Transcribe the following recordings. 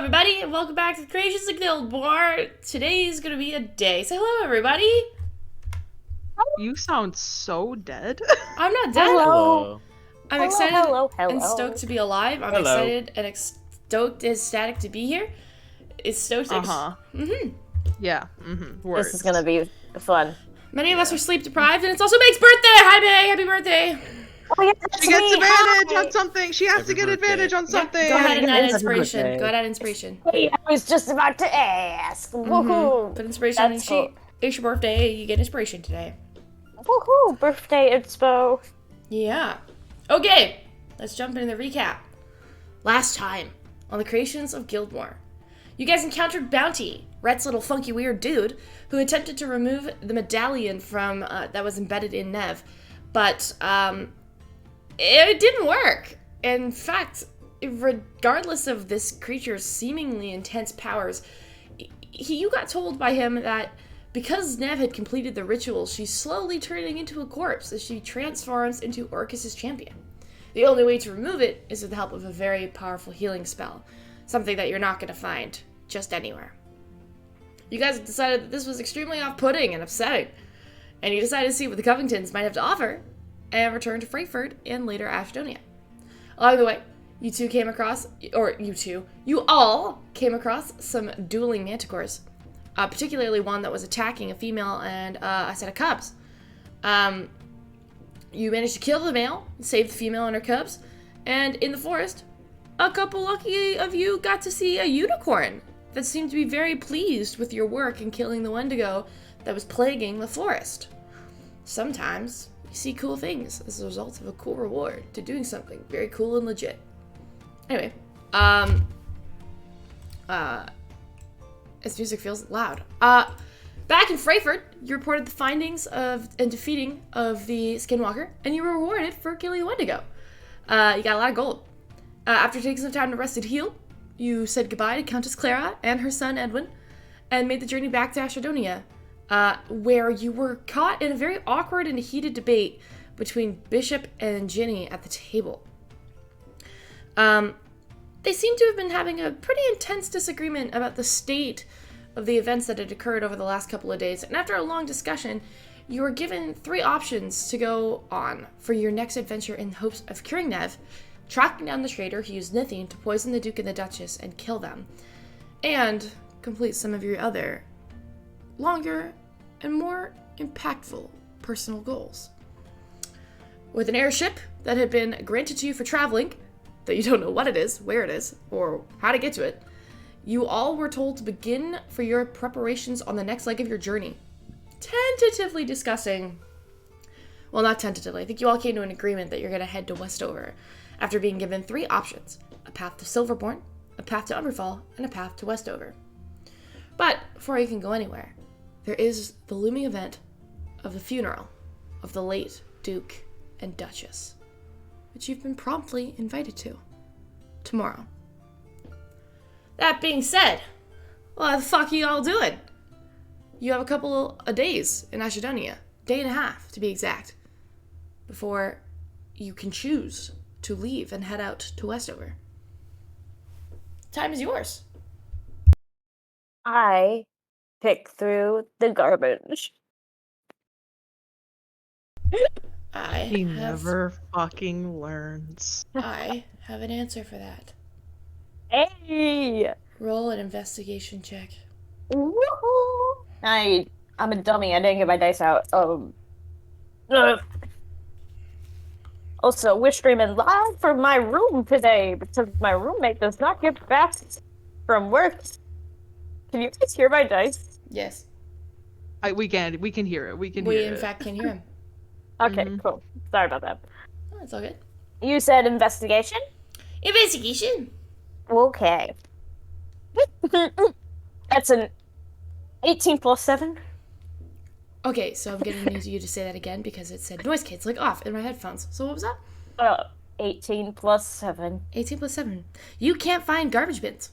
everybody, and welcome back to the Creations of Gildmoor. Today is going to be a day. Say hello, everybody. You sound so dead. I'm not dead. Hello. I'm excited and stoked to be alive. I'm excited and stoked and ecstatic to be here. It's stoked. Yeah. Words. This is gonna be fun. Many of us are sleep deprived, and it's also Meg's birthday. Hi, Meg. Happy birthday. Oh, yeah, She gets advantage on something. She has to get advantage on something. Go ahead and Yeah, add it's a inspiration. birthday. Go ahead and add inspiration. Hey, I was just about to ask. Woohoo! Put inspiration on your That's cool. sheet. It's your birthday. You get inspiration today. Woohoo! Birthday inspo. Yeah. Okay, let's jump into the recap. Last time on the Creations of Gildmoor, you guys encountered Bounty, Rhett's little funky weird dude, who attempted to remove the medallion from that was embedded in Nev, but it didn't work. In fact, regardless of this creature's seemingly intense powers, you got told by him that because Nev had completed the ritual, she's slowly turning into a corpse as she transforms into Orcus's champion. The only way to remove it is with the help of a very powerful healing spell, something that you're not going to find just anywhere. You guys decided that this was extremely off-putting and upsetting, and you decided to see what the Covingtons might have to offer, and returned to Frankfurt and later Ashdonia. Along the way, you all came across some dueling manticores. Particularly one that was attacking a female and a set of cubs. You managed to kill the male, save the female and her cubs, and in the forest, a couple lucky of you got to see a unicorn that seemed to be very pleased with your work in killing the Wendigo that was plaguing the forest. Sometimes you see cool things as a result of a cool reward to doing something very cool and legit. Anyway, this music feels loud. Back in Frankfurt, you reported the findings of and defeating of the Skinwalker, and you were rewarded for killing the Wendigo. You got a lot of gold. After taking some time to rest and heal, you said goodbye to Countess Clara and her son Edwin, and made the journey back to Ashdonia, where you were caught in a very awkward and heated debate between Bishop and Ginny at the table. They seem to have been having a pretty intense disagreement about the state of the events that had occurred over the last couple of days, and after a long discussion, you were given 3 options to go on for your next adventure in hopes of curing Nev, tracking down the traitor who used Nithine to poison the Duke and the Duchess and kill them, and complete some of your other longer and more impactful personal goals. With an airship that had been granted to you for traveling, that you don't know what it is, where it is, or how to get to it, you all were told to begin for your preparations on the next leg of your journey. Tentatively discussing, well, not tentatively, I think you all came to an agreement that you're going to head to Westover after being given 3 options: a path to Silverbourne, a path to Umberfall, and a path to Westover. But before you can go anywhere, there is the looming event of the funeral of the late Duke and Duchess, which you've been promptly invited to tomorrow. That being said, what the fuck are you all doing? You have a couple of days in Ashdonia, day and a half to be exact, before you can choose to leave and head out to Westover. Time is yours. I pick through the garbage. He never fucking learns. I have an answer for that. Hey! Roll an investigation check. Woohoo! I'm a dummy. I didn't get my dice out. Also, we're streaming live from my room today because my roommate does not get back from work. Can you guys hear my dice? Yes. We can hear it. We We, hear in it. fact, can hear him. Okay, cool. Sorry about that. Oh, it's all good. You said investigation? Investigation! Okay. That's an 18 plus 7. Okay, so I'm gonna need you to say that again because it said noise kids, like off in my headphones. So what was that? 18 plus 7. 18 plus 7. You can't find garbage bins.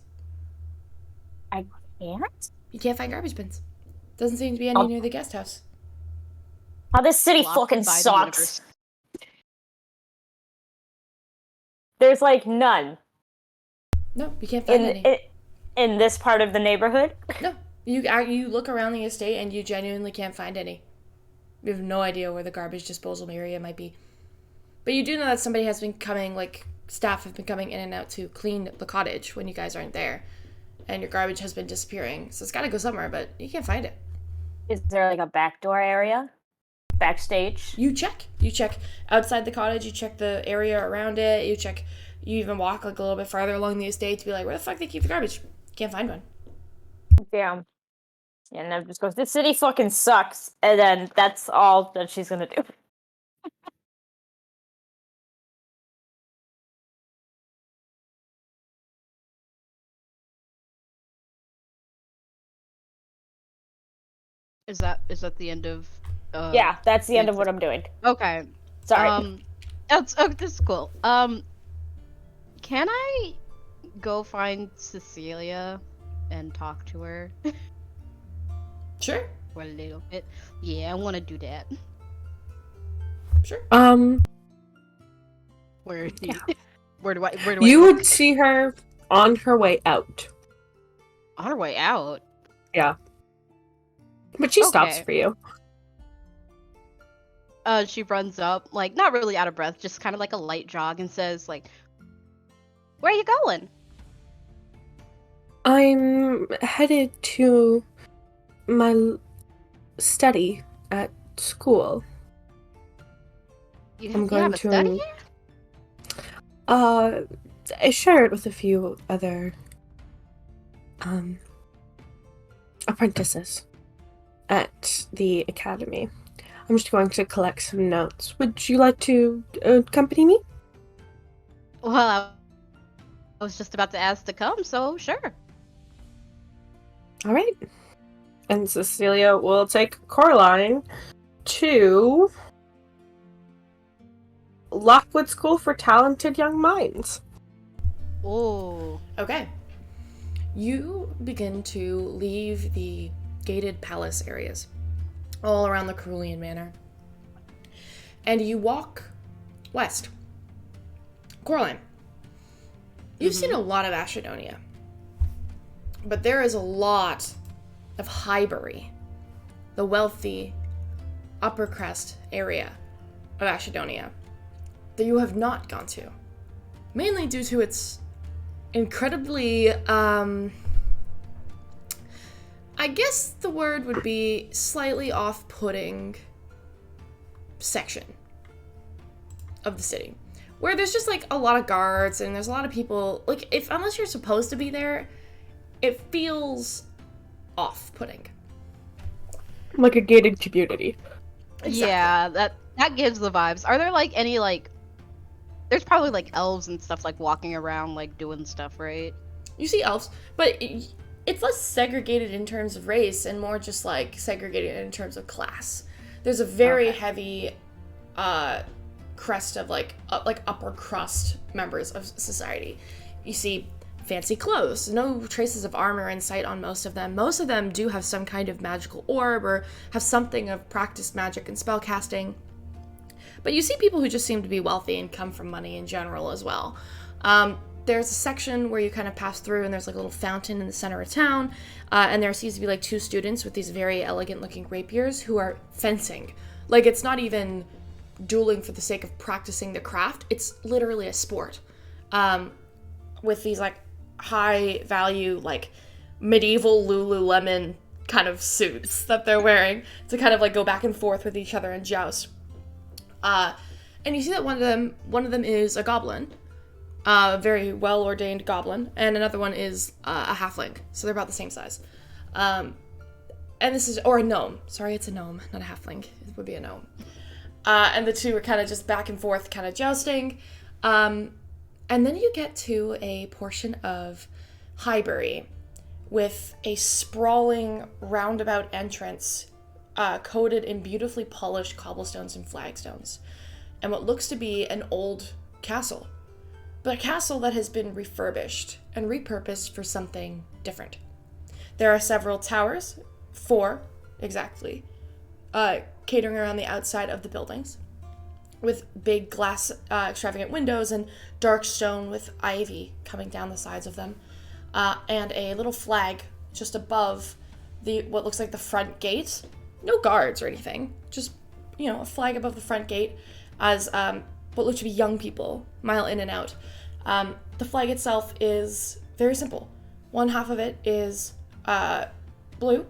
I can't? You can't find garbage bins. Doesn't seem to be any near the guest house. Oh, this city Lost fucking by the sucks. universe. There's like none. No, you can't find any. in this part of the neighborhood? No. You look around the estate and you genuinely can't find any. You have no idea where the garbage disposal area might be. But you do know that somebody has been coming, like, staff have been coming in and out to clean the cottage when you guys aren't there. And your garbage has been disappearing. So it's got to go somewhere, but you can't find it. Is there like a backdoor area? Backstage? You check. You check outside the cottage. You check the area around it. You even walk, like, a little bit farther along the estate to be like, where the fuck they keep the garbage? Can't find one. Damn. And Nev just goes, this city fucking sucks. And then that's all that she's gonna do. Is that the end of? Yeah, that's the end of what I'm doing. Okay. Sorry. That's cool. Can I go find Cecilia and talk to her Sure. for a little bit? Yeah, I want to do that. Sure. Where do I You look? would see her on her way out. On her way out? Yeah. But she stops Okay. for you. She runs up, like, not really out of breath, just kind of like a light jog, and says, like, where are you going? I'm headed to my study at school. You I'm you going have a to study here? I share it with a few other apprentices at the academy. I'm just going to collect some notes. Would you like to accompany me? Well, I was just about to ask to come, so sure. All right. And Cecilia will take Coraline to Lockwood School for Talented Young Minds. Oh. Okay. You begin to leave the gated palace areas all around the Cerulean Manor. And you walk west. Coraline, you've seen a lot of Ashedonia. But there is a lot of Highbury, the wealthy upper crest area of Ashedonia, that you have not gone to. Mainly due to its incredibly, I guess the word would be slightly off-putting section of the city. Where there's just, like, a lot of guards and there's a lot of people, like, unless you're supposed to be there, it feels off-putting. Like a gated community. Exactly. Yeah, that gives the vibes. Are there, like, any, like... There's probably, like, elves and stuff, like, walking around, like, doing stuff, right? You see elves, but it's less segregated in terms of race and more just, like, segregated in terms of class. There's a very heavy crest of, like upper crust members of society. You see fancy clothes, no traces of armor in sight on most of them. Most of them do have some kind of magical orb or have something of practiced magic and spell casting. But you see people who just seem to be wealthy and come from money in general as well. There's a section where you kind of pass through and there's like a little fountain in the center of town. And there seems to be like two students with these very elegant looking rapiers who are fencing. Like, it's not even dueling for the sake of practicing the craft. It's literally a sport. With these like high value, like medieval Lululemon kind of suits that they're wearing to kind of like go back and forth with each other and joust. And you see that one of them is a goblin, a very well-ordained goblin, and another one is a halfling, so they're about the same size. And this is, or a gnome. Sorry, it's a gnome, not a halfling. It would be a gnome. And the two are kind of just back and forth, kind of jousting. And then you get to a portion of Highbury with a sprawling roundabout entrance coated in beautifully polished cobblestones and flagstones, and what looks to be an old castle, but a castle that has been refurbished and repurposed for something different. There are several towers, 4 exactly, catering around the outside of the buildings, with big glass extravagant windows and dark stone with ivy coming down the sides of them. and a little flag just above what looks like the front gate. No guards or anything, just, a flag above the front gate as what look to be young people mile in and out. The flag itself is very simple. One half of it is blue,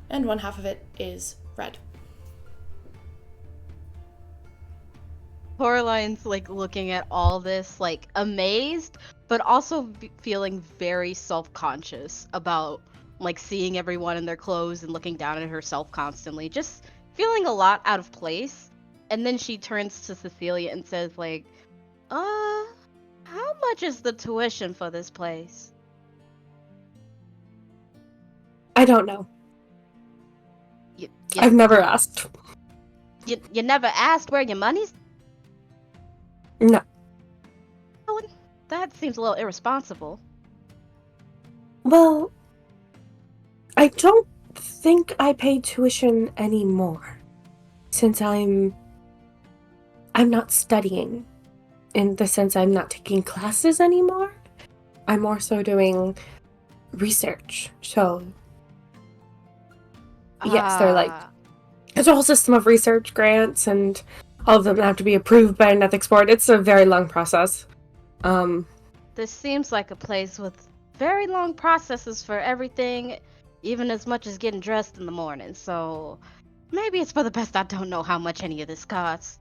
and one half of it is red. Coraline's like looking at all this, like amazed, but also feeling very self-conscious about like seeing everyone in their clothes and looking down at herself constantly, just feeling a lot out of place. And then she turns to Cecilia and says, like, how much is the tuition for this place? I don't know. You I've never asked. You never asked where your money's? No. Oh, that seems a little irresponsible. Well, I don't think I pay tuition anymore, since I'm not studying, in the sense I'm not taking classes anymore. I'm more so doing research. So, yes, they're like, there's a whole system of research grants, and all of them have to be approved by an ethics board. It's a very long process. This seems like a place with very long processes for everything, even as much as getting dressed in the morning. So maybe it's for the best I don't know how much any of this costs.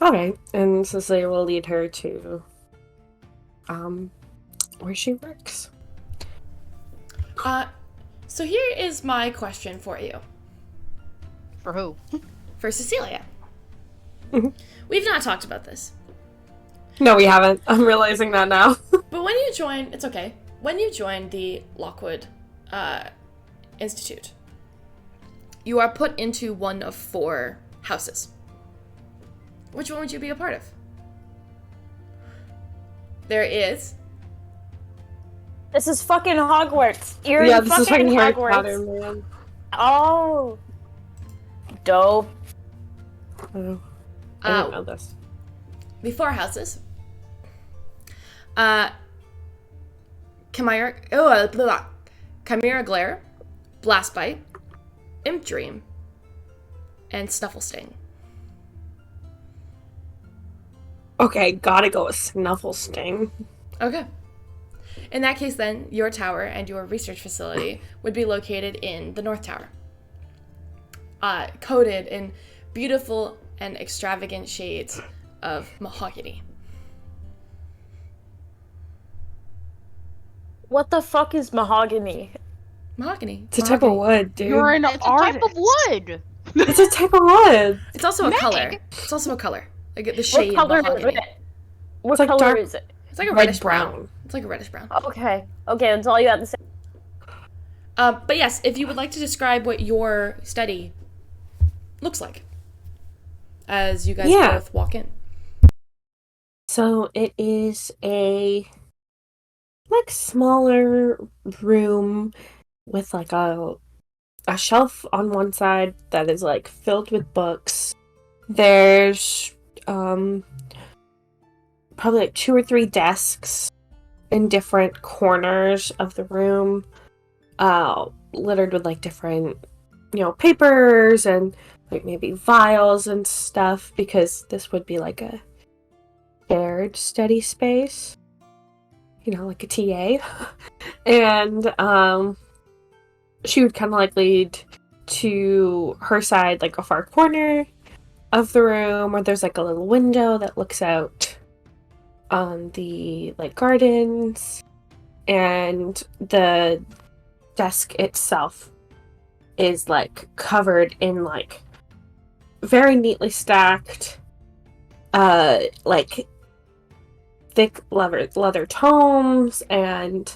Okay, and Cecilia will lead her to where she works. So here is my question for you. For who? For Cecilia. Mhm. We've not talked about this. No, we haven't. I'm realizing that now. But when you join, it's okay. When you join the Lockwood Institute, you are put into one of 4 houses. Which one would you be a part of? There is... This is fucking Hogwarts. You're Yeah, in this is fucking fucking Harry Hogwarts. Potter, man. Oh. Dope. Oh, I didn't know this. the 4 houses. Chimera Glare, Blastbite, Imp Dream, and Snufflesting. Okay, gotta go with Snufflesting. Okay. In that case, then, your tower and your research facility would be located in the North Tower. Coated in beautiful and extravagant shades of mahogany. What the fuck is mahogany? Mahogany. It's a type of wood, dude. You're an It's a artist. type of wood. It's a type of wood. It's also a Meg. color. It's also a color. Like the What shade of color is mahogany. it? What It's like color dark- is it? It's like a Red reddish brown. brown. It's like a reddish brown. Okay, that's all you have to say. But yes, if you would like to describe what your study looks like as you guys both walk in. So it is a smaller room with like a shelf on one side that is like filled with books. There's probably like 2 or 3 desks in different corners of the room, littered with like different papers and like maybe vials and stuff, because this would be like a shared study space, like a TA. And she would kind of like lead to her side, like a far corner of the room where there's like a little window that looks out on the like gardens, and the desk itself is like covered in like very neatly stacked like thick leather tomes and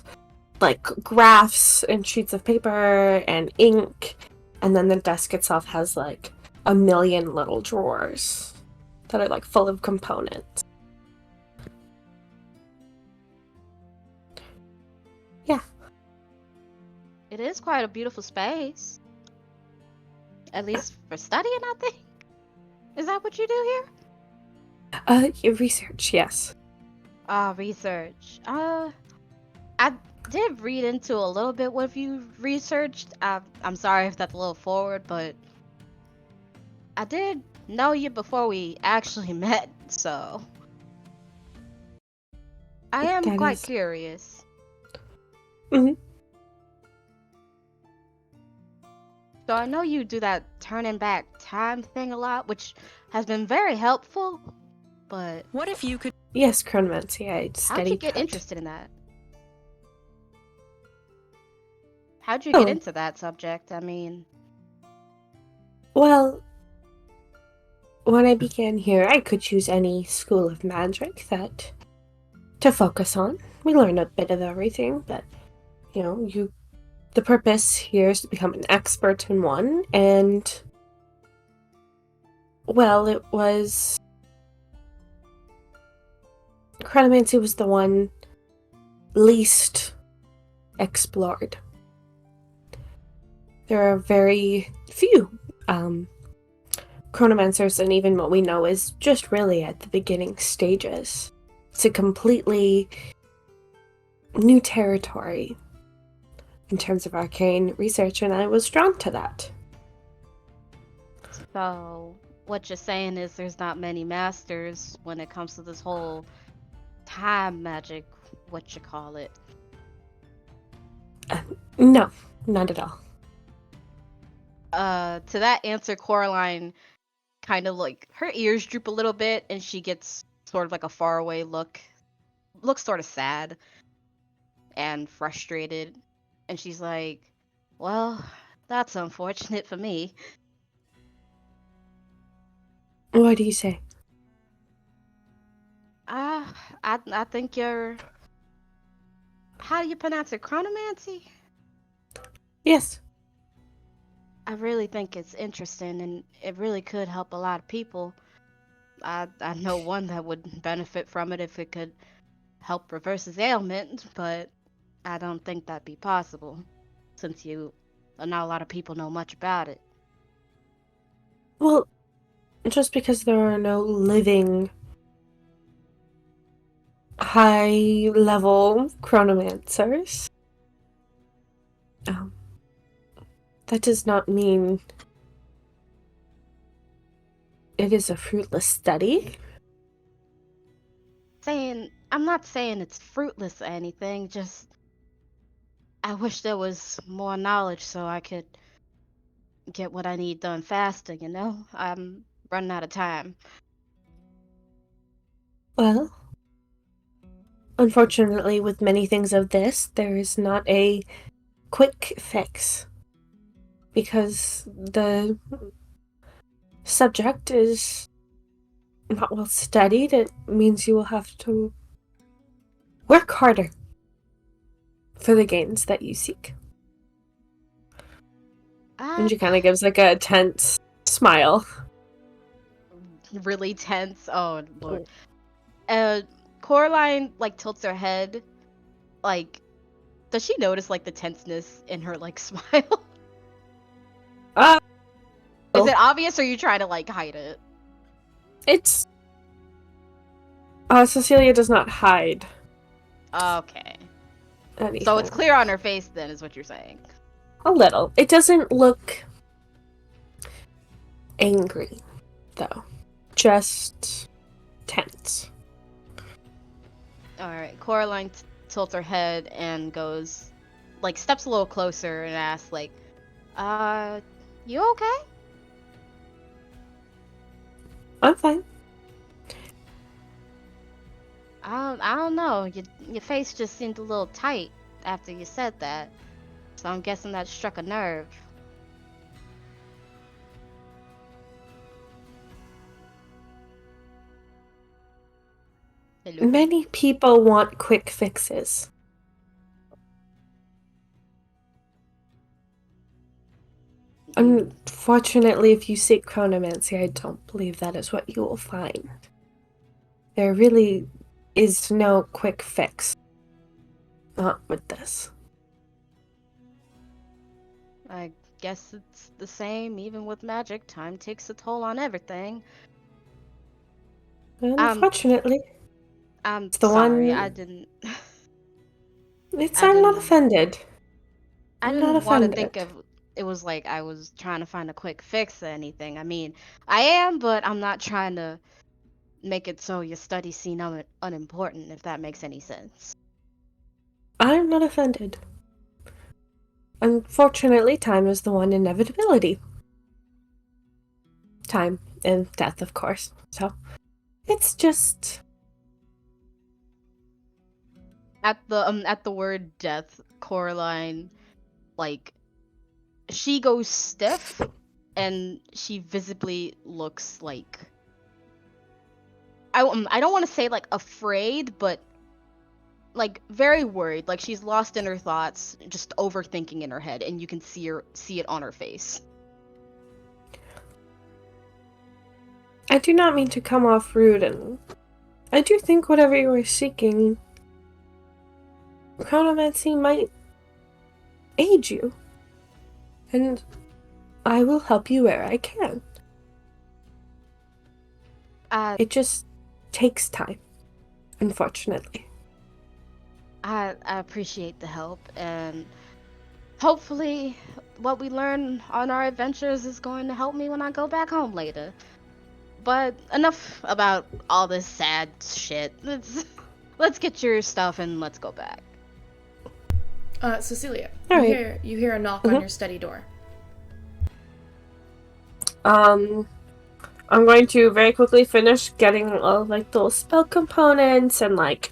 like graphs and sheets of paper and ink, and then the desk itself has like a million little drawers that are like full of components. Yeah. It is quite a beautiful space. At least for studying, I think. Is that what you do here? Research, yes. Research. I did read into a little bit what you researched. I'm sorry if that's a little forward, but I did know you before we actually met, so I am That quite is. curious. Mhm. So I know you do that turning back time thing a lot, which has been very helpful, but What if you could? Yes, chronomancy. I how'd you studied get that. interested in that? How'd you get Oh, into that subject? I mean, well, when I began here, I could choose any school of magic that to focus on. We learn a bit of everything, but the purpose here is to become an expert in one, and well, it was chronomancy was the one least explored. There are very few chronomancers, and even what we know is just really at the beginning stages. It's a completely new territory in terms of arcane research, and I was drawn to that. so what you're saying is there's not many masters when it comes to this whole time magic, what you call it. No, not at all. To that answer, Coraline kind of like her ears droop a little bit and she gets sort of like a faraway look. Looks sort of sad and frustrated. And she's like, well, that's unfortunate for me. What do you say? Uh, I think you're. How do you pronounce it? Chronomancy? Yes. I really think it's interesting and it really could help a lot of people. I know one that would benefit from it if it could help reverse his ailment, but I don't think that'd be possible since not a lot of people know much about it. Well, just because there are no living high level chronomancers, um, that does not mean it is a fruitless study. I'm not saying it's fruitless or anything, just I wish there was more knowledge so I could get what I need done faster, you know? I'm running out of time. Well, unfortunately, with many things of this, there is not a quick fix because the subject is not well studied. It means you will have to work harder for the gains that you seek. And Ah, she kind of gives like a tense smile. really tense. Oh lord. Uh, Coraline like tilts her head. Like, does she notice like the tenseness in her like smile? Uh, Is it obvious, or are you trying to like hide it? it's Cecilia does not hide Okay. anything. So it's clear on her face then, is what you're saying. A little. It doesn't look angry, though. Just tense. Alright, Coraline tilts her head and goes, like, steps a little closer and asks, like, you okay? I'm fine. I don't know. Your face just seemed a little tight after you said that. So I'm guessing that struck a nerve. Hey, Luffy. Many people want quick fixes. Unfortunately, if you seek chronomancy, I don't believe that is what you will find. There really is no quick fix. Not with this. I guess it's the same even with magic. Time takes a toll on everything. Unfortunately. I'm It's the sorry. one. I didn't. It's. I I'm not didn't. offended. I I'm not didn't want to think offended. of it was like I was trying to find a quick fix or anything. I mean, I am, but I'm not trying to make it so your studies seem unimportant, if that makes any sense. I'm not offended. Unfortunately, time is the one inevitability. Time and death, of course. So, it's just. At the word death, Coraline, like, she goes stiff and she visibly looks like I don't want to say like afraid, but like very worried, like she's lost in her thoughts, just overthinking in her head, and you can see it on her face. I do not mean to come off rude, and I do think whatever you are seeking, chronomancy might aid you, and I will help you where I can. It just takes time, unfortunately. I appreciate the help, and hopefully what we learn on our adventures is going to help me when I go back home later. But enough about all this sad shit. Let's get your stuff and let's go back. Cecilia, All you right. hear a knock on your study door. I'm going to very quickly finish getting all like the spell components and like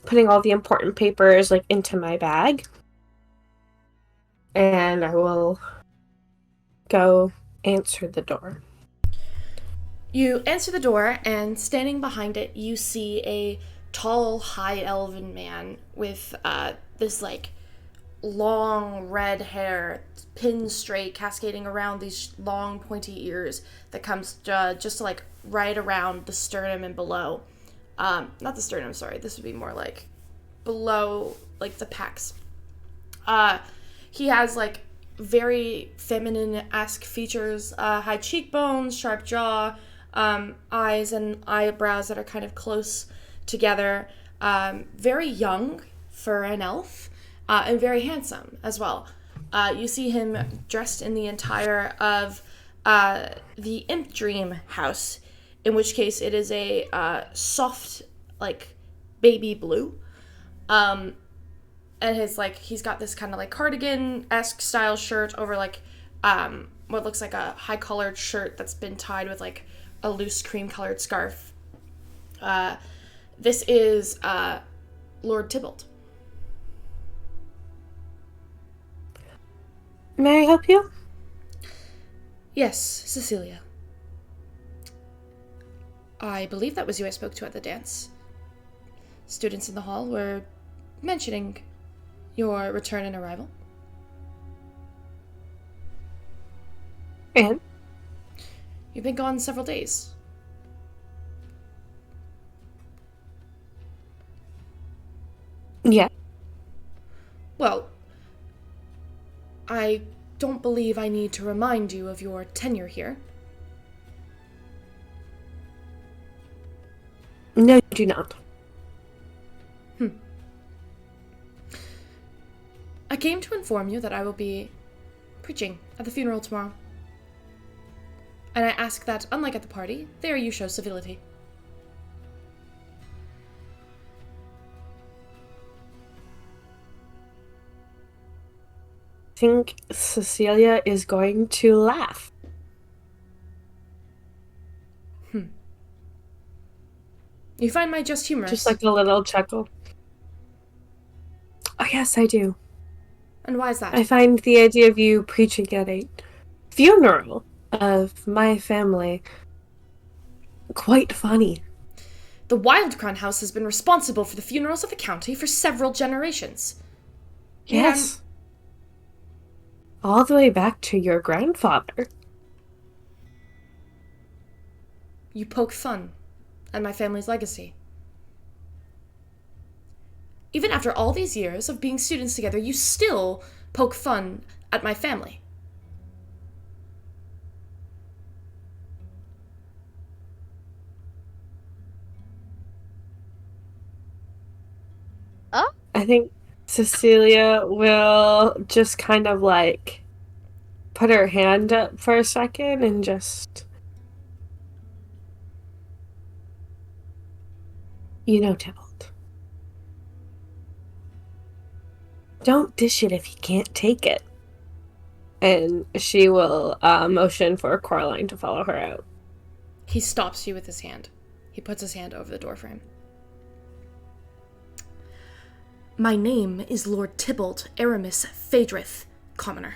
putting all the important papers like into my bag. And I will go answer the door. You answer the door, and standing behind it, you see a tall, high elven man with this like long red hair, pinned straight, cascading around these long pointy ears that comes just like right around the sternum and below. Not the sternum, sorry. This would be more like below, like the pecs. He has like very feminine-esque features, high cheekbones, sharp jaw, eyes and eyebrows that are kind of close together. Very young for an elf, and very handsome as well. You see him dressed in the attire of the Imp Dream house, in which case it is a soft, like, baby blue. And he's got this kind of like cardigan-esque style shirt over like what looks like a high-collared shirt that's been tied with like a loose cream-colored scarf. This is Lord Tybalt. May I help you? Yes, Cecilia. I believe that was you I spoke to at the dance. Students in the hall were mentioning your return and arrival. And? You've been gone several days. Yeah. Well, I don't believe I need to remind you of your tenure here. No, you do not. I came to inform you that I will be preaching at the funeral tomorrow. And I ask that, unlike at the party, there you show civility. I think Cecilia is going to laugh. You find my jest humorous? Just like a little chuckle. Oh, yes, I do. And why is that? I find the idea of you preaching at a funeral of my family quite funny. The Wildcrown House has been responsible for the funerals of the county for several generations. Yes. All the way back to your grandfather. You poke fun at my family's legacy. Even after all these years of being students together, you still poke fun at my family. I think Cecilia will just kind of like put her hand up for a second and just, Tybalt, don't dish it if you can't take it. And she will motion for Coraline to follow her out. He stops you with his hand. He puts his hand over the doorframe. My name is Lord Tybalt Aramis Phaedrith, commoner.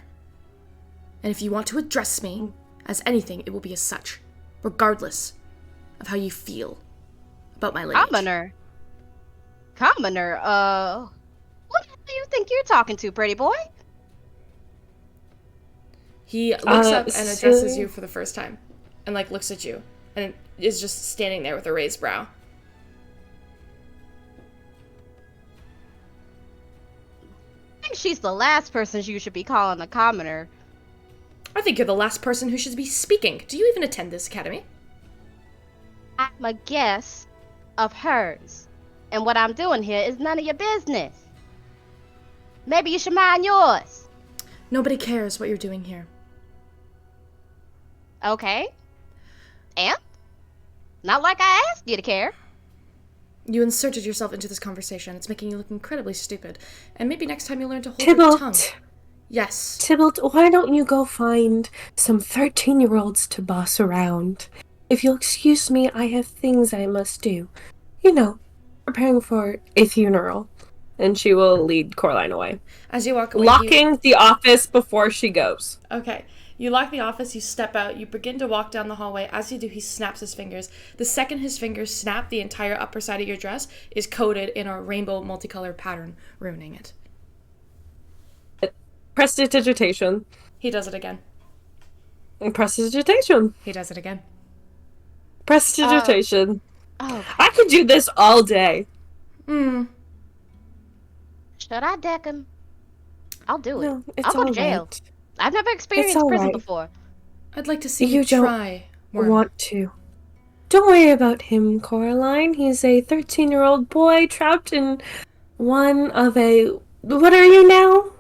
And if you want to address me as anything, it will be as such, regardless of how you feel about my lineage. Commoner, what do you think you're talking to, pretty boy? He looks up and addresses you for the first time, and looks at you, and is just standing there with a raised brow. I think she's the last person you should be calling a commoner. I think you're the last person who should be speaking. Do you even attend this academy? I'm a guest of hers, and what I'm doing here is none of your business. Maybe you should mind yours. Nobody cares what you're doing here. Okay. And? Not like I asked you to care. You inserted yourself into this conversation. It's making you look incredibly stupid. And maybe next time you'll learn to hold your tongue. Yes. Tybalt, why don't you go find some 13-year-olds to boss around? If you'll excuse me, I have things I must do. Preparing for a funeral. And she will lead Coraline away. As you walk away, locking the office before she goes. Okay. You lock the office, you step out, you begin to walk down the hallway. As you do, he snaps his fingers. The second his fingers snap, the entire upper side of your dress is coated in a rainbow multicolored pattern, ruining it. Prestidigitation. He does it again. Prestidigitation. He does it again. Prestidigitation. Oh. I could do this all day. Should I deck him? I'll do it. No, it's I'll go to all jail. right. I've never experienced all prison right. before. I'd like to see You you don't try. Want to. Don't worry about him, Coraline. He's a 13-year-old boy trapped in one of a... What are you now?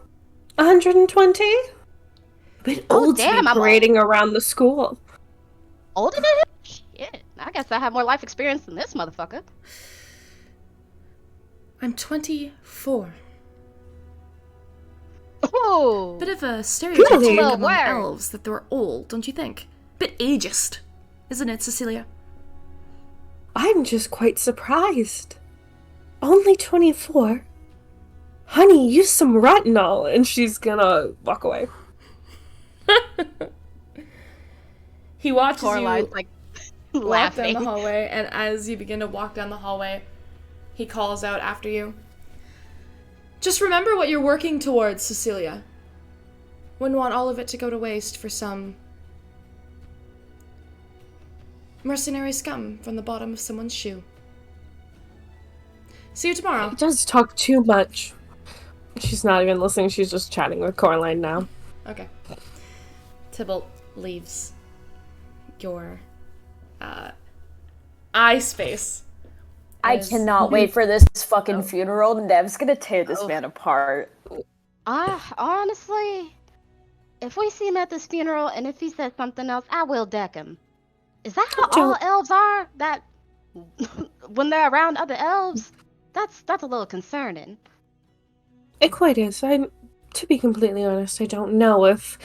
120? A bit old to be parading around the school. Older than him? Shit. I guess I have more life experience than this motherfucker. I'm 24. Oh. Bit of a stereotype Really? among elves that they're old, don't you think? Bit ageist, isn't it, Cecilia? I'm just quite surprised. Only 24? Honey, use some retinol. And she's gonna walk away. He watches Coraline's, you walk laughing. down the hallway, and as you begin to walk down the hallway, he calls out after you. Just remember what you're working towards, Cecilia. Wouldn't want all of it to go to waste for some mercenary scum from the bottom of someone's shoe. See you tomorrow. He does talk too much. She's not even listening. She's just chatting with Coraline now. Okay. Tybalt leaves your eye space. I cannot wait for this fucking funeral. Nev's gonna tear this man apart. Honestly, if we see him at this funeral and if he says something else, I will deck him. Is that how all elves are? That when they're around other elves, that's a little concerning. It quite is. To be completely honest, I don't know if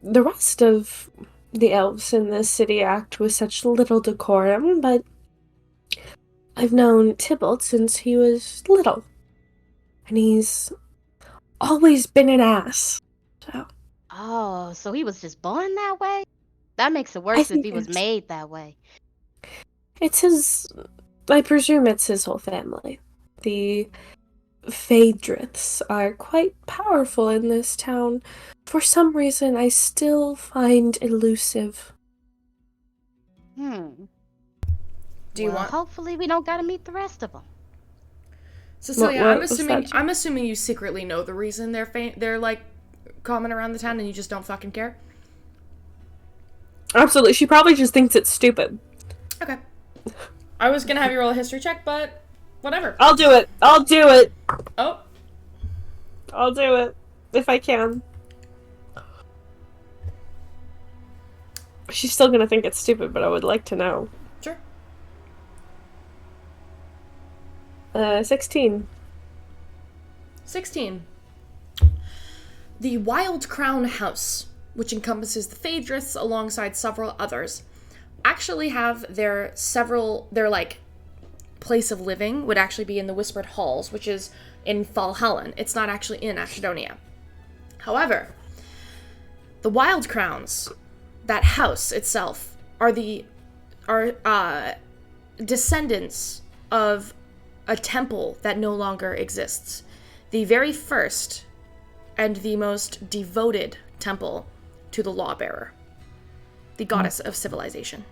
the rest of the elves in this city act with such little decorum, but I've known Tybalt since he was little. And he's always been an ass. So. Oh, so he was just born that way? That makes it worse if he was made that way. It's his... I presume it's his whole family. The Phaedriths are quite powerful in this town. For some reason, I still find elusive. Do you want? Hopefully, we don't gotta meet the rest of them. Cecilia, I'm assuming you secretly know the reason they're like common around the town, and you just don't fucking care. Absolutely, she probably just thinks it's stupid. Okay. I was gonna have you roll a history check, but Whatever. I'll do it. I'll do it. Oh. I'll do it. If I can. She's still gonna think it's stupid, but I would like to know. Sure. 16. 16. The Wild Crown House, which encompasses the Phaedrus alongside several others, actually have their place of living would actually be in the Whispered Halls, which is in Valhallen. It's not actually in Ashedonia. However, the Wild Crowns, that house itself, are descendants of a temple that no longer exists. The very first and the most devoted temple to the Lawbearer, the goddess of civilization.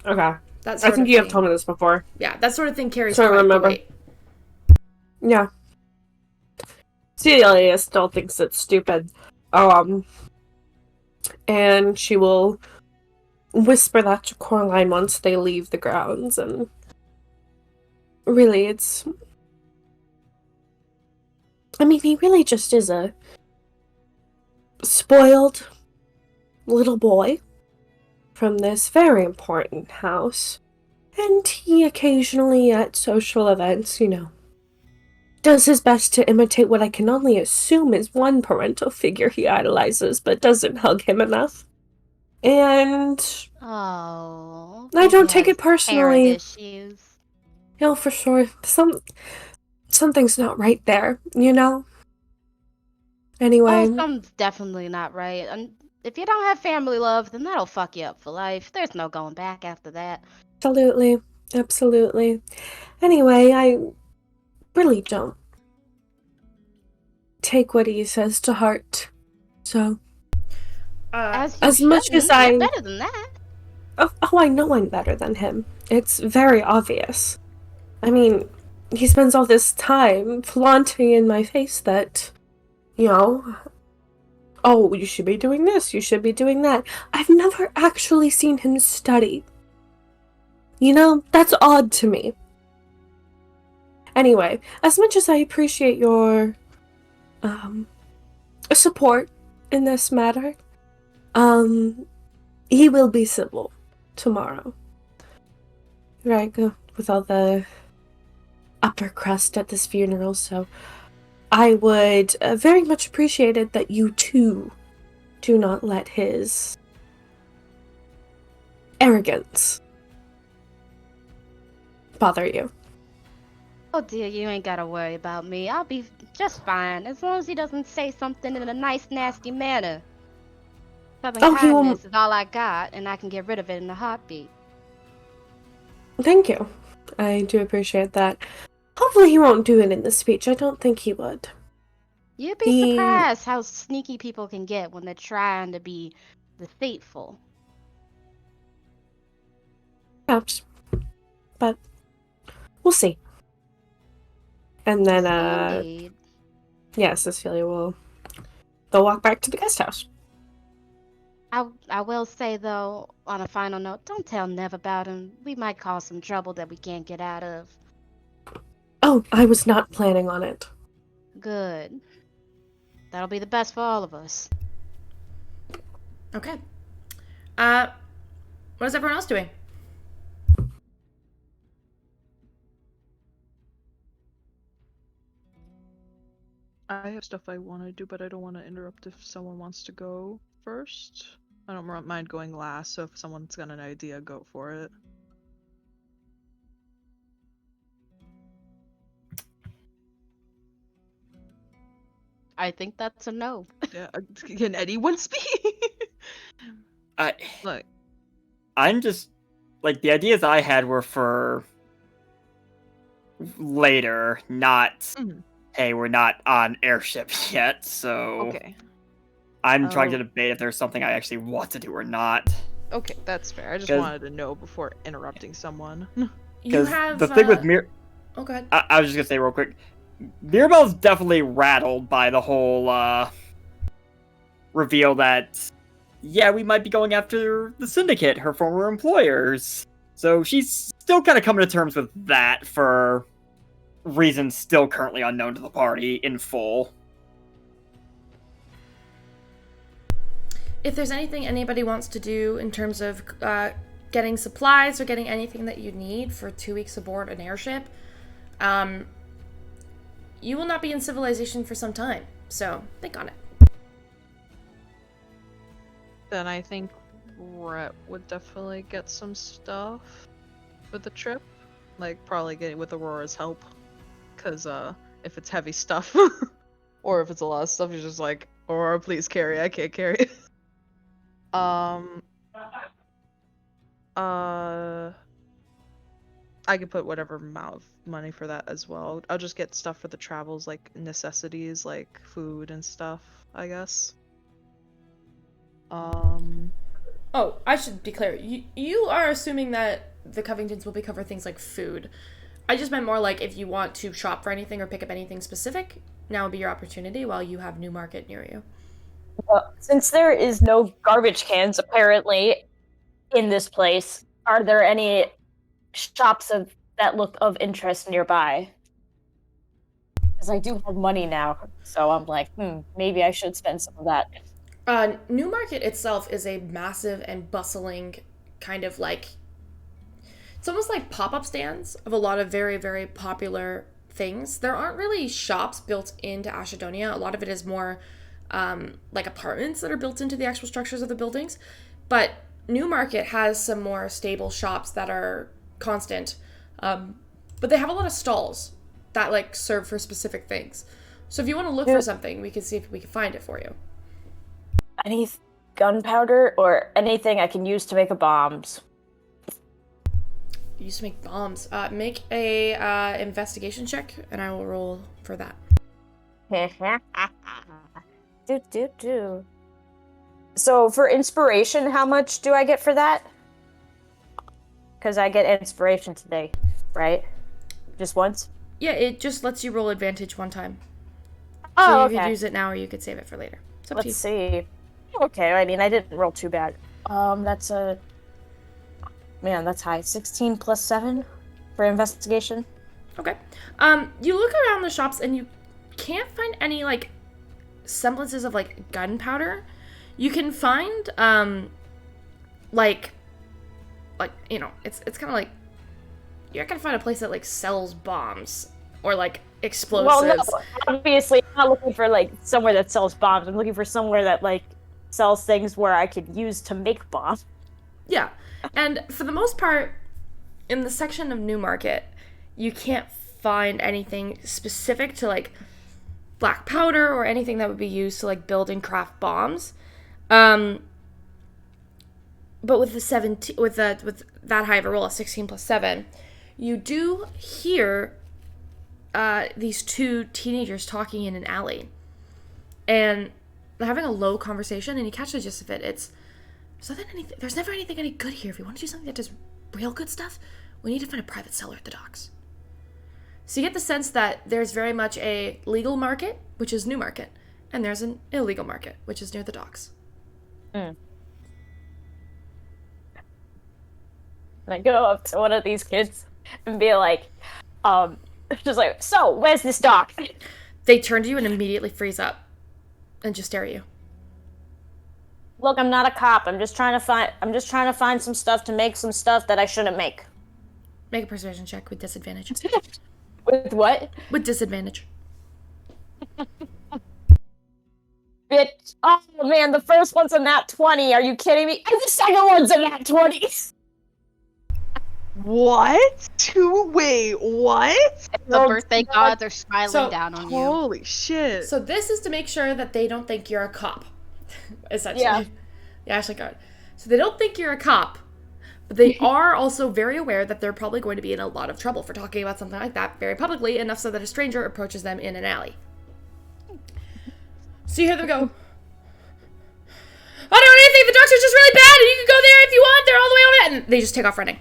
Okay. That I think you have told me this before. Yeah, that sort of thing carries So I quite the remember. weight. Yeah. Celia still thinks it's stupid. And she will whisper that to Coraline once they leave the grounds, and really, I mean, he really just is a spoiled little boy from this very important house, and he occasionally, at social events, does his best to imitate what I can only assume is one parental figure he idolizes, but doesn't hug him enough. And Oh. I don't take it Parent personally. issues. For sure. Something's not right there, Anyway. Oh, something's definitely not right. And if you don't have family love, then that'll fuck you up for life. There's no going back after that. Absolutely. Absolutely. Anyway, I really don't take what he says to heart. So, as much as you're better than that. Oh, I know I'm better than him. It's very obvious. I mean, he spends all this time flaunting in my face that, oh, you should be doing this, you should be doing that. I've never actually seen him study. That's odd to me. Anyway, as much as I appreciate your support in this matter, he will be civil tomorrow. Right, with all the upper crust at this funeral, so I would very much appreciate it that you too do not let his arrogance bother you. Oh dear, you ain't gotta worry about me. I'll be just fine, as long as he doesn't say something in a nice, nasty manner. Southern Oh, he won't. kindness is all I got, and I can get rid of it in a heartbeat. Thank you. I do appreciate that. Hopefully he won't do it in the speech. I don't think he would. You'd be surprised how sneaky people can get when they're trying to be deceitful. Perhaps. But we'll see. And then, Indeed. yeah, Cecilia will... They'll walk back to the guest house. I will say, though, on a final note, don't tell Nev about him. We might cause some trouble that we can't get out of. Oh, I was not planning on it. Good. That'll be the best for all of us. Okay. What is everyone else doing? I have stuff I want to do, but I don't want to interrupt if someone wants to go first. I don't mind going last, so if someone's got an idea, go for it. I think that's a no. Yeah, can anyone speak? Look, I'm just like the ideas I had were for later, not hey, we're not on airship yet, so Okay. I'm trying to debate if there's something I actually want to do or not. Okay, that's fair. I just wanted to know before interrupting someone. You have the thing with Oh, go ahead. I was just gonna say real quick, Mirabelle's definitely rattled by the whole reveal that, yeah, we might be going after the Syndicate, her former employers. So she's still kind of coming to terms with that for reasons still currently unknown to the party in full. If there's anything anybody wants to do in terms of getting supplies or getting anything that you need for 2 weeks aboard an airship, you will not be in civilization for some time. So think on it. Then I think Rhett would definitely get some stuff for the trip. Like, probably getting with Aurora's help. Because, if it's heavy stuff, or if it's a lot of stuff, you're just like, Aurora, please carry, I can't carry it. I could put whatever amount of money for that as well. I'll just get stuff for the travels, like necessities, like food and stuff, I guess. Oh, I should be clear. You are assuming that the Covingtons will be covering things like food. I just meant more like if you want to shop for anything or pick up anything specific, now would be your opportunity while you have Newmarket near you. Well, since there is no garbage cans apparently in this place, are there any shops that look of interest nearby? Because I do have money now, so I'm like, maybe I should spend some of that. Newmarket itself is a massive and bustling kind of like, it's almost like pop-up stands of a lot of very, very popular things. There aren't really shops built into Ashedonia. A lot of it is more like apartments that are built into the actual structures of the buildings. But Newmarket has some more stable shops that are constant. But they have a lot of stalls that like serve for specific things. So if you want to look for something, we can see if we can find it for you. Any gunpowder or anything I can use to make bombs? You used to make bombs. Make a investigation check, and I will roll for that. do. So for inspiration, how much do I get for that? Because I get inspiration today, right? Just once? Yeah, it just lets you roll advantage one time. Oh, so you okay. could use it now, or you could save it for later. It's up to you. Let's see. Okay, I mean, I didn't roll too bad. That's a... Man, that's high. 16 plus 7 for investigation. Okay. You look around the shops, and you can't find any, like, semblances of, like, gunpowder. You can find, like, you know, it's kind of like, you're not gonna find a place that, like, sells bombs or, like, explosives. Well, no, obviously, I'm not looking for, like, somewhere that sells bombs. I'm looking for somewhere that, like, sells things where I could use to make bombs. Yeah. And for the most part, in the section of Newmarket, you can't find anything specific to, like, black powder or anything that would be used to, like, build and craft bombs. But with the with that high of a roll of 16 plus 7, you do hear these two teenagers talking in an alley. And they're having a low conversation, and you catch the gist of it. There's never anything any good here. If you want to do something that does real good stuff, we need to find a private seller at the docks. So you get the sense that there's very much a legal market, which is Newmarket, and there's an illegal market, which is near the docks. And I go up to one of these kids and be like, just like, so, where's this dock? They turn to you and immediately freeze up and just stare at you. Look, I'm not a cop. I'm just trying to find some stuff to make some stuff that I shouldn't make. Make a persuasion check with disadvantage. With what? With disadvantage. Bitch. Oh man, the first one's a nat 20. Are you kidding me? And the second one's a nat 20. What? Wait, what? The birthday gods are smiling down on you. Holy shit. So this is to make sure that they don't think you're a cop, essentially. Yeah. The Ashley card. So they don't think you're a cop, but they are also very aware that they're probably going to be in a lot of trouble for talking about something like that very publicly, enough so that a stranger approaches them in an alley. So you hear them go, "I don't know anything, the doctor's just really bad, and you can go there if you want, they're all the way over there," and they just take off running.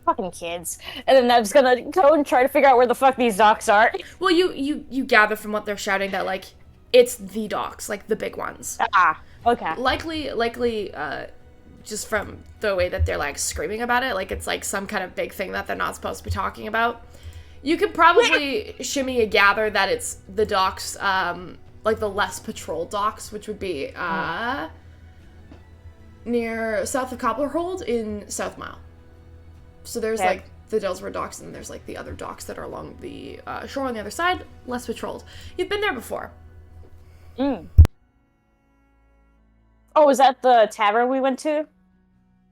Fucking kids. And then I was gonna go and try to figure out where the fuck these docks are. Well, you gather from what they're shouting that, like, it's the docks, like the big ones. Ah, okay. Likely, just from the way that they're like screaming about it, like it's like some kind of big thing that they're not supposed to be talking about. You could probably shimmy a gather that it's the docks, like the less patrolled docks, which would be near south of Cobblerhold in South Mile. So there's like the Delsworth docks, and there's like the other docks that are along the shore on the other side, less patrolled. You've been there before. Oh, was that the tavern we went to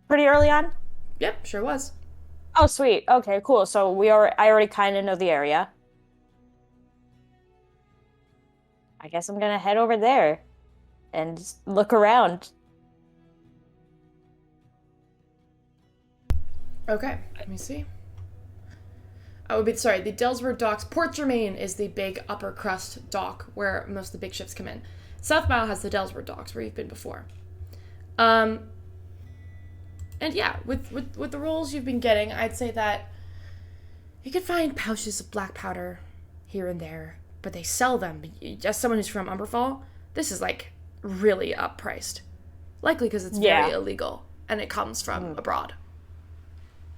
pretty early on? Yep, sure was. Oh, sweet. Okay, cool. So I already kind of know the area. I guess I'm gonna head over there and just look around. Okay, let me see. The Delsworth docks. Port Germain is the big upper crust dock where most of the big ships come in. South Mile has the Delsworth docks where you've been before. And yeah, with the rolls you've been getting, I'd say that you could find pouches of black powder here and there, but they sell them. As someone who's from Umberfall, this is like really uppriced. Likely because it's very illegal and it comes from abroad.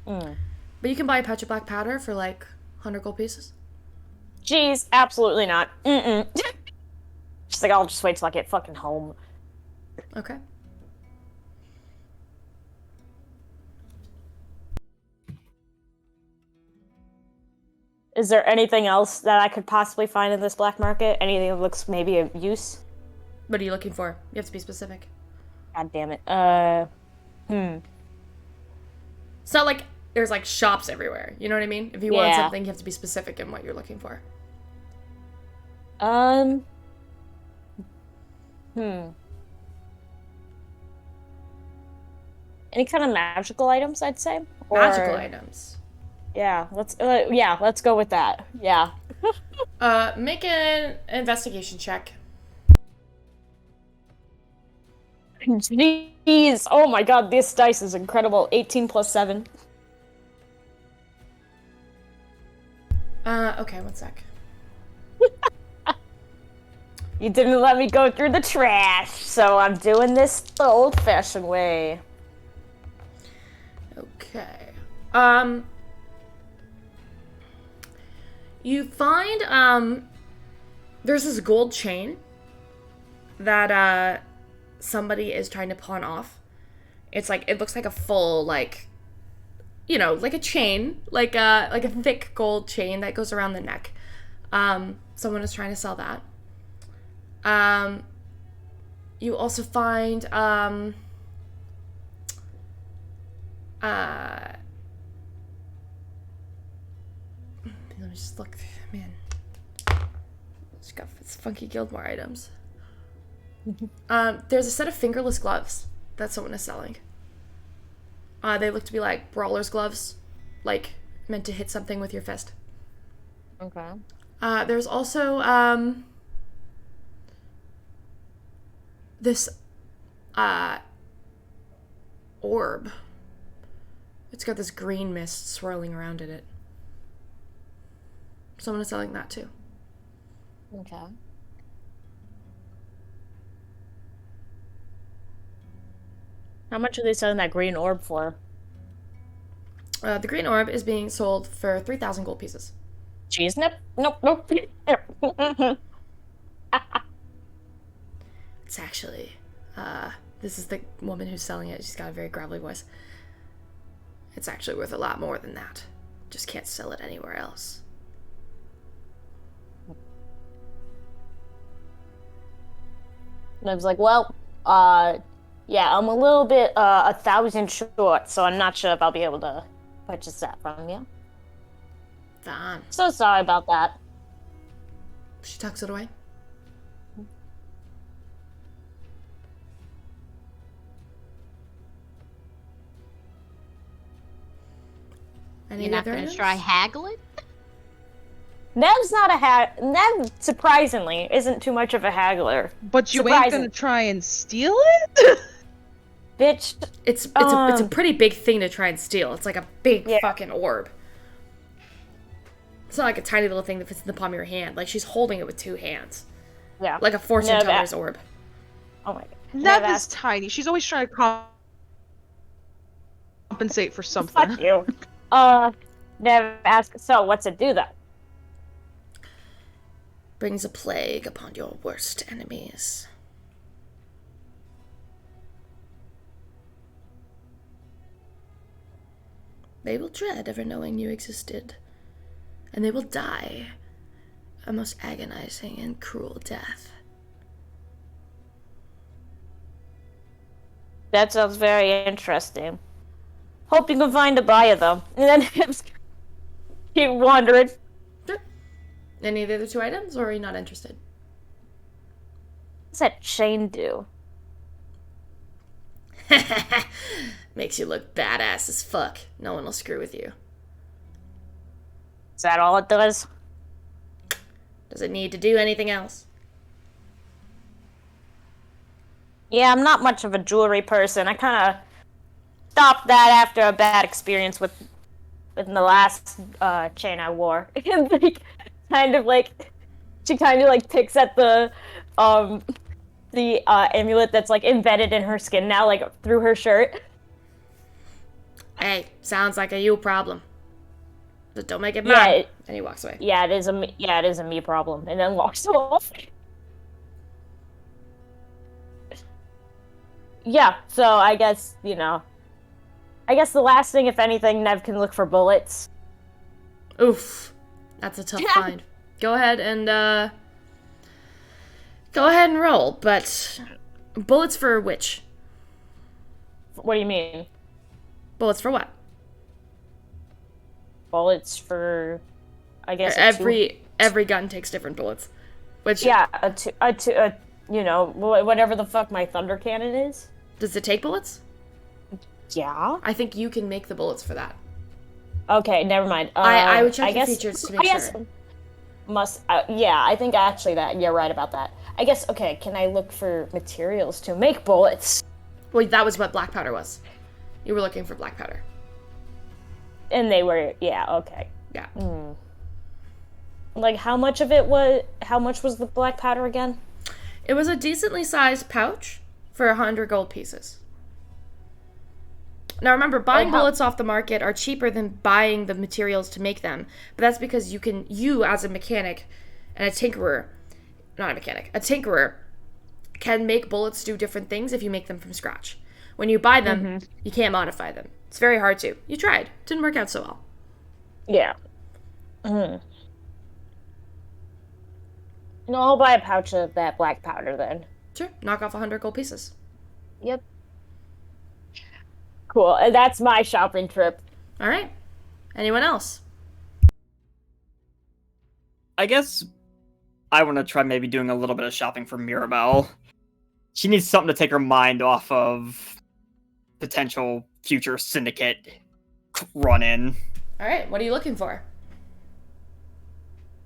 But you can buy a pouch of black powder for like 100 gold pieces. Jeez, absolutely not. Just like, I'll just wait till I get fucking home. Okay. Is there anything else that I could possibly find in this black market? Anything that looks maybe of use? What are you looking for? You have to be specific. God damn it. It's not like there's like shops everywhere. You know what I mean? If you want something, you have to be specific in what you're looking for. Any kind of magical items, I'd say? Magical items. Yeah, let's go with that. Yeah. Make an investigation check. Jeez. Oh my god, this dice is incredible. 18 plus 7. Okay, one sec. You didn't let me go through the trash, so I'm doing this the old-fashioned way. Okay. You find, there's this gold chain that, somebody is trying to pawn off. It's like, it looks like a full, like, you know, like a chain, like a thick gold chain that goes around the neck. Someone is trying to sell that. You also find, let me just look, man. Just got it's funky Gildmoor items. There's a set of fingerless gloves that someone is selling. They look to be like brawler's gloves, like meant to hit something with your fist. Okay. There's also this orb. It's got this green mist swirling around in it. Someone is selling that too. Okay. How much are they selling that green orb for? The green orb is being sold for 3,000 gold pieces. Jeez, nope. It's actually, this is the woman who's selling it. She's got a very gravelly voice. It's actually worth a lot more than that. Just can't sell it anywhere else. And I was like, well, yeah, I'm a little bit 1,000 short, so I'm not sure if I'll be able to purchase that from you. Fine. So sorry about that. She tucks it away. You're not gonna try haggling? Nev's not a Nev, surprisingly, isn't too much of a haggler. But you ain't gonna try and steal it? Bitch. It's a pretty big thing to try and steal. It's like a big fucking orb. It's not like a tiny little thing that fits in the palm of your hand. Like, she's holding it with 2 hands. Yeah. Like a fortune teller's orb. Oh my god. Nev is tiny. She's always trying to call. compensate for something. Fuck you. Nev asks, so what's it do, though? Brings a plague upon your worst enemies. They will dread ever knowing you existed, and they will die a most agonizing and cruel death. That sounds very interesting. Hope you can find a buyer, though. And then keep wandering. Sure. Any of the other 2 items, or are you not interested? What's that chain do? Makes you look badass as fuck. No one will screw with you. Is that all it does? Does it need to do anything else? Yeah, I'm not much of a jewelry person. I kind of stopped that after a bad experience with the last chain I wore. And like, she kind of like picks at the amulet that's like embedded in her skin now, like through her shirt. Hey, sounds like a you problem. But don't make it mine. And he walks away. Yeah, it is a me problem, and then walks off. Yeah, so I guess the last thing, if anything, Nev can look for bullets. Oof, that's a tough find. Go ahead and roll, but bullets for which? What do you mean? Bullets for what? Bullets for, I guess every gun takes different bullets. Which whatever the fuck my thunder cannon is. Does it take bullets? Yeah. I think you can make the bullets for that. Okay, never mind. I would check the features to make sure. I think actually that you're right about that. I guess, okay, can I look for materials to make bullets? Well, that was what black powder was. You were looking for black powder. And they were, yeah, okay. Yeah. Like, how much was the black powder again? It was a decently sized pouch for 100 gold pieces. Now remember, buying bullets off the market are cheaper than buying the materials to make them. But that's because you as a mechanic and a tinkerer can make bullets do different things if you make them from scratch. When you buy them, you can't modify them. It's very hard to. You tried. Didn't work out so well. Yeah. No, I'll buy a pouch of that black powder then. Sure. Knock off 100 gold pieces. Yep. Cool. And that's my shopping trip. All right. Anyone else? I guess I want to try maybe doing a little bit of shopping for Mirabelle. She needs something to take her mind off of potential future syndicate run-in. All right. What are you looking for?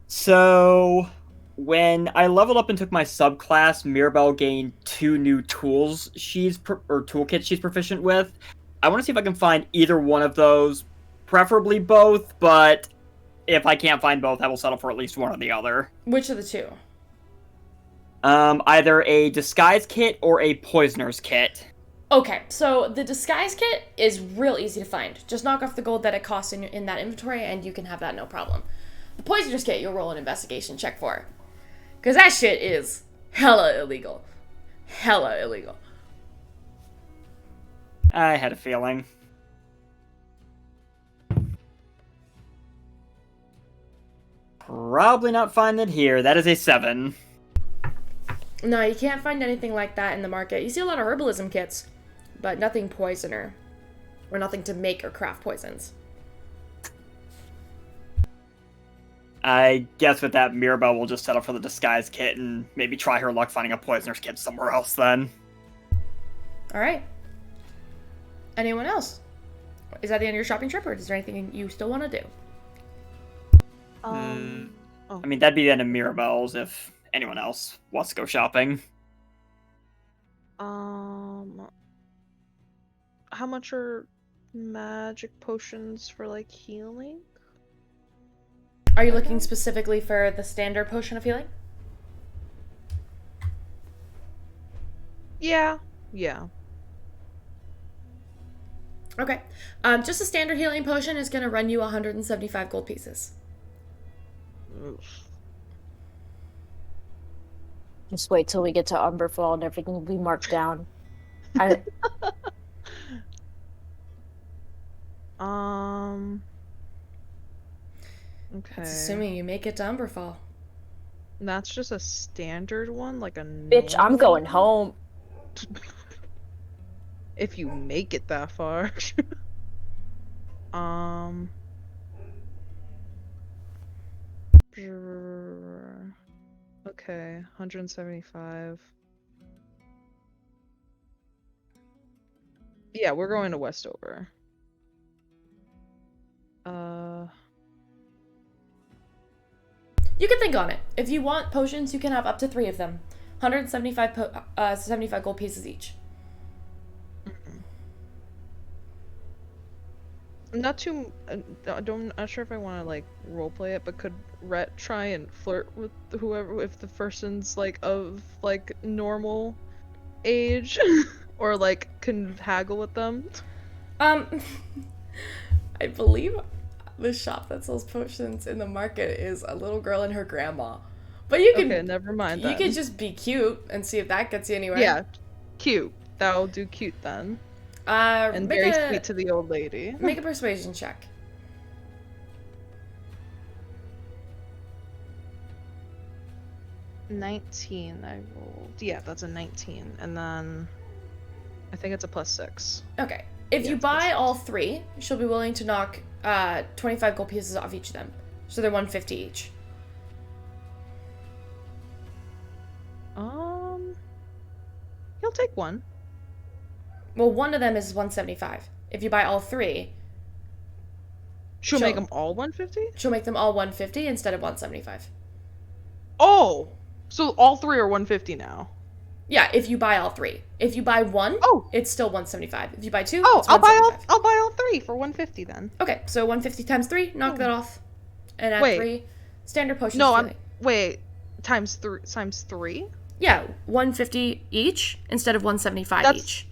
So, when I leveled up and took my subclass, Mirabelle gained 2 new tools toolkits she's proficient with. I want to see if I can find either one of those, preferably both, but if I can't find both, I will settle for at least one or the other. Which of the 2? Either a disguise kit or a poisoner's kit. Okay, so the disguise kit is real easy to find. Just knock off the gold that it costs in that inventory, and you can have that no problem. The poisoner's kit, you'll roll an investigation check for. Because that shit is hella illegal. Hella illegal. I had a feeling. Probably not find it here. That is a 7. No, you can't find anything like that in the market. You see a lot of herbalism kits, but nothing poisoner. Or nothing to make or craft poisons. I guess with that, Mirabelle will just settle for the disguise kit and maybe try her luck finding a poisoner's kit somewhere else then. Alright. Anyone else? Is that the end of your shopping trip, or is there anything you still want to do? I mean, that'd be the end of Mirabelle's if anyone else wants to go shopping. How much are magic potions for, like, healing? Are you looking specifically for the standard potion of healing? Yeah. Okay. Just a standard healing potion is going to run you 175 gold pieces. Oof. Just wait till we get to Umberfall and everything will be marked down. I, Okay. That's assuming you make it to Umberfall. That's just a standard one, like a bitch, I'm normal going one? home. If you make it that far. Um. Okay, 175. Yeah, we're going to Westover. You can think on it. If you want potions, you can have up to 3 of them. 75 gold pieces each. Not too. Not sure if I want to like roleplay it, but could Rhett try and flirt with whoever if the person's like of like normal age, or like can haggle with them? I believe the shop that sells potions in the market is a little girl and her grandma. But you can Okay, never mind. you Then. could just be cute and see if that gets you anywhere. Yeah, cute. That'll do cute then. And make very sweet to the old lady. Make a persuasion check. 19 I rolled. Yeah, that's a 19. And then I think it's a +6. Okay. If Yeah, you it's buy +6. all 3, she'll be willing to knock 25 gold pieces off each of them. So they're 150 each. He'll take one. Well, one of them is 175. If you buy all 3, She'll Sure. make them all 150? she'll make them all 150 instead of 175. Oh! So all 3 are 150 now. Yeah, if you buy all 3. If you buy 1, Oh! it's still 175. If you buy 2, Oh, it's 175. I'll buy all 3 for 150 then. Okay, so 150 times 3, knock that off. And add Wait. 3 standard potions. No, healing. wait. Times 3? Yeah, 150 each instead of 175 That's- each.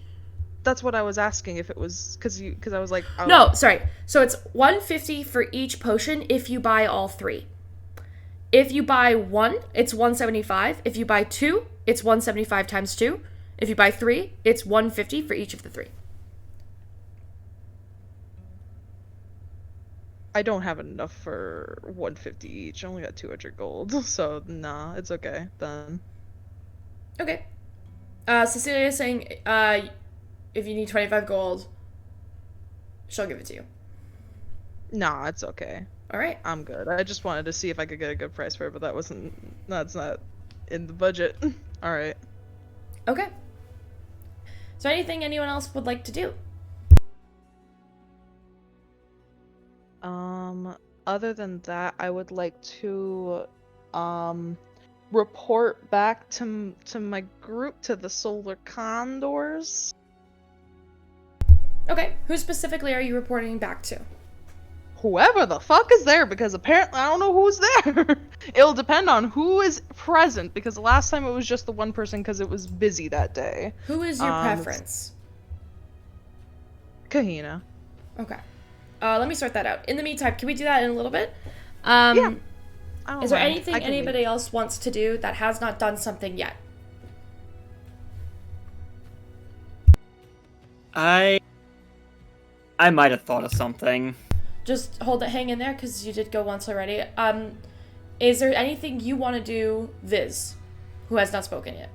That's what I was asking if it was cuz I was like No, sorry. So it's 150 for each potion if you buy all 3. If you buy 1, it's 175. If you buy 2, it's 175 times 2. If you buy 3, it's 150 for each of the 3. I don't have enough for 150 each. I only got 200 gold. So, nah, it's okay then. Okay. Cecilia is saying if you need 25 gold, she'll give it to you. Nah, it's okay. All right. I'm good. I just wanted to see if I could get a good price for it, but that's not in the budget. All right. Okay. So anything anyone else would like to do? Other than that, I would like to report back to my group, to the Solar Condors. Okay. Who specifically are you reporting back to? Whoever the fuck is there, because apparently I don't know who's there. It'll depend on who is present, because the last time it was just the one person because it was busy that day. Who is your it's- preference? Kahina. Okay. Let me sort that out. In the meantime, can we do that in a little bit? Yeah. I don't Is there mind. anything I can leave. anybody else wants to do that has not done something yet? I might have thought of something. Just hold it, hang in there, because you did go once already. Is there anything you want to do, Viz, who has not spoken yet?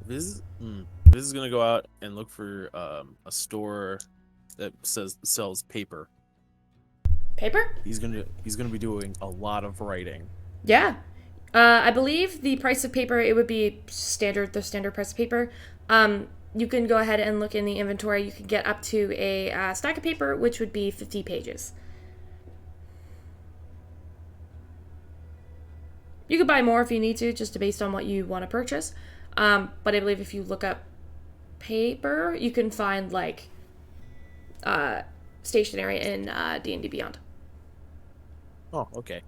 Viz is gonna go out and look for a store that sells paper. Paper? He's gonna be doing a lot of writing. Yeah. I believe the price of paper, it would be the standard price of paper. You can go ahead and look in the inventory. You can get up to a stack of paper, which would be 50 pages. You could buy more if you need to, just based on what you want to purchase. But I believe if you look up paper, you can find like stationery in D&D Beyond. Oh, okay.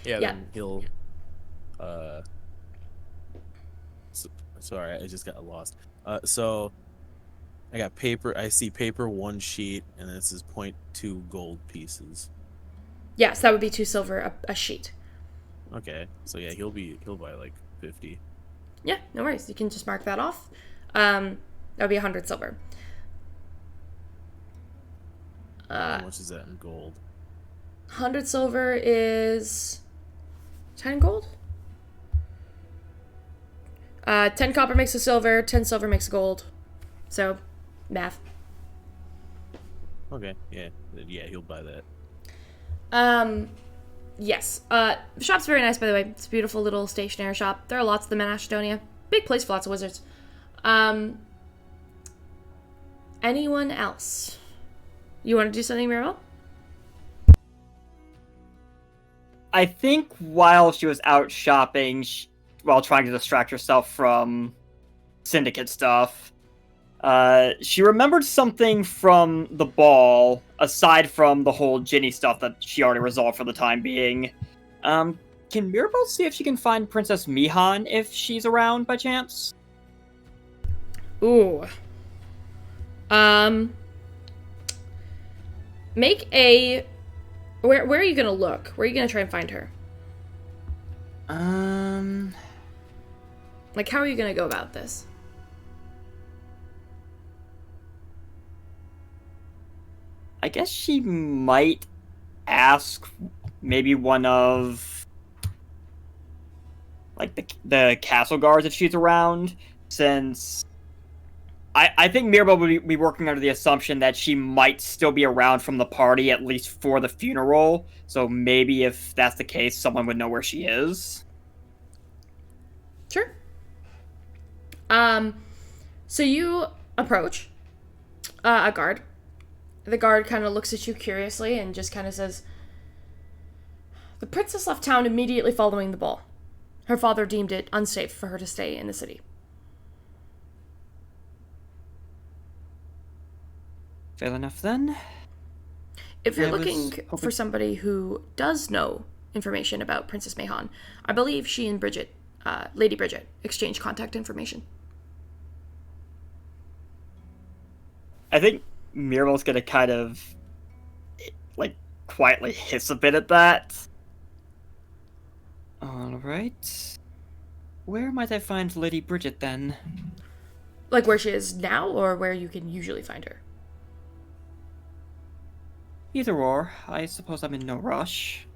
Yeah, Yeah. then he'll Sorry, I just got lost. So I got paper. I see paper, 1 sheet, and this is 0.2 gold pieces. Yes, that would be 2 silver a sheet. Okay, so yeah, he'll buy like 50. Yeah, no worries. You can just mark that off. That would be 100 silver. How much is that in gold? 100 silver is 10 gold? 10 copper makes a silver, 10 silver makes a gold. So, math. Okay, yeah, he'll buy that. Yes. The shop's very nice, by the way. It's a beautiful little stationery shop. There are lots of them in Ashtonia. Big place for lots of wizards. Anyone else? You want to do something, Mirabelle? I think while she was out shopping, while trying to distract herself from syndicate stuff, she remembered something from the ball, aside from the whole Ginny stuff that she already resolved for the time being. Can Mirabelle see if she can find Princess Mihan if she's around by chance? Ooh. Make a... Where are you gonna look? Where are you gonna try and find her? Like, how are you gonna go about this? I guess she might ask maybe one of like the castle guards if she's around, since I think Mirabelle would be working under the assumption that she might still be around from the party, at least for the funeral. So maybe if that's the case, someone would know where she is. Sure. So you approach a guard. The guard kind of looks at you curiously and just kind of says, "The princess left town immediately following the ball. Her father deemed it unsafe for her to stay in the city." Fair enough then. If you're I was looking hoping- for somebody who does know information about Princess Mayhan, I believe she and Bridget, Lady Bridget, exchanged contact information. I think Mirabelle's gonna kind of like quietly hiss a bit at that. Alright. Where might I find Lady Bridget then? Like where she is now, or where you can usually find her? Either or. I suppose I'm in no rush.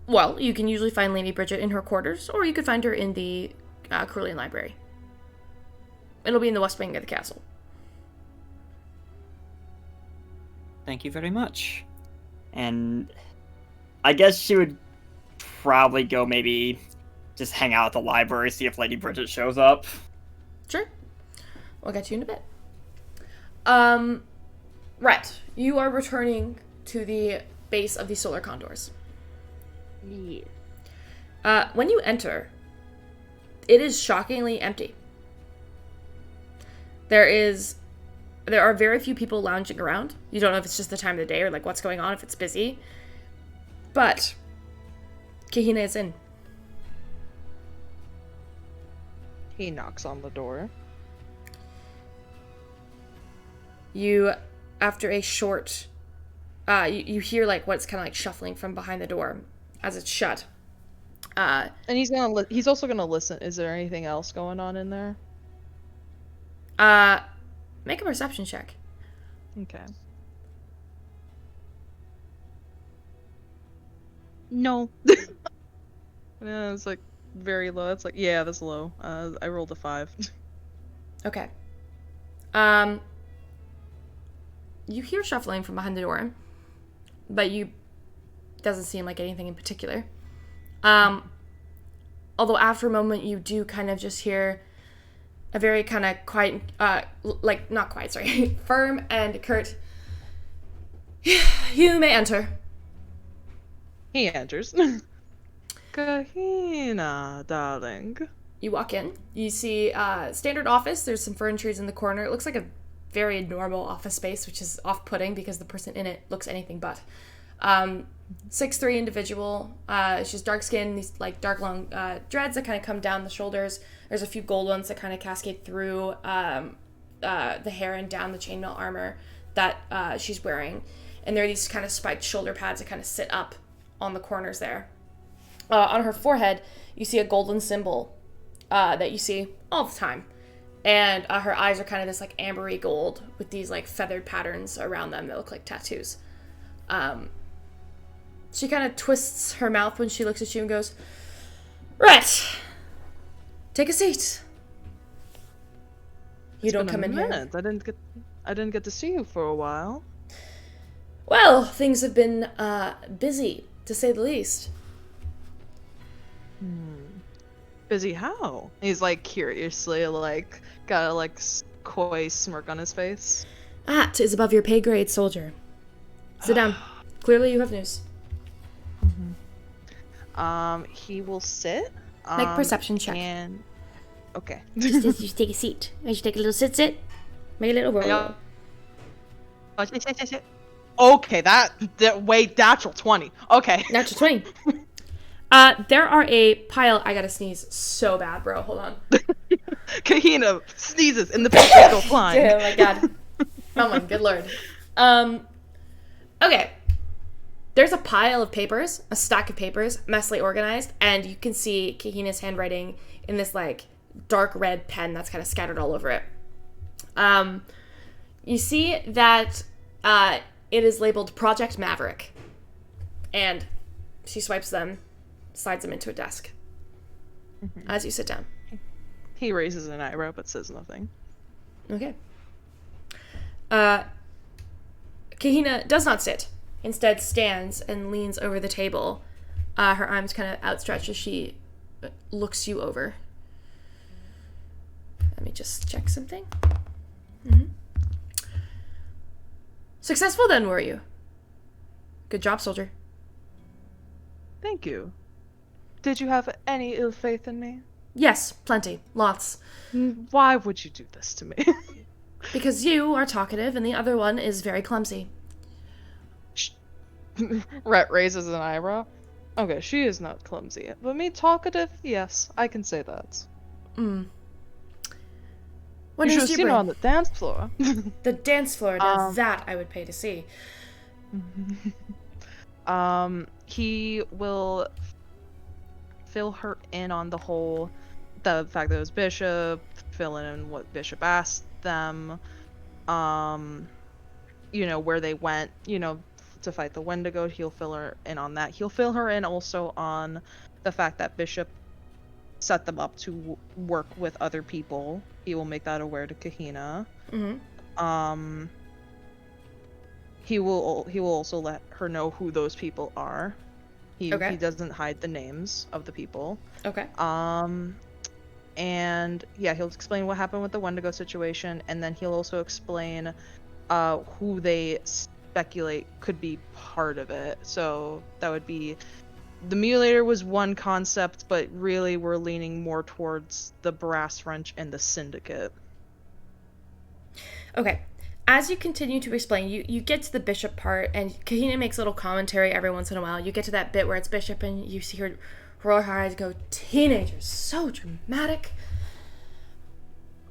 Well, you can usually find Lady Bridget in her quarters, or you could find her in the Cerulean Library. It'll be in the west wing of the castle. Thank you very much. And I guess she would probably go maybe just hang out at the library, see if Lady Bridget shows up. Sure. We'll get you in a bit. Right. You are returning to the base of the solar condors. Yeah. When you enter, it is shockingly empty. There are very few people lounging around. You don't know if it's just the time of the day or like what's going on, if it's busy. But Kahina is in. He knocks on the door. You, after a short, you hear like what's kind of like shuffling from behind the door as it's shut. And he's also gonna listen. Is there anything else going on in there? Make a perception check. Okay. No. Yeah, it's like very low. It's like, yeah, that's low. I rolled a 5. Okay. You hear shuffling from behind the door, but doesn't seem like anything in particular. Although after a moment you do kind of just hear a very kind of quiet, like not quiet, sorry, firm and curt. You may enter. He enters. Kahina, darling. You walk in. You see standard office. There's some furniture in the corner. It looks like a very normal office space, which is off-putting because the person in it looks anything but. 6'3" individual. She's dark skinned, these like dark long dreads that kind of come down the shoulders. There's a few gold ones that kind of cascade through the hair and down the chainmail armor that she's wearing. And there are these kind of spiked shoulder pads that kind of sit up on the corners there. On her forehead, you see a golden symbol that you see all the time. And her eyes are kind of this like ambery gold with these like feathered patterns around them that look like tattoos. She kind of twists her mouth when she looks at you and goes, "Right, take a seat. You don't come in here." I didn't get to see you for a while. Well, things have been busy, to say the least. Busy how? He's like curiously like got a like coy smirk on his face. That is above your pay grade, soldier. Sit down. Clearly you have news. He will sit. Make perception check. And okay. Just take a seat. I should take a little sit. Make a little roll. Okay, that wait, natural 20. Okay. Natural 20. There are a pile. I gotta sneeze so bad, bro. Hold on. Kahina sneezes and the papers go flying. Oh my god. Oh my good lord. Okay. There's a pile of papers, a stack of papers, messily organized, and you can see Kahina's handwriting in this like dark red pen that's kind of scattered all over it. You see that it is labeled Project Maverick, and she swipes them, slides them into a desk as you sit down. He raises an eyebrow but says nothing. Okay. Kahina does not sit. Instead stands and leans over the table. Her arms kind of outstretched as she looks you over. Let me just check something. Successful then, were you? Good job, soldier. Thank you. Did you have any ill faith in me? Yes, plenty. Lots. Why would you do this to me? Because you are talkative and the other one is very clumsy. Rhett raises an eyebrow. Okay, she is not clumsy. But me talkative? Yes, I can say that. What You news should have do you seen her bring? on the dance floor. The dance floor, now that I would pay to see. He will fill her in on the fact that it was Bishop, fill in what Bishop asked them, where they went, to fight the Wendigo. He'll fill her in on that. He'll fill her in also on the fact that Bishop set them up to work with other people. He will make that aware to Kahina. He will also let her know who those people are. He doesn't hide the names of the people. Okay. And yeah, he'll explain what happened with the Wendigo situation, and then he'll also explain who they speculate could be part of it. So that would be the Mutilator was one concept, but really we're leaning more towards the Brass Wrench and the Syndicate. Okay. As you continue to explain, you get to the Bishop part, and Kahina makes a little commentary every once in a while. You get to that bit where it's Bishop, and you see her roll her eyes and go, "Teenagers, so dramatic."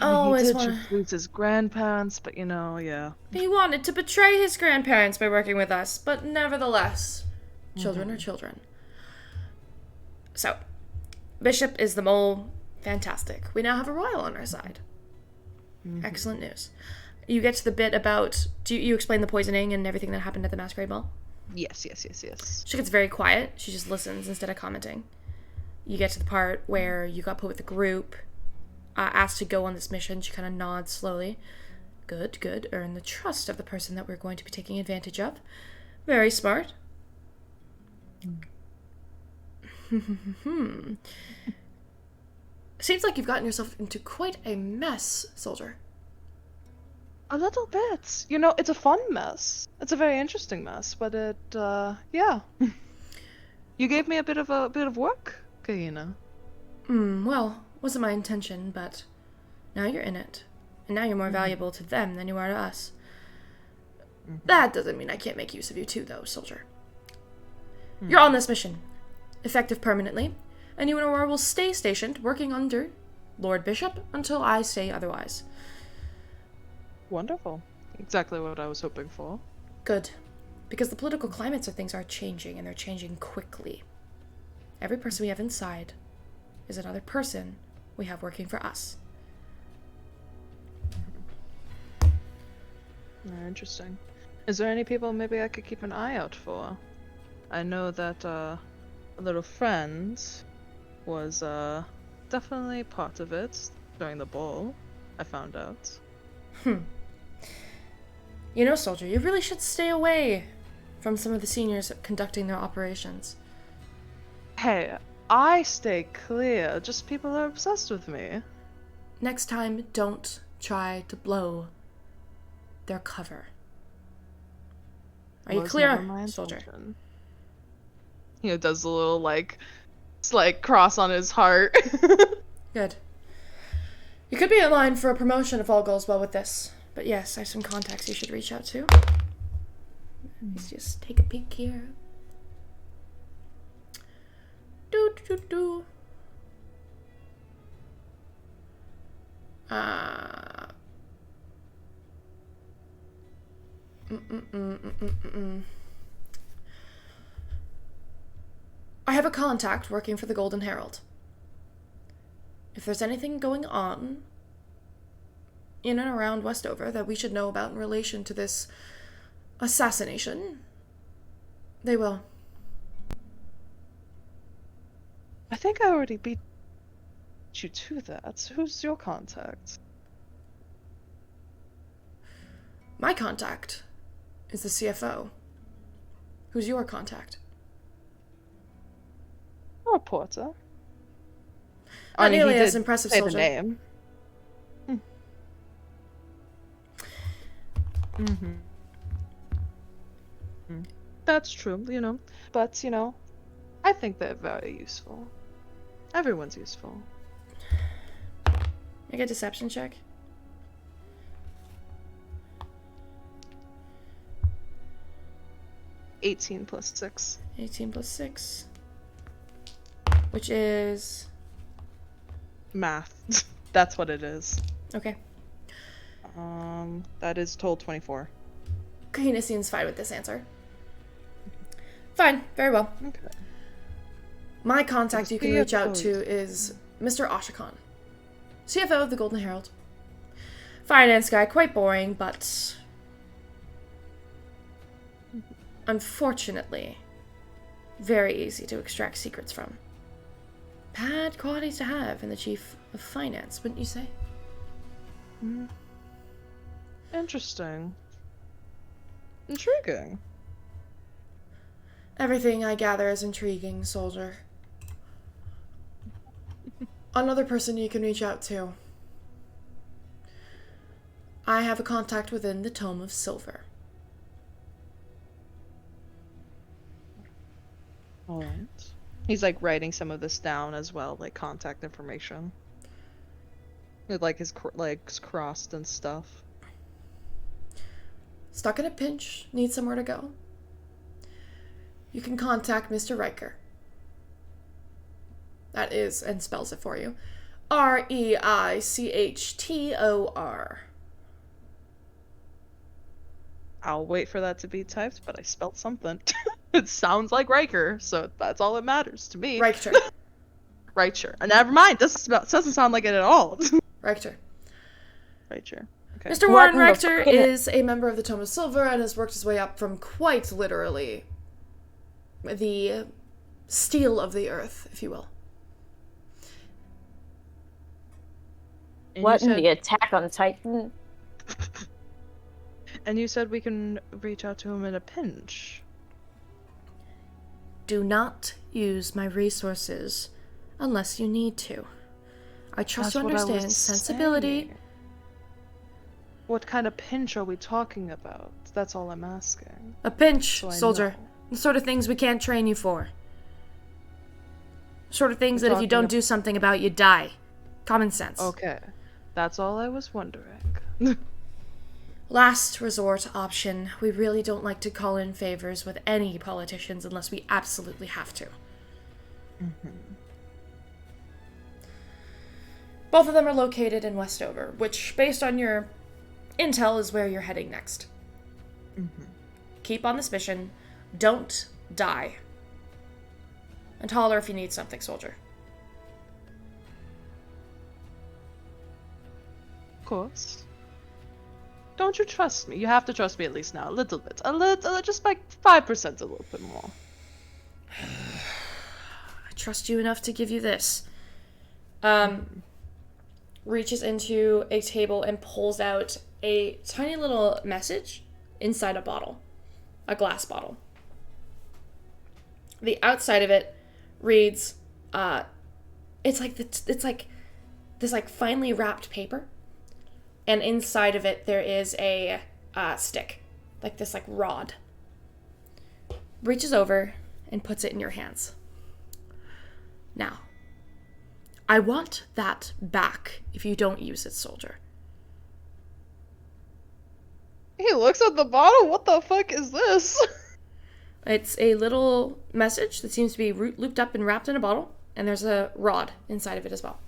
He did lose his grandparents, but yeah. He wanted to betray his grandparents by working with us, but nevertheless, children are children. So, Bishop is the mole. Fantastic. We now have a royal on our side. Excellent news. You get to the bit about, do you explain the poisoning and everything that happened at the masquerade ball? Yes. She gets very quiet. She just listens instead of commenting. You get to the part where you got put with the group, asked to go on this mission. She kind of nods slowly. Good. Earn the trust of the person that we're going to be taking advantage of. Very smart. Seems like you've gotten yourself into quite a mess, soldier. A little bit. It's a fun mess. It's a very interesting mess, but yeah. You gave me a bit of work, Kahina. Well, wasn't my intention, but now you're in it. And now you're more valuable to them than you are to us. That doesn't mean I can't make use of you too, though, soldier. You're on this mission, effective permanently, and you and Aurora will stay stationed, working under Lord Bishop until I say otherwise. Wonderful. Exactly what I was hoping for. Good. Because the political climates of things are changing, and they're changing quickly. Every person we have inside is another person we have working for us. Interesting. Is there any people maybe I could keep an eye out for? I know that a little friend was definitely part of it during the ball, I found out. You know, soldier, you really should stay away from some of the seniors conducting their operations. Hey, I stay clear, just people are obsessed with me. Next time, don't try to blow their cover. Are you Was clear, never my soldier? intention. He does a little, like cross on his heart. Good. You could be in line for a promotion if all goes well with this. But yes, I have some contacts you should reach out to. Let's just take a peek here. Do do do do. I have a contact working for the Golden Herald. If there's anything going on in and around Westover that we should know about in relation to this assassination, they will. I think I already beat you to that. Who's your contact? My contact is the CFO. Who's your contact? A reporter. Not nearly he as did impressive, say soldier. the name. That's true, you know. But, you know, I think they're very useful. Everyone's useful. Make a deception check. +18 +6. 18 plus 6. Which is... Math. That's what it is. Okay. That is total 24. Kahina seems fine with this answer. Fine. Very well. Okay. My contact you can reach out CFO. to is Mr. Ashakan, CFO of the Golden Herald. Finance guy, quite boring, but unfortunately very easy to extract secrets from. Bad qualities to have in the chief of finance, wouldn't you say? Interesting. Intriguing. Everything I gather is intriguing, soldier. Another person you can reach out to. I have a contact within the Tome of Silver. Alright. He's like writing some of this down as well, like contact information. With like his legs crossed and stuff. Stuck in a pinch, need somewhere to go. You can contact Mr. Riker. That is, and spells it for you, Reichtor. I'll wait for that to be typed, but I spelled something. It sounds like Riker, so that's all that matters to me. Richter. Riker. Never mind, this doesn't sound like it at all. Richter. Riker. Okay. Mr. What Warren in the Richter fucking- is a member of the Tome of Silver and has worked his way up from quite literally the steel of the earth, if you will. And What you in the Attack on Titan? And you said we can reach out to him in a pinch. Do not use my resources unless you need to. I trust you That's what I understand was sensibility. saying. What kind of pinch are we talking about? That's all I'm asking. A pinch, So I soldier. know. The sort of things we can't train you for. Sort of things We're that if you talking don't do something about, you die. Common sense. Okay. That's all I was wondering. Last resort option. We really don't like to call in favors with any politicians unless we absolutely have to. Both of them are located in Westover, which, based on your intel, is where you're heading next. Mm-hmm. Keep on this mission. Don't die. And holler if you need something, soldier. Of course. Don't you trust me? You have to trust me at least now, a little bit. A little, just like 5%, a little bit more. I trust you enough to give you this. Reaches into a table and pulls out a tiny little message inside a bottle. A glass bottle. The outside of it reads, it's like this like finely wrapped paper, and inside of it there is a stick, like this like rod. Reaches over and puts it in your hands. Now, I want that back if you don't use it, soldier. He looks at the bottle. What the fuck is this? It's a little message that seems to be looped up and wrapped in a bottle, and there's a rod inside of it as well.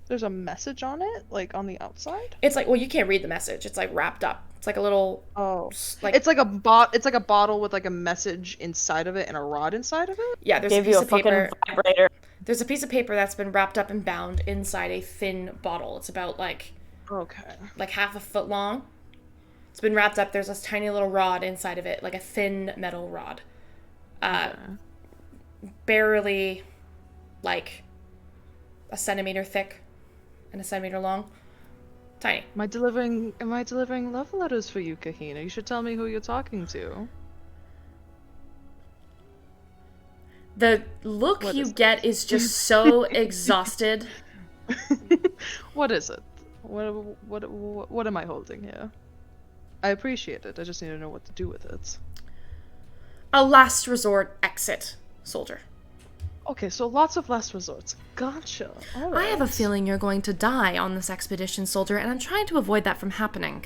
There's a message on it, like on the outside. It's like, well, you can't read the message. It's like wrapped up. It's like a little. Oh, like it's like a bottle with like a message inside of it and a rod inside of it. Yeah, there's Give a piece you a of paper. fucking vibrator. There's a piece of paper that's been wrapped up and bound inside a thin bottle. It's about like half a foot long. It's been wrapped up. There's this tiny little rod inside of it, like a thin metal rod. Barely like a centimeter thick and a centimeter long. Tiny. Am I delivering love letters for you, Kahina? You should tell me who you're talking to. The look What you is get is just so exhausted. What is it? What am I holding here? I appreciate it. I just need to know what to do with it. A last resort exit, soldier. Okay, so lots of last resorts. Gotcha. All right. I have a feeling you're going to die on this expedition, soldier, and I'm trying to avoid that from happening.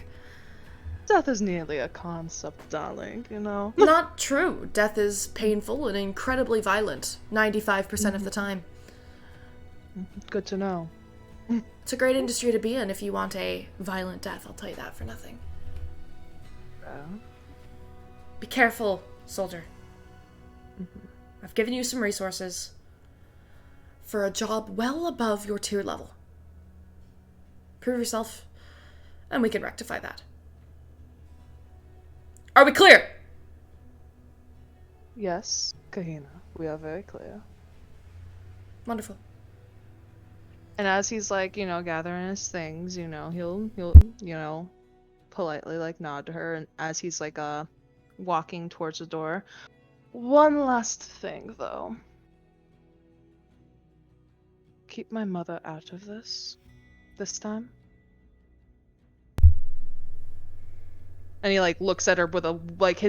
Death is nearly a concept, darling, you know? Not true. Death is painful and incredibly violent, 95% of the time. Good to know. It's a great industry to be in if you want a violent death, I'll tell you that for nothing. Be careful, soldier. I've given you some resources for a job well above your tier level. Prove yourself, and we can rectify that. Are we clear? Yes, Kahina, we are very clear. Wonderful. And as he's like, you know, gathering his things, you know, he'll you know, politely like nod to her, and as he's like walking towards the door. One last thing though. Keep my mother out of this time. And he like looks at her with a like he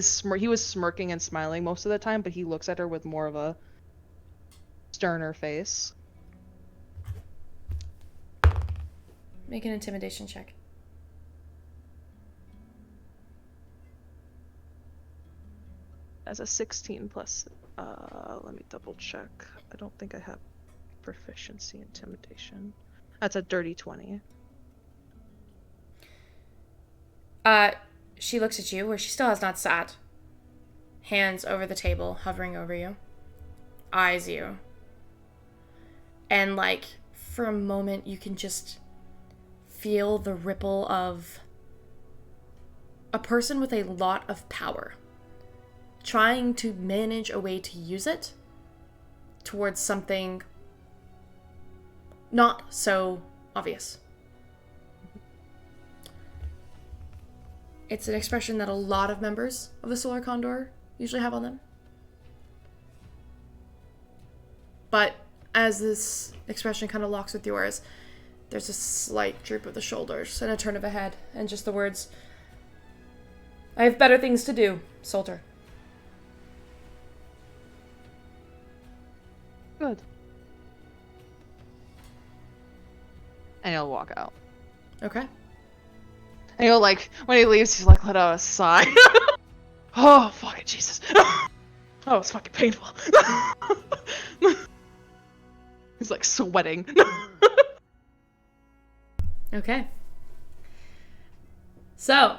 was smirking and smiling most of the time, but he looks at her with more of a sterner face. Make an intimidation check. As a 16 plus, let me double check. I don't think I have proficiency intimidation. That's a dirty 20. She looks at you where she still has not sat. Hands over the table, hovering over you. Eyes you. And like, for a moment, you can just feel the ripple of a person with a lot of power trying to manage a way to use it towards something not so obvious. It's an expression that a lot of members of the Solar Condor usually have on them. But as this expression kind of locks with yours, there's a slight droop of the shoulders and a turn of the head, and just the words, "I have better things to do, soldier." Good. And he'll walk out. Okay. And he'll like, when he leaves, he's like, let out a sigh. Oh, fucking Jesus. Oh, it's fucking painful. He's like sweating. Okay. So,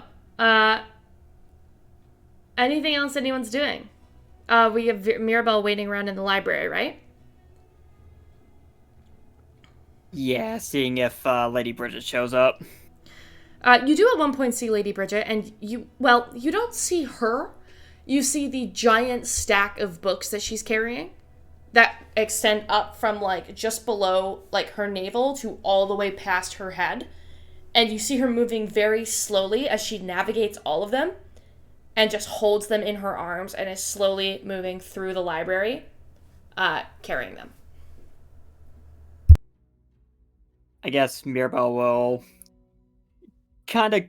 anything else anyone's doing? We have Mirabelle waiting around in the library, right? Yeah, seeing if Lady Bridget shows up. You do at one point see Lady Bridget, and you don't see her. You see the giant stack of books that she's carrying that extend up from like just below like her navel to all the way past her head. And you see her moving very slowly as she navigates all of them and just holds them in her arms and is slowly moving through the library, carrying them. I guess Mirabelle will kind of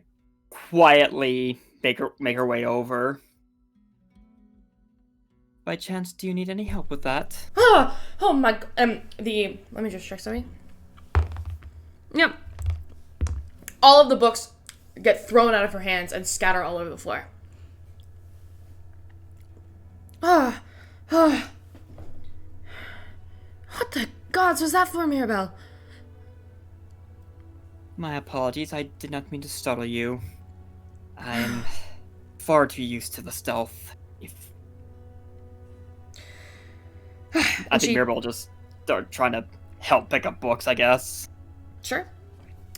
quietly make her way over. By chance, do you need any help with that? Oh my, let me just check something. Yep. All of the books get thrown out of her hands and scatter all over the floor. What the gods was that for, Mirabelle? My apologies, I did not mean to startle you. I'm far too used to the stealth. I think Mirabelle will just start trying to help pick up books, I guess. Sure.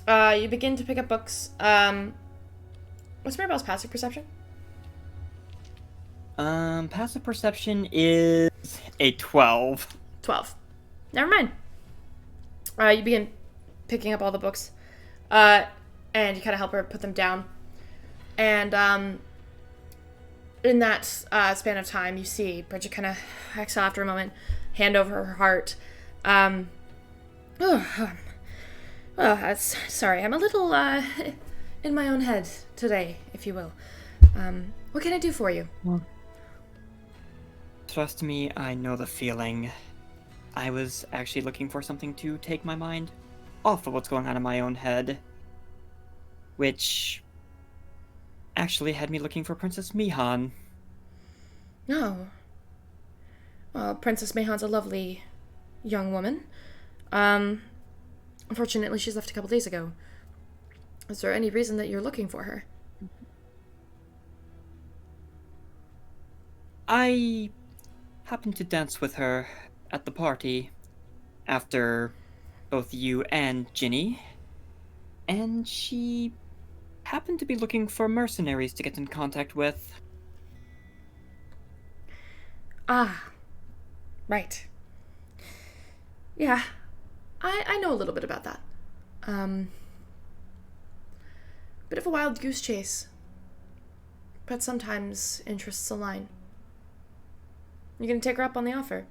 You begin to pick up books. What's Mirabelle's passive perception? Passive perception is a 12. 12. Never mind. You begin picking up all the books. And you kind of help her put them down. And, in that span of time, you see Bridget kind of exhale after a moment, hand over her heart. Sorry, I'm a little in my own head today, if you will. What can I do for you? Trust me, I know the feeling. I was actually looking for something to take my mind off of what's going on in my own head, which actually had me looking for Princess Mihan. Oh. Well, Princess Mihan's a lovely young woman. Unfortunately, she's left a couple days ago. Is there any reason that you're looking for her? I happened to dance with her at the party after both you and Ginny, and she happened to be looking for mercenaries to get in contact with. Ah, right. Yeah, I know a little bit about that. Bit of a wild goose chase, but sometimes interests align. You gonna take her up on the offer?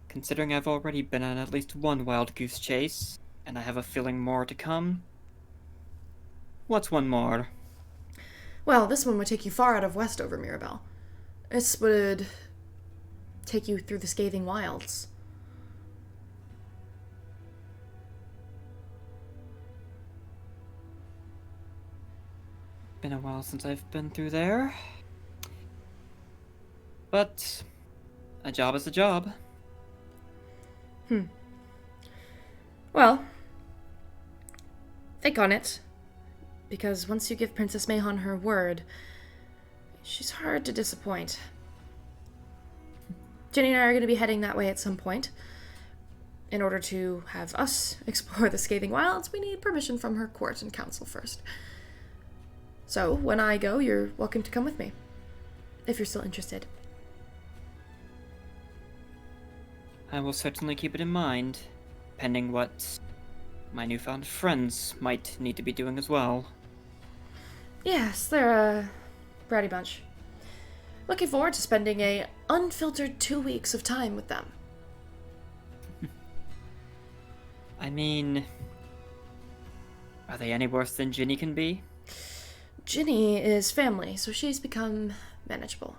Considering I've already been on at least one wild goose chase, and I have a feeling more to come, what's one more? Well, this one would take you far out of Westover, Mirabelle. This would take you through the scathing wilds. Been a while since I've been through there. But a job is a job. Well, think on it. Because once you give Princess Mahon her word, she's hard to disappoint. Jenny and I are going to be heading that way at some point. In order to have us explore the scathing wilds, we need permission from her court and council first. So, when I go, you're welcome to come with me. If you're still interested. I will certainly keep it in mind, pending what my newfound friends might need to be doing as well. Yes, they're a bratty bunch. Looking forward to spending a unfiltered 2 weeks of time with them. I mean, are they any worse than Ginny can be? Ginny is family, so she's become manageable.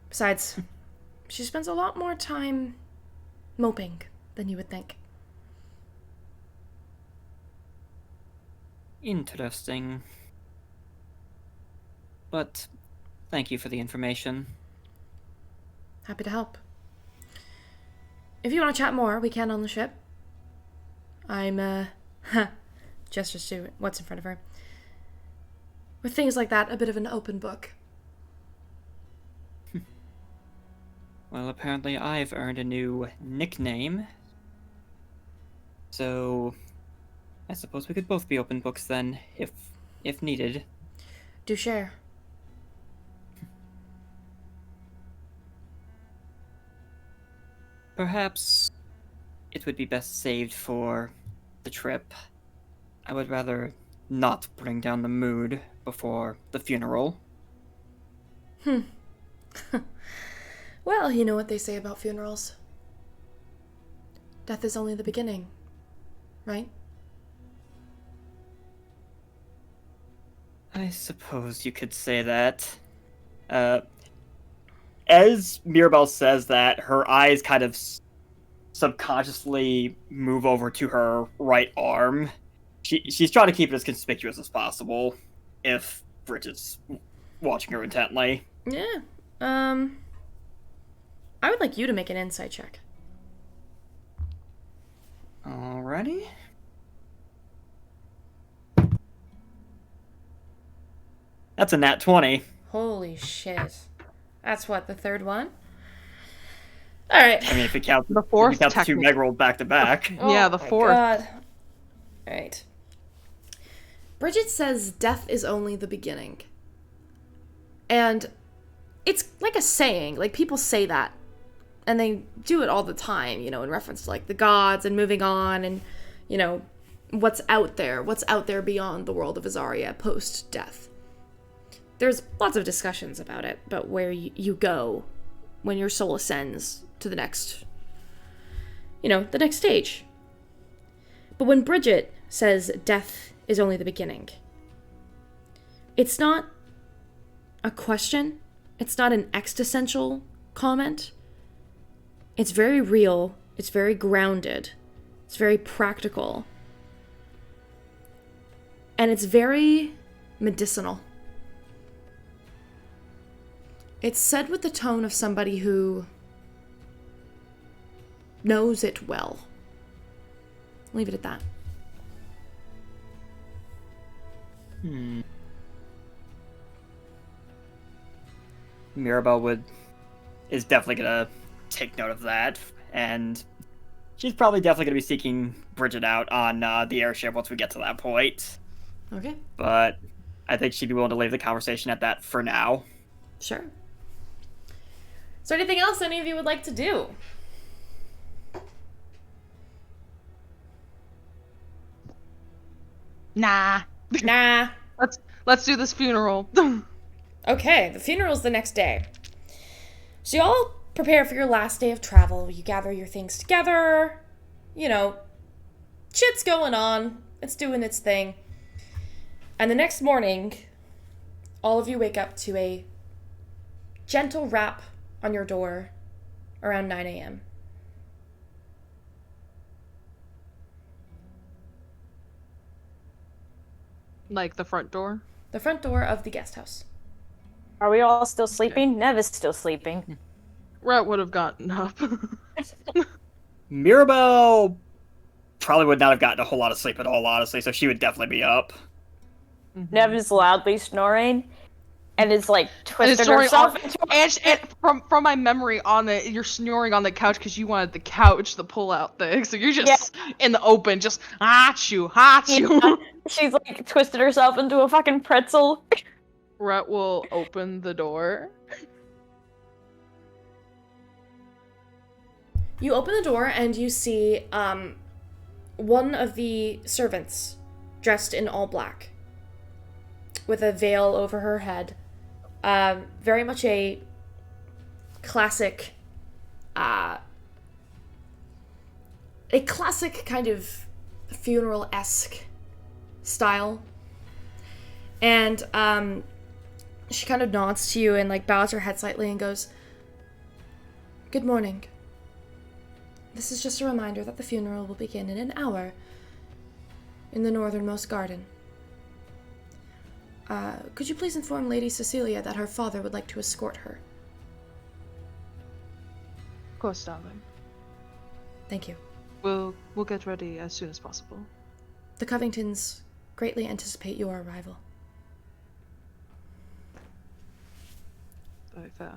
Besides, she spends a lot more time moping than you would think. Interesting. But thank you for the information. Happy to help. If you want to chat more, we can on the ship. I'm, gestures to what's in front of her. With things like that, a bit of an open book. Well, apparently I've earned a new nickname. So, I suppose we could both be open books then, if needed. Do share. Perhaps it would be best saved for the trip. I would rather not bring down the mood before the funeral. Well, you know what they say about funerals. Death is only the beginning, right? I suppose you could say that. As Mirabelle says that, her eyes kind of subconsciously move over to her right arm. She's trying to keep it as conspicuous as possible, if Bridget's watching her intently. Yeah. I would like you to make an insight check. Alrighty. That's a nat 20. Holy shit. That's what, the third one? Alright. I mean, if you count The fourth, if you count the two technically. meg rolls back to back. Yeah, the my fourth. God. Alright. Bridget says death is only the beginning. And it's like a saying. Like, people say that. And they do it all the time, you know, in reference to, like, the gods and moving on and, you know, what's out there beyond the world of Azaria post-death. There's lots of discussions about it, about where you go when your soul ascends to the next, you know, the next stage. But when Bridget says death is only the beginning, it's not a question. It's not an existential comment. It's very real. It's very grounded. It's very practical. And it's very medicinal. It's said with the tone of somebody who knows it well. Leave it at that. Mirabelle is definitely gonna take note of that, and she's probably definitely gonna be seeking Bridget out on the airship once we get to that point. Okay, But I think she'd be willing to leave the conversation at that for now. sure. Is there anything else any of you would like to do? Nah. Nah. Let's do this funeral. Okay, the funeral's the next day. So you all prepare for your last day of travel. You gather your things together. You know, shit's going on. It's doing its thing. And the next morning, all of you wake up to a gentle rap on your door around 9 a.m. Like the front door. The front door of the guest house. Are we all still sleeping? Nev is still sleeping. Rhett would have gotten up. Mirabelle probably would not have gotten a whole lot of sleep at all, honestly, so she would definitely be up. Nev is loudly snoring and is like And twisted snoring herself on- into and from my memory on you're snoring on the couch because you wanted the couch, the pull-out thing. So you're just in the open, just achoo. Yeah. She's like twisted herself into a fucking pretzel. Rhett will open the door. You open the door and you see one of the servants dressed in all black with a veil over her head. Very much a classic kind of funeral-esque style. And she kind of nods to you and like bows her head slightly and goes, "Good morning. This is just a reminder that the funeral will begin in an hour in the northernmost garden. Could you please inform Lady Cecilia that her father would like to escort her?" Of course, darling. Thank you. We'll get ready as soon as possible. The Covingtons greatly anticipate your arrival. Very fair.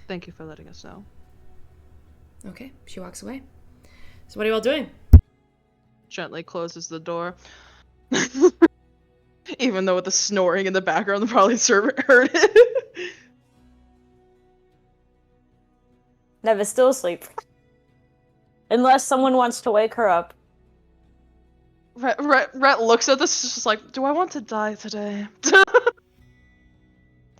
Thank you for letting us know. Okay, she walks away. So what are you all doing? Gently closes the door. Even though with the snoring in the background, the probably servant heard it. Neva's still asleep. Unless someone wants to wake her up. Rhett looks at this, just like, do I want to die today?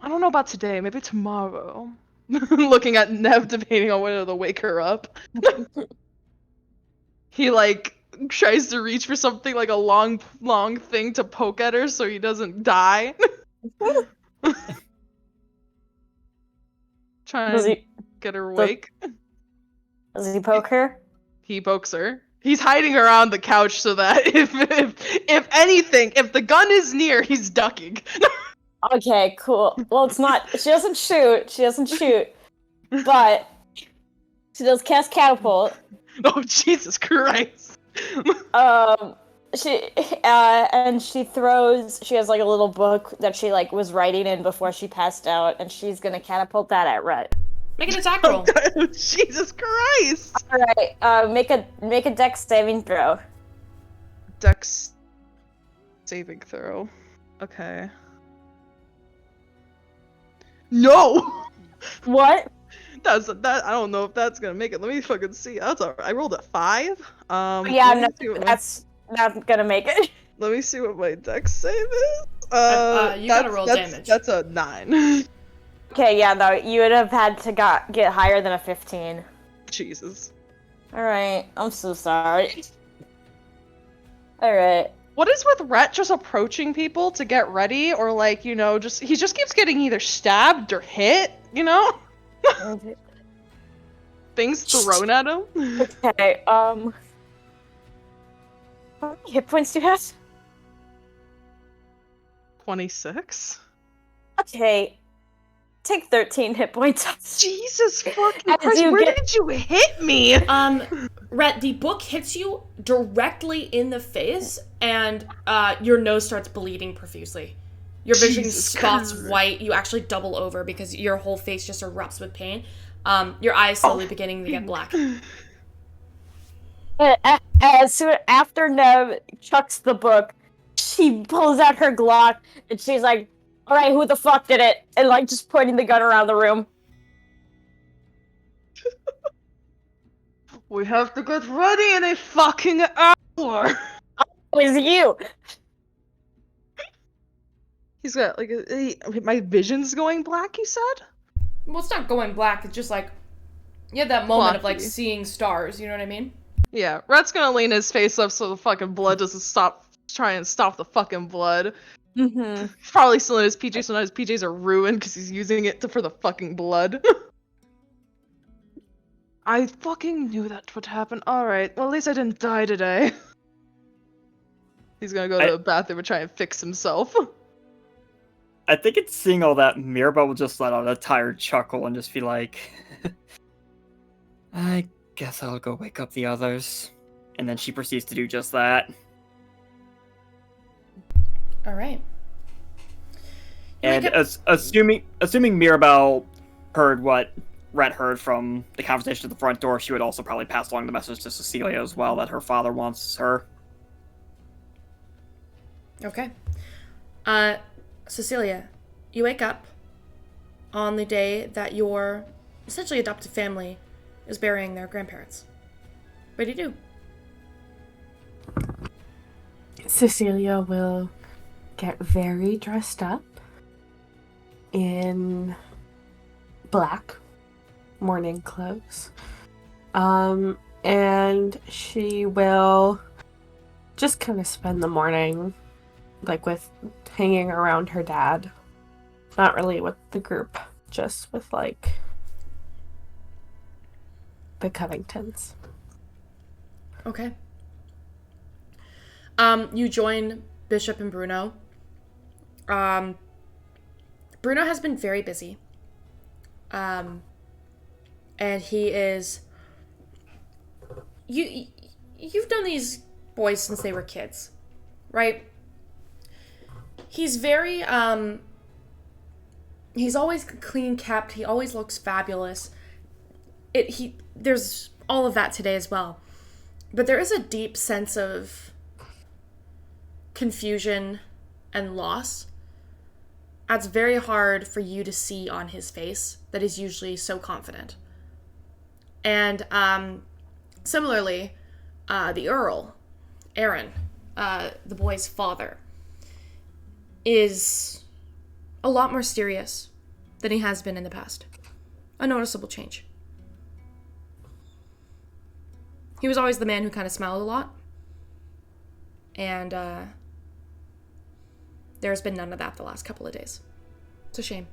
I don't know about today, maybe tomorrow. Looking at Nev, debating on whether to wake her up. He, like, tries to reach for something like a long thing to poke at her so he doesn't die. Trying Does to he get her awake. does he poke her? He pokes her. He's hiding around the couch so that if anything, if the gun is near, he's ducking. Okay, cool. Well, it's not. She doesn't shoot. She doesn't shoot. But she does cast catapult. Oh, Jesus Christ. She and she throws. She has like a little book that she like was writing in before she passed out, and she's gonna catapult that at Rhett. Make an attack roll. Oh, Jesus Christ. All right. Make a dex saving throw. Dex saving throw. Okay. No. What? That. I don't know if that's gonna make it. Let me fucking see. That's alright. I rolled a 5. Yeah, let me no, see what that's not gonna make it. let me see what my dex save is. You gotta roll damage. That's a 9. Okay, yeah, no, you would have had to get higher than a 15. Jesus. All right, I'm so sorry. All right. What is with Rhett just approaching people to get ready, or like, you know, he just keeps getting either stabbed or hit, you know? Things thrown at him. Okay, how many hit points do you have? 26? Okay, take 13 hit points off. Jesus fucking As Christ, you where get- did you hit me? Rhett, the book hits you directly in the face, and your nose starts bleeding profusely. Your vision Jesus spots Christ. white. You actually double over because your whole face just erupts with pain. Your eyes slowly beginning to get black. As soon after Nev chucks the book, she pulls out her Glock and she's like, "All right, who the fuck did it?" And like just pointing the gun around the room. We have to get ready in a fucking hour. It was you. He's got like my vision's going black. You said? Well, it's not going black. It's just like you had that moment of like Blocky. seeing stars. You know what I mean? Yeah. Rhett's gonna lean his face up so the fucking blood doesn't stop. Try and stop the fucking blood. Mm-hmm. He's probably still in his PJs, so now his PJs are ruined because he's using it for the fucking blood. I fucking knew that would happen. Alright, well at least I didn't die today. He's gonna go to the bathroom and try and fix himself. I think it's seeing all that, Mirabelle will just let out a tired chuckle and just be like, I guess I'll go wake up the others. And then she proceeds to do just that. All right. And Wake up- assuming Mirabelle heard what Rhett heard from the conversation at the front door, she would also probably pass along the message to Cecilia as well that her father wants her. Okay. Cecilia, you wake up on the day that your essentially adopted family is burying their grandparents. What do you do? Cecilia will get very dressed up in black morning clothes. And she will just kind of spend the morning like with hanging around her dad. Not really with the group, just with like the Covingtons. Okay. You join Bishop and Bruno. Bruno has been very busy. And he is, you've known these boys since they were kids, right? He's very he's always clean kept. He always looks fabulous. There's all of that today as well. But there is a deep sense of confusion and loss. That's very hard for you to see on his face that is usually so confident. And similarly, the Earl, Aaron, the boy's father, is a lot more serious than he has been in the past. A noticeable change. He was always the man who kind of smiled a lot. And there's been none of that the last couple of days. It's a shame.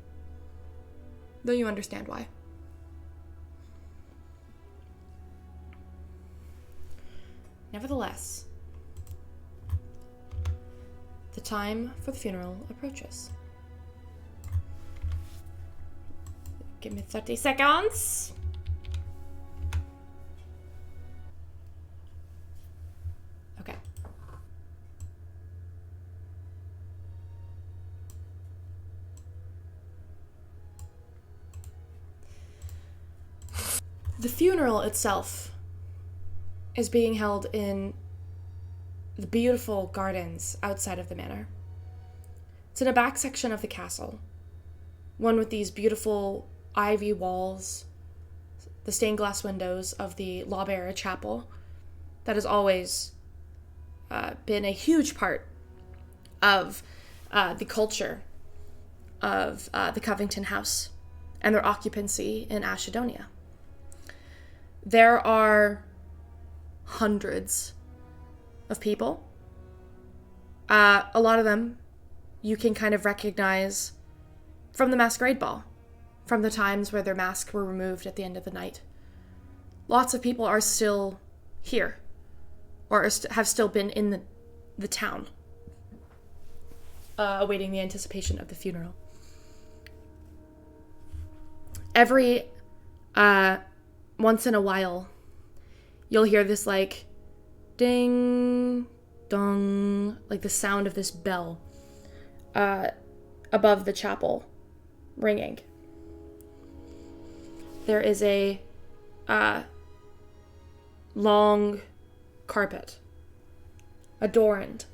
Though you understand why. Nevertheless, the time for the funeral approaches. Give me 30 seconds. Okay. The funeral itself is being held in the beautiful gardens outside of the manor. It's in a back section of the castle, one with these beautiful ivy walls, the stained glass windows of the Lawbearer Chapel that has always been a huge part of the culture of the Covington House and their occupancy in Ashedonia. There are hundreds of people. A lot of them you can kind of recognize from the masquerade ball, from the times where their masks were removed at the end of the night. Lots of people are still here, or have still been in the town, awaiting the anticipation of the funeral. Every once in a while, you'll hear this like ding dong, like the sound of this bell above the chapel ringing. There is a long carpet adorned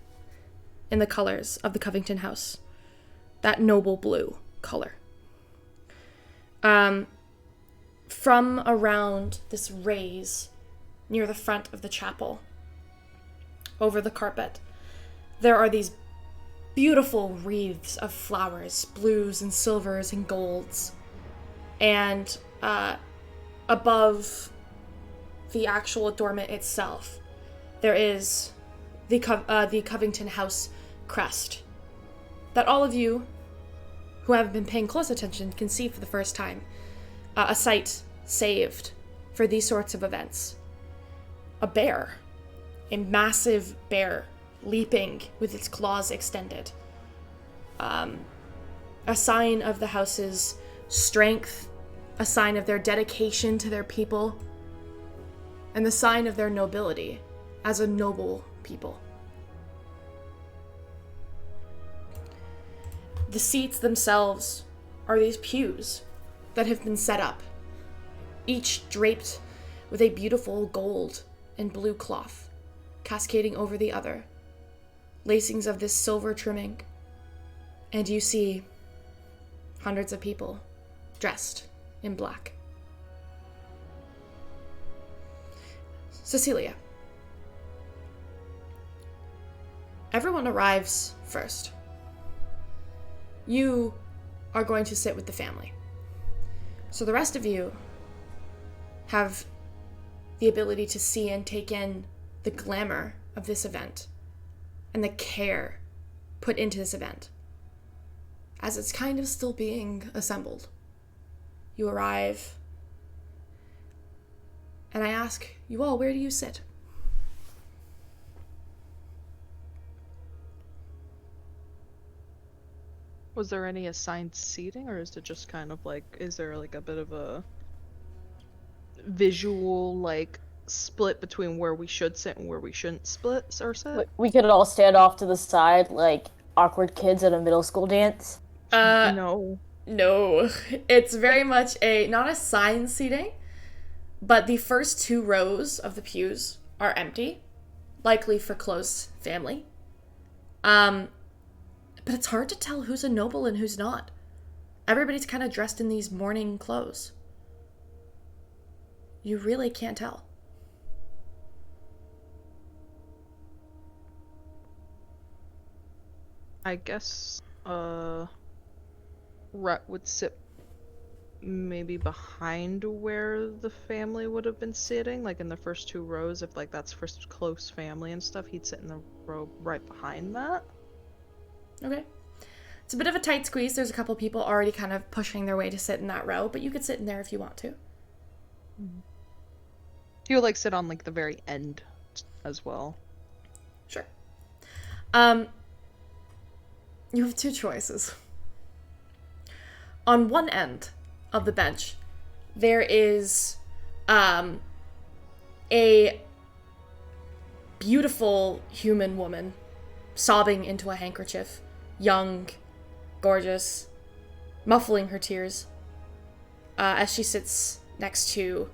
in the colors of the Covington House, that noble blue color. From around this raise near the front of the chapel, over the carpet, there are these beautiful wreaths of flowers, blues and silvers and golds. And above the actual adornment itself, there is the Covington House crest that all of you who haven't been paying close attention can see for the first time. A sight saved for these sorts of events. A bear, a massive bear, leaping with its claws extended. A sign of the house's strength, a sign of their dedication to their people, and the sign of their nobility as a noble people. The seats themselves are these pews that have been set up, each draped with a beautiful gold and blue cloth, cascading over the other, lacings of this silver trimming, and you see hundreds of people dressed in black. Cecilia. Everyone arrives first. You are going to sit with the family. So the rest of you have the ability to see and take in the glamour of this event and the care put into this event as it's kind of still being assembled. You arrive, and I ask you all, where do you sit? Was there any assigned seating, or is it just kind of like, is there like a bit of a visual, like, split between where we should sit and where we shouldn't split or sit? We could all stand off to the side like awkward kids at a middle school dance. No. No. It's very much not assigned seating, but the first 2 rows of the pews are empty, likely for close family. But it's hard to tell who's a noble and who's not. Everybody's kind of dressed in these mourning clothes. You really can't tell. I guess Rhett would sit maybe behind where the family would have been sitting, like in the first 2 rows. If like that's for close family and stuff, he'd sit in the row right behind that. Okay. It's a bit of a tight squeeze. There's a couple people already kind of pushing their way to sit in that row, but you could sit in there if you want to. He would like sit on like the very end as well. Sure. You have 2 choices. On one end of the bench, there is a beautiful human woman sobbing into a handkerchief, young, gorgeous, muffling her tears, as she sits next to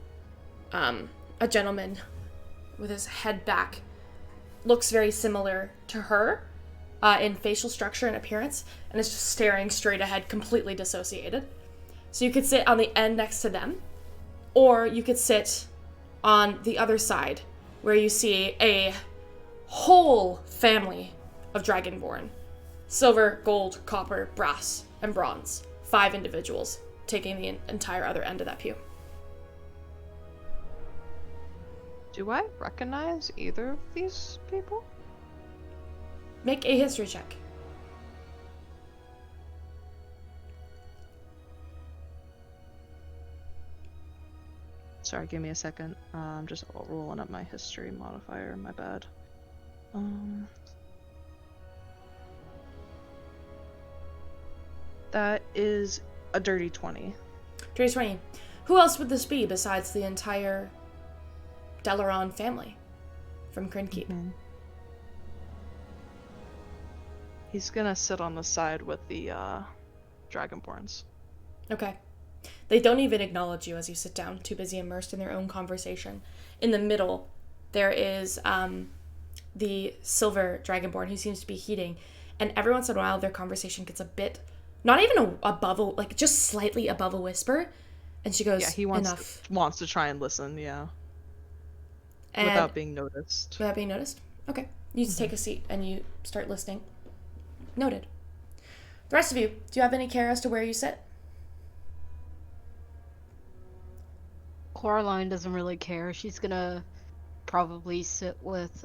a gentleman with his head back. Looks very similar to her in facial structure and appearance, and is just staring straight ahead, completely dissociated. So you could sit on the end next to them, or you could sit on the other side, where you see a whole family of Dragonborn. Silver, gold, copper, brass, and bronze. 5 individuals, taking the entire other end of that pew. Do I recognize either of these people? Make a history check. Sorry, give me a second. I'm just rolling up my history modifier. My bad. That is a dirty 20. Dirty 20. Who else would this be besides the entire Delaron family from Crinkeep? He's gonna sit on the side with the Dragonborns. Okay. They don't even acknowledge you as you sit down, too busy immersed in their own conversation. In the middle, there is the silver Dragonborn who seems to be heating, and every once in a while their conversation gets a bit, not even above a, like just slightly above a whisper, and she goes, Yeah, he enough. wants to try and listen, yeah. And without being noticed. Without being noticed? Okay. You just take a seat and you start listening. Noted. The rest of you, do you have any care as to where you sit? Coraline doesn't really care. She's gonna probably sit with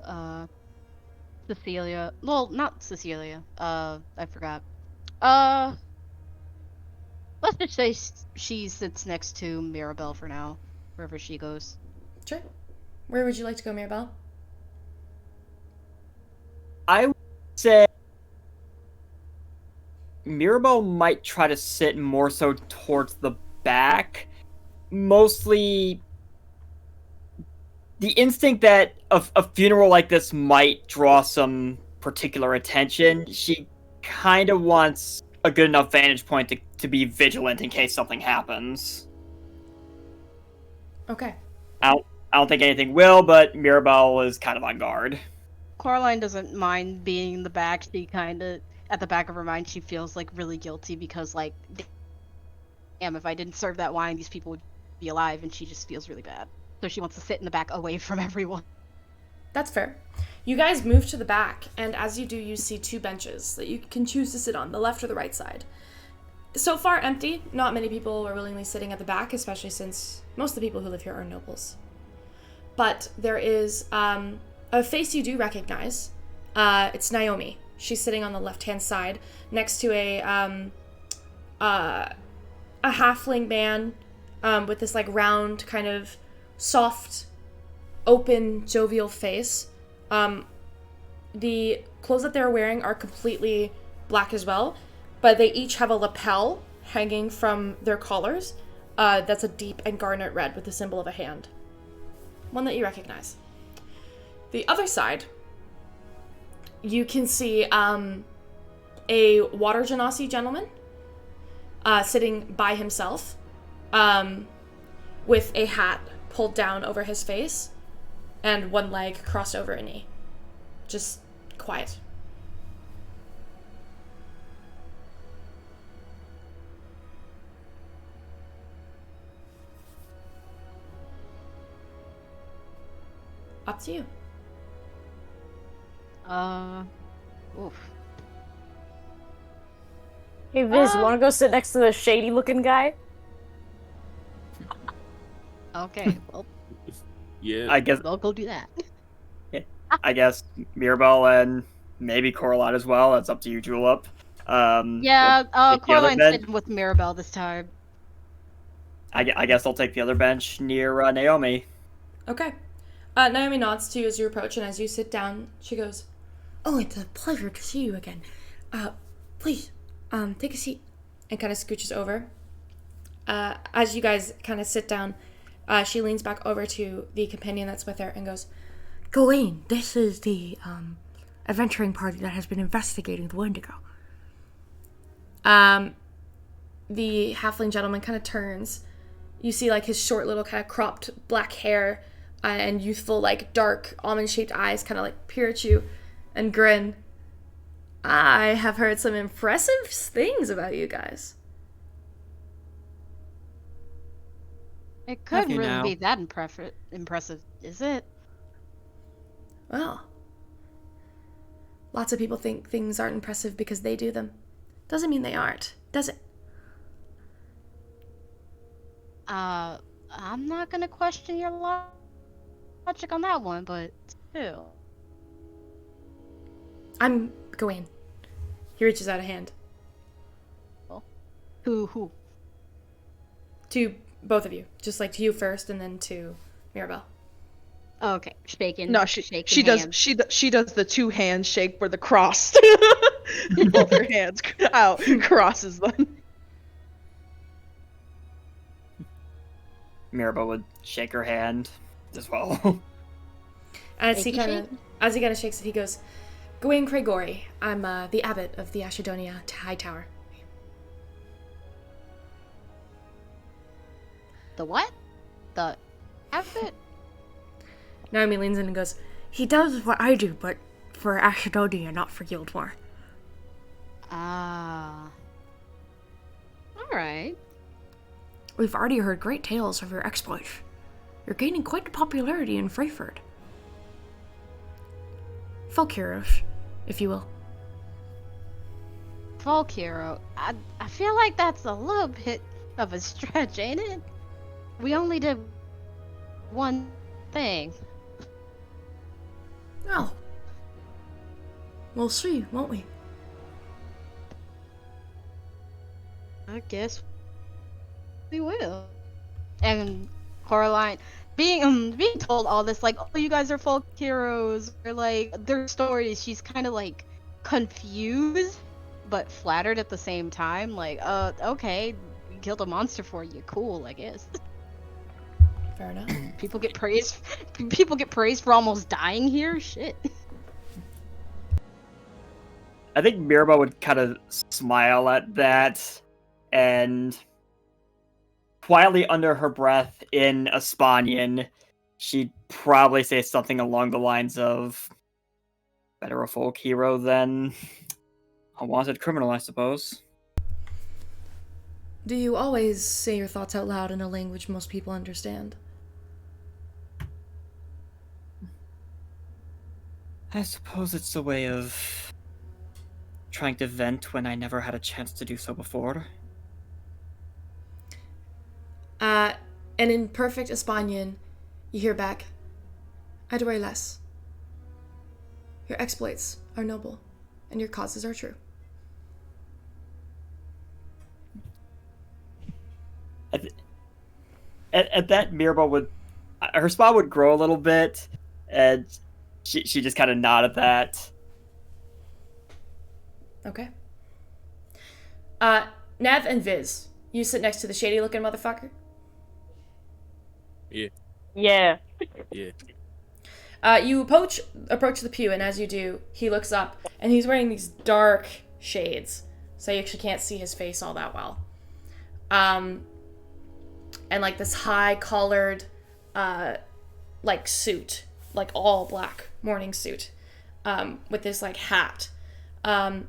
Cecilia. Well, not Cecilia. I forgot. Let's just say she sits next to Mirabelle for now, wherever she goes. Sure. Where would you like to go, Mirabelle? I would say Mirabelle might try to sit more so towards the back. Mostly the instinct that a funeral like this might draw some particular attention. She kind of wants a good enough vantage point to be vigilant in case something happens. Okay. I don't think anything will, but Mirabelle is kind of on guard. Coraline doesn't mind being in the back. She kind of, at the back of her mind, she feels like really guilty because, like, damn, if I didn't serve that wine, these people would be alive, and she just feels really bad. So she wants to sit in the back away from everyone. That's fair. You guys move to the back, and as you do, you see 2 benches that you can choose to sit on, the left or the right side. So far empty. Not many people are willingly sitting at the back, especially since most of the people who live here are nobles. But there is a face you do recognize. It's Naomi. She's sitting on the left-hand side next to a halfling man with this like round, kind of soft, open, jovial face. The clothes that they're wearing are completely black as well, but they each have a lapel hanging from their collars that's a deep and garnet red with the symbol of a hand. one that you recognize. The other side, you can see a water genasi gentleman sitting by himself with a hat pulled down over his face and one leg crossed over a knee. Just quiet. Up to you. Oof. Hey Viz, you wanna go sit next to the shady looking guy? Okay, well, Yeah. I guess we'll go do that. Mirabelle and maybe Coraline as well. That's up to you, Julep. Yeah, we'll take the other Coraline's bench. sitting with Mirabelle this time. I guess I'll take the other bench near Naomi. Okay. Naomi nods to you as you approach, and as you sit down, she goes, "Oh, it's a pleasure to see you again. Please, take a seat," and kind of scooches over. As you guys kind of sit down, she leans back over to the companion that's with her and goes, "Gawain, this is the adventuring party that has been investigating the Wendigo." The halfling gentleman kind of turns. You see like his short little kind of cropped black hair and youthful like dark almond-shaped eyes kind of like peer at you and grin. "I have heard some impressive things about you guys." It couldn't you really now. be that impressive, is it? Well, lots of people think things aren't impressive because they do them. Doesn't mean they aren't, does it? I'm not gonna question your logic on that one, but still. I'm Gawain. He reaches out a hand. Who? To both of you. Just like to you first and then to Mirabelle. Okay, shaking. No, shaking she does hands. she does the two hand shake where the cross both her hands out crosses them. Mirabelle would shake her hand as well. As he Shaky kind of shakes it, he goes, "Gawain Craigory. I'm the abbot of the Ashedonia High Tower." The what? The outfit? Naomi leans in and goes, "He does what I do, but for Ashedonia, not for Gildmoor." Ah. Alright. "We've already heard great tales of your exploits. You're gaining quite the popularity in Freyford. Folk heroes, if you will." Folk hero. I feel like that's a little bit of a stretch, ain't it? We only did one thing. Well, we'll see, won't we? I guess we will. And Coraline, being told all this, like, oh, you guys are folk heroes, or like their stories, she's kind of like confused, but flattered at the same time. Like, okay, we killed a monster for you, cool, I guess. Fair enough. People get praised. People get praised for almost dying here. Shit. I think Mirabelle would kind of smile at that and quietly under her breath in Espanian, she'd probably say something along the lines of, "Better a folk hero than a wanted criminal, I suppose." Do you always say your thoughts out loud in a language most people understand? I suppose it's a way of trying to vent when I never had a chance to do so before. And in perfect Espanian, you hear back, "I do less. Your exploits are noble, and your causes are true." At that, Mirabelle would, her smile would grow a little bit, and she just kind of nodded that. Okay. Nev and Viz, you sit next to the shady-looking motherfucker. Yeah. Yeah. Yeah. You approach the pew, and as you do, he looks up, and he's wearing these dark shades, so you actually can't see his face all that well. And like this high-collared, like suit, like all black morning suit, with this like hat. The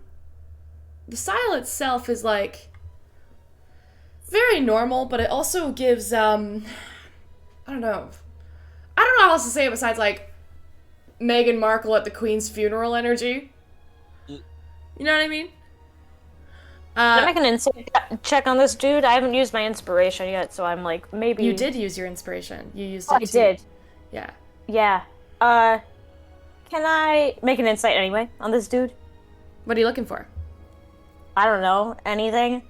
style itself is like very normal, but it also gives I don't know how else to say it besides like Meghan Markle at the Queen's funeral energy. You know what I mean? Can I make an insight check on this dude? I haven't used my inspiration yet, so I'm like, maybe... You did use your inspiration. You used it I did. Yeah. Yeah. Can I make an insight anyway on this dude? What are you looking for? I don't know. Anything?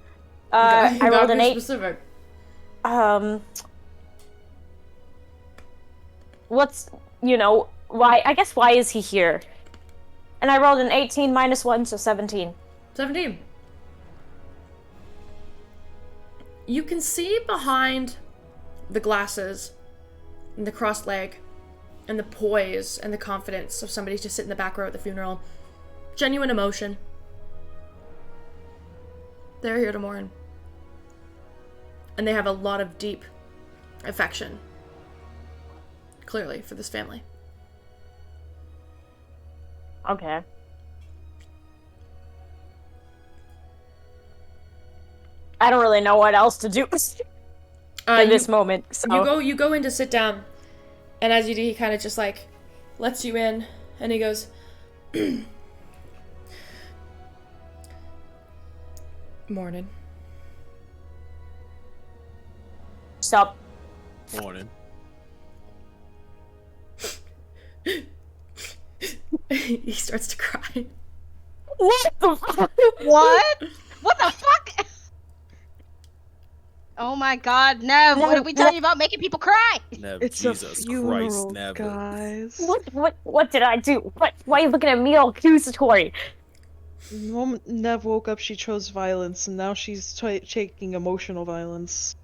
I I rolled an 8. Specific. What's, why, I guess why is he here? And I rolled an 18 minus 1, so 17. 17. You can see behind the glasses and the crossed leg and the poise and the confidence of somebody to sit in the back row at the funeral. Genuine emotion. They're here to mourn. And they have a lot of deep affection. Clearly, for this family. Okay. I don't really know what else to do in this moment. So. You go in to sit down, and as you do, he kind of just like lets you in, and he goes, "Morning." Stop. Morning. He starts to cry. What the fuck? What? What the fuck? Oh my god, Nev, what did we tell you about making people cry? Nev, It's Jesus a funeral, Christ, Nev. guys. What did I do? Why are you looking at me all accusatory? The moment Nev woke up, she chose violence, and now she's taking emotional violence.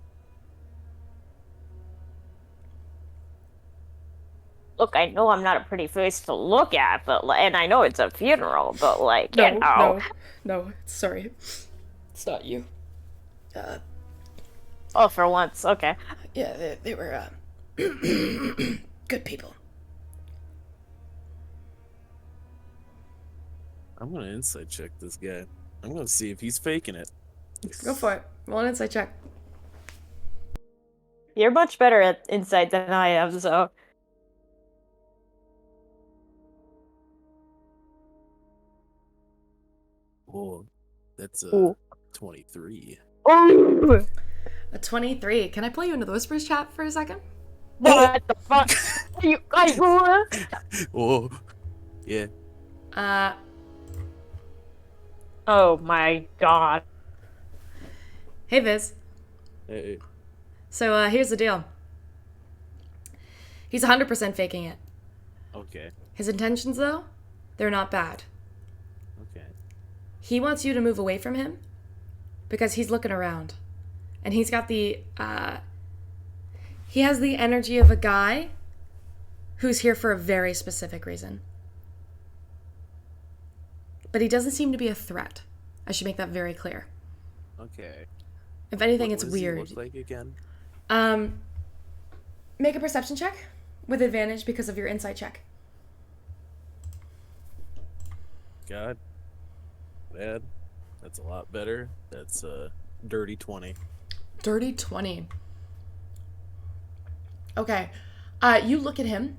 Look, I know I'm not a pretty face to look at, and I know it's a funeral, but No, sorry. It's not you. Oh, for once, okay. Yeah, they were, good people. I'm gonna insight check this guy. I'm gonna see if he's faking it. Go for it. Roll an insight check. You're much better at insight than I am, so... Oh, that's Ooh. 23. Ooh! A 23. Can I pull you into the Whispers chat for a second? What the fuck? You guys... Oh, yeah. Oh my god. Hey, Viz. Hey. So, here's the deal. He's 100% faking it. Okay. His intentions, though, they're not bad. Okay. He wants you to move away from him because he's looking around. And he's got he has the energy of a guy who's here for a very specific reason. But he doesn't seem to be a threat. I should make that very clear. Okay. If anything, What it's does he weird. look like again? Make a perception check with advantage because of your insight check. God. Bad. That's a lot better. That's a dirty 20. Dirty 20. Okay. You look at him,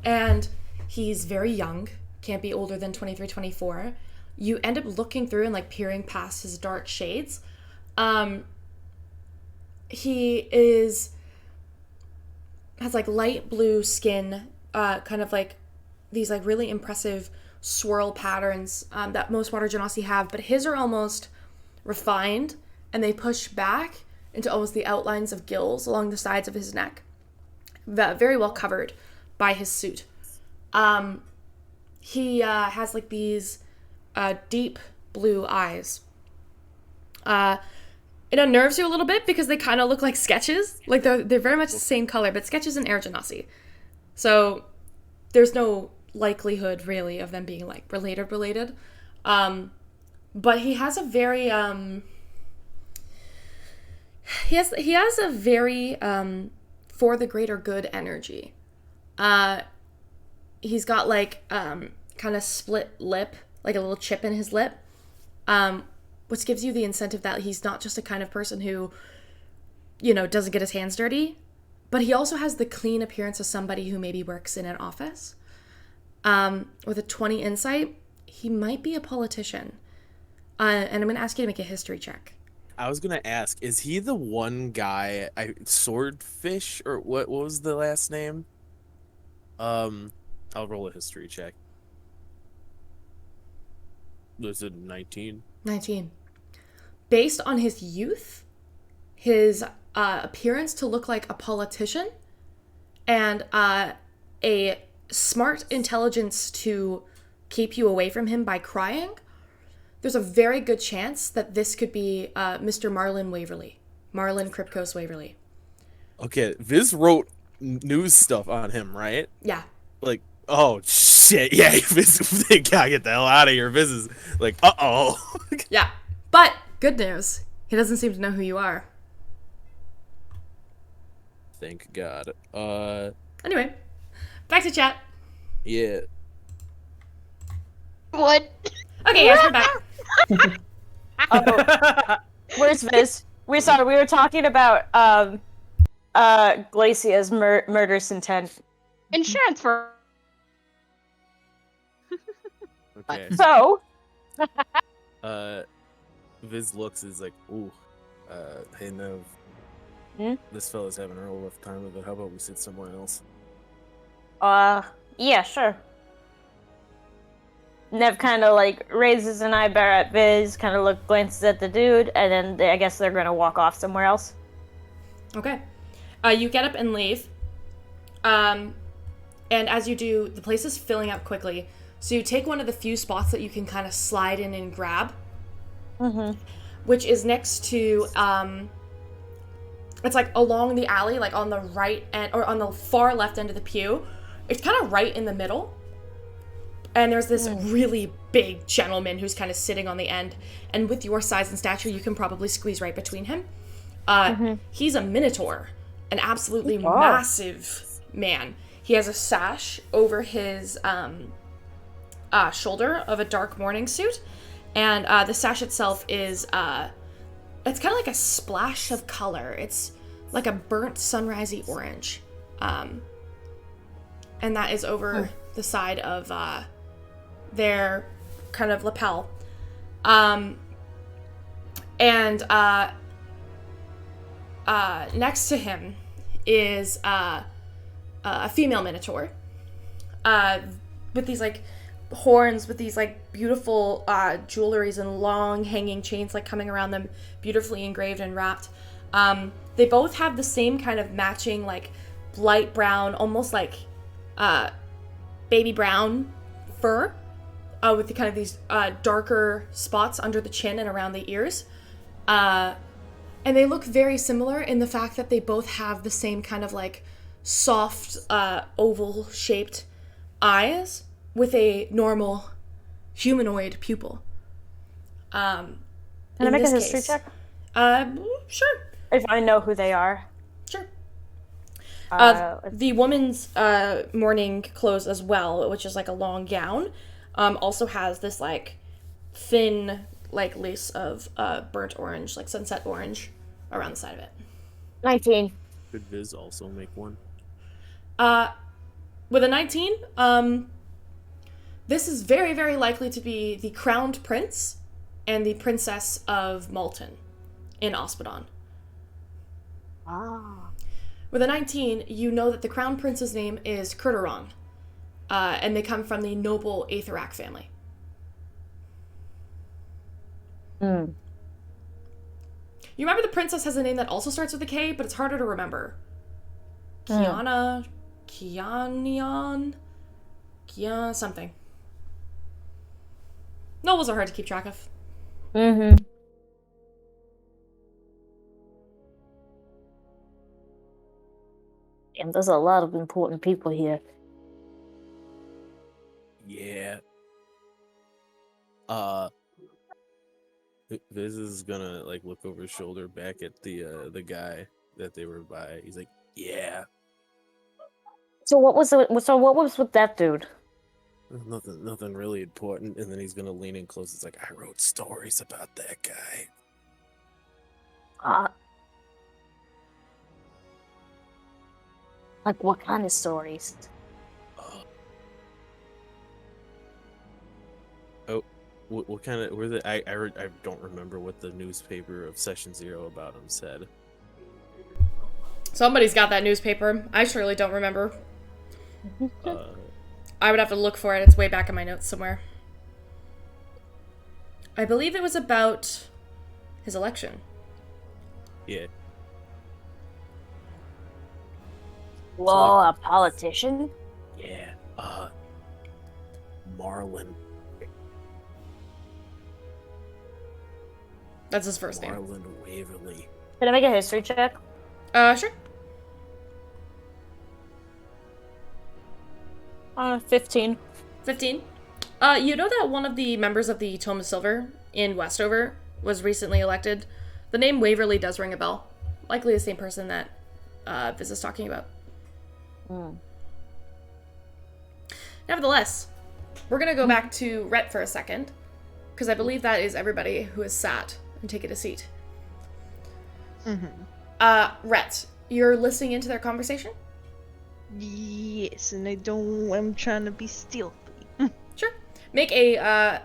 and he's very young. Can't be older than 23, 24. You end up looking through and, like, peering past his dark shades. He has, like, light blue skin, kind of, like, these, like, really impressive swirl patterns that most water genasi have, but his are almost refined, and they push back into almost the outlines of gills along the sides of his neck. Very well covered by his suit. He has like these deep blue eyes. It unnerves you a little bit because they kind of look like sketches. Like they're very much the same color, but sketches and air genasi. So there's no likelihood really of them being like related. But he has a very he has a very for the greater good energy. He's got like kind of split lip, like a little chip in his lip, which gives you the incentive that he's not just a kind of person who, you know, doesn't get his hands dirty, but he also has the clean appearance of somebody who maybe works in an office. With a 20 insight, he might be a politician. And I'm going to ask you to make a history check. I was gonna ask, is he the one guy, Swordfish, or what was the last name? I'll roll a history check. Was it 19? 19. Based on his youth, his appearance to look like a politician, and a smart intelligence to keep you away from him by crying, there's a very good chance that this could be Mr. Marlon Waverly. Marlon Kripkos Waverly. Okay, Viz wrote news stuff on him, right? Yeah. Like, oh shit, yeah, Viz, they gotta get the hell out of here. Viz is like, uh-oh. Yeah. But, good news, he doesn't seem to know who you are. Thank God. Anyway, back to chat. Yeah. What? Okay, yes, we're back. Oh, where's Viz? We were talking about Glacia's murderous intent. Insurance for. Okay. So, Viz looks is like, ooh, hey Nev. Hmm? This fella's having a real rough time of it. How about we sit somewhere else? yeah, sure. Nev kind of like raises an eyebrow at Viz, kind of glances at the dude, and then I guess they're gonna walk off somewhere else. Okay. You get up and leave. And as you do, the place is filling up quickly. So you take one of the few spots that you can kind of slide in and grab, which is next to, it's like along the alley, like on the right end, or on the far left end of the pew. It's kind of right in the middle. And there's this really big gentleman who's kind of sitting on the end. And with your size and stature, you can probably squeeze right between him. He's a minotaur, an absolutely massive man. He has a sash over his shoulder of a dark morning suit. And the sash itself is, it's kind of like a splash of color. It's like a burnt sunrisey orange. And that is over the side of their kind of lapel. Next to him is a female minotaur with these like horns, with these like beautiful jewelries and long hanging chains like coming around them, beautifully engraved and wrapped. They both have the same kind of matching like light brown, almost like baby brown fur, with the kind of these darker spots under the chin and around the ears. And they look very similar in the fact that they both have the same kind of like soft, oval-shaped eyes with a normal humanoid pupil. Can I make a history check? Sure. If I know who they are. Sure. The woman's morning clothes as well, which is like a long gown, also has this like thin like lace of burnt orange, like sunset orange, around the side of it. 19. Could Viz also make one? With a 19, this is very, very likely to be the crowned prince and the princess of Malton in Ospedon. Ah. With a 19, you know that the crown prince's name is Kurtarong, and they come from the noble Aetherak family. You remember the princess has a name that also starts with a K, but it's harder to remember. Kiana, Kianion, Kia something. Nobles are hard to keep track of. And there's a lot of important people here. Yeah. Viz is gonna like look over his shoulder back at the guy that they were by. He's like, yeah, So what was with that dude? nothing really important. And then he's gonna lean in close. It's like, I wrote stories about that guy. Like what kind of stories? What kind of were the I don't remember what the newspaper of Session Zero about him said. Somebody's got that newspaper. I surely don't remember. I would have to look for it. It's way back in my notes somewhere. I believe it was about his election. Yeah. Well, a politician? Yeah. Marlon. That's his first name. Marlon Waverly. Can I make a history check? Sure. 15. 15. You know that one of the members of the Tome of Silver in Westover was recently elected? The name Waverly does ring a bell. Likely the same person that Viz is talking about. Nevertheless, we're going to go back to Rhett for a second, because I believe that is everybody who has sat and taken a seat. Rhett, you're listening into their conversation? Yes, and I'm trying to be stealthy. Sure. Make a,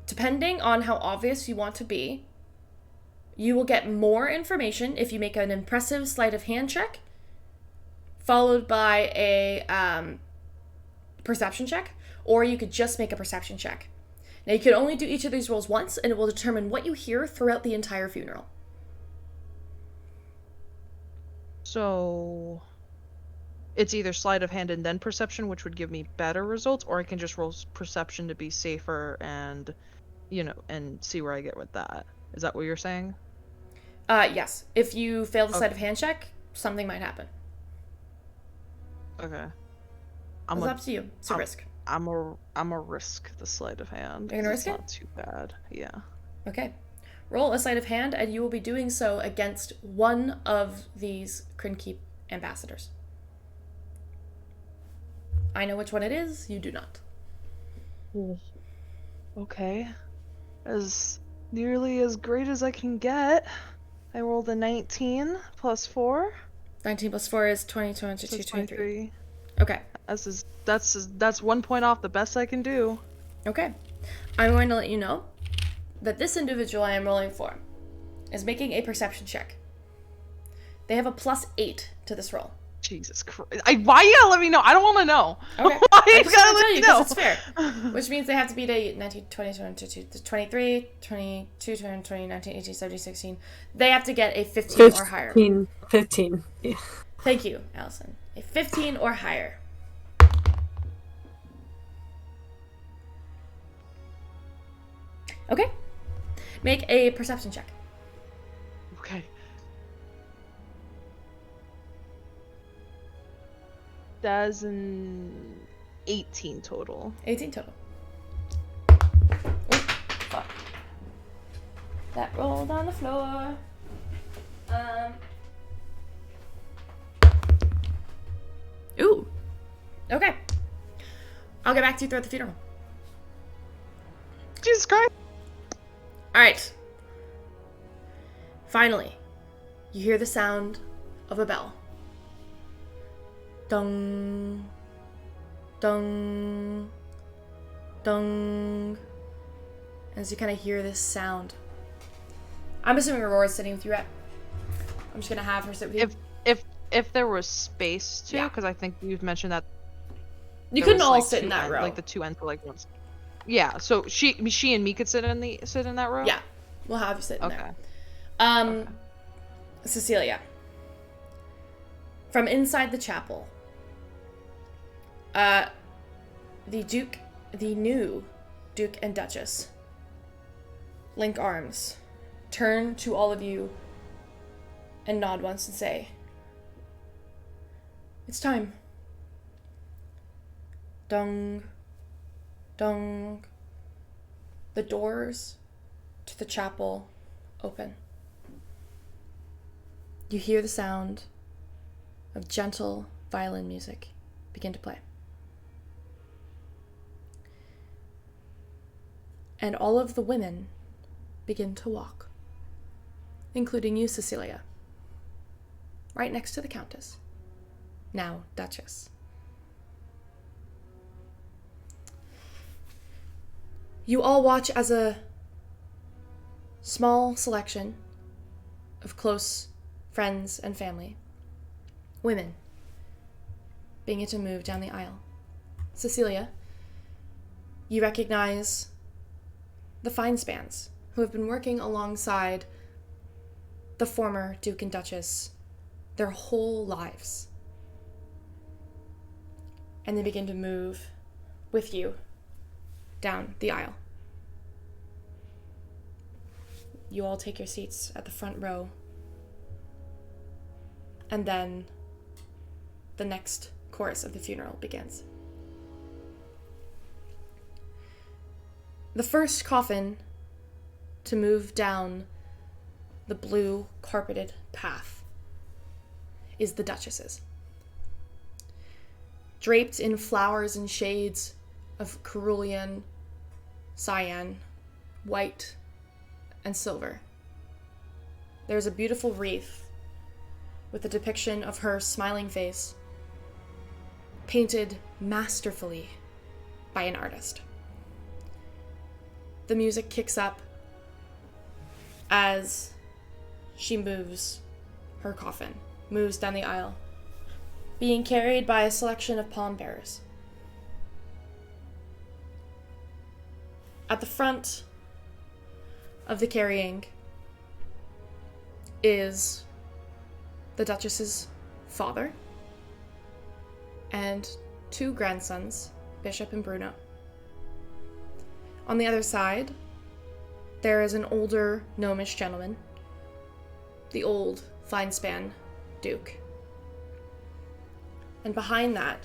depending on how obvious you want to be, you will get more information if you make an impressive sleight of hand check, followed by a perception check, or you could just make a perception check. Now, you can only do each of these rolls once, and it will determine what you hear throughout the entire funeral. So it's either sleight of hand and then perception, which would give me better results, or I can just roll perception to be safer and, and see where I get with that. Is that what you're saying? Yes. If you fail the sleight of hand check, something might happen. Okay. It's up to you. It's a risk. I'm a risk the sleight of hand. You're gonna risk it? Not too bad. Yeah. Okay. Roll a sleight of hand, and you will be doing so against one of these Crinkeep ambassadors. I know which one it is. You do not. Okay. As nearly as great as I can get. I rolled a 19 plus 4. 19 plus 4 is 22, 22, 23. Okay. That's 1 point off the best I can do. Okay. I'm going to let you know that this individual I am rolling for is making a perception check. They have a +8 to this roll. Jesus Christ. Why you gotta let me know? I don't want to know. Okay. Why I you just gotta want to let tell me you know? because it's fair. Which means they have to beat a 19, 20, 22, 23, 22, 20, 19, 18, 17, 16. They have to get a 15 or higher. 15. Yeah. Thank you, Allison. A 15 or higher. Okay. Make a perception check. Okay. That's an 18 total. 18 total. Oh, fuck. That rolled on the floor. Ooh. Okay. I'll get back to you throughout the funeral. Jesus Christ. Alright. Finally, you hear the sound of a bell. Dong. Dong. Dong. As you kind of hear this sound. I'm assuming Aurora's sitting with you, Rhett. I'm just going to have her sit with you. If there was space to, Yeah. because I think you've mentioned that You there couldn't was, all like, sit in two that ends, row. like the two ends were like once. Yeah, so she and me could sit in that row. Yeah. We'll have you sit in Okay. there. Okay. Cecilia. From inside the chapel, the new Duke and Duchess, link arms, turn to all of you, and nod once and say, It's time. Dung, dung. The doors to the chapel open. You hear the sound of gentle violin music begin to play. And all of the women begin to walk, including you, Cecilia, right next to the Countess, now Duchess. You all watch as a small selection of close friends and family, women, begin to move down the aisle. Cecilia, you recognize the Finespans, who have been working alongside the former Duke and Duchess their whole lives. And they begin to move with you down the aisle. You all take your seats at the front row. And then the next chorus of the funeral begins. The first coffin to move down the blue carpeted path is the Duchess's. Draped in flowers and shades of cerulean, cyan, white, and silver. There's a beautiful wreath with a depiction of her smiling face, painted masterfully by an artist. The music kicks up as she moves her coffin, moves down the aisle, being carried by a selection of pallbearers. At the front of the carrying is the Duchess's father and two grandsons, Bishop and Bruno. On the other side, there is an older gnomish gentleman, the old Finespan Duke. And behind that,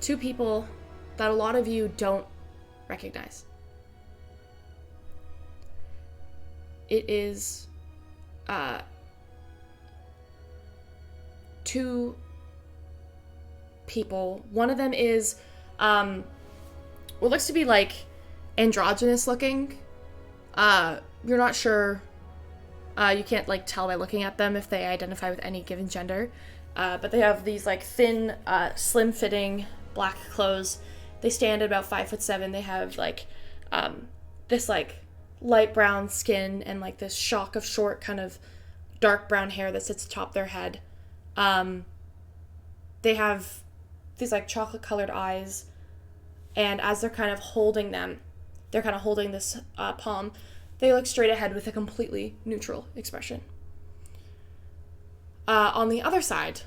two people that a lot of you don't recognize. It is two people. One of them is what looks to be like androgynous looking. You're not sure. You can't like tell by looking at them if they identify with any given gender. But they have these like thin, slim-fitting black clothes. They stand at about 5'7". They have like this like light brown skin and like this shock of short kind of dark brown hair that sits atop their head. They have these like chocolate colored eyes, and as they're kind of holding them, they're kind of holding this palm, they look straight ahead with a completely neutral expression. On the other side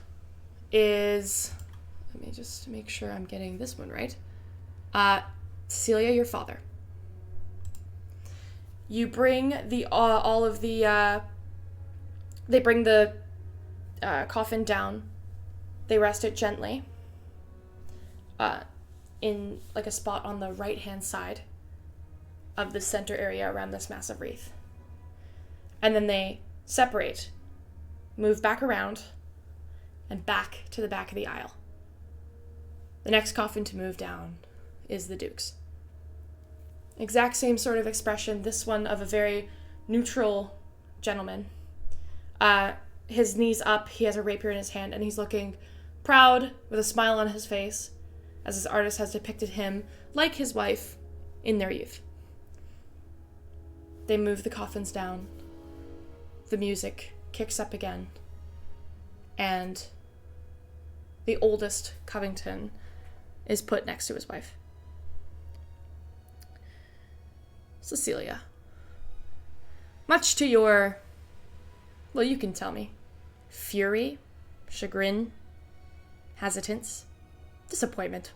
is, let me just make sure I'm getting this one right. Cecilia, your father. You bring the all of the. They bring the coffin down. They rest it gently. In like a spot on the right-hand side of the center area around this massive wreath. And then they separate, move back around, and back to the back of the aisle. The next coffin to move down is the Duke's. Exact same sort of expression, this one of a very neutral gentleman. His knees up, he has a rapier in his hand, and he's looking proud with a smile on his face, as his artist has depicted him, like his wife, in their youth. They move the coffins down. The music kicks up again. And the oldest Covington is put next to his wife. Cecilia, much to your, well, you can tell me, fury, chagrin, hesitance, disappointment.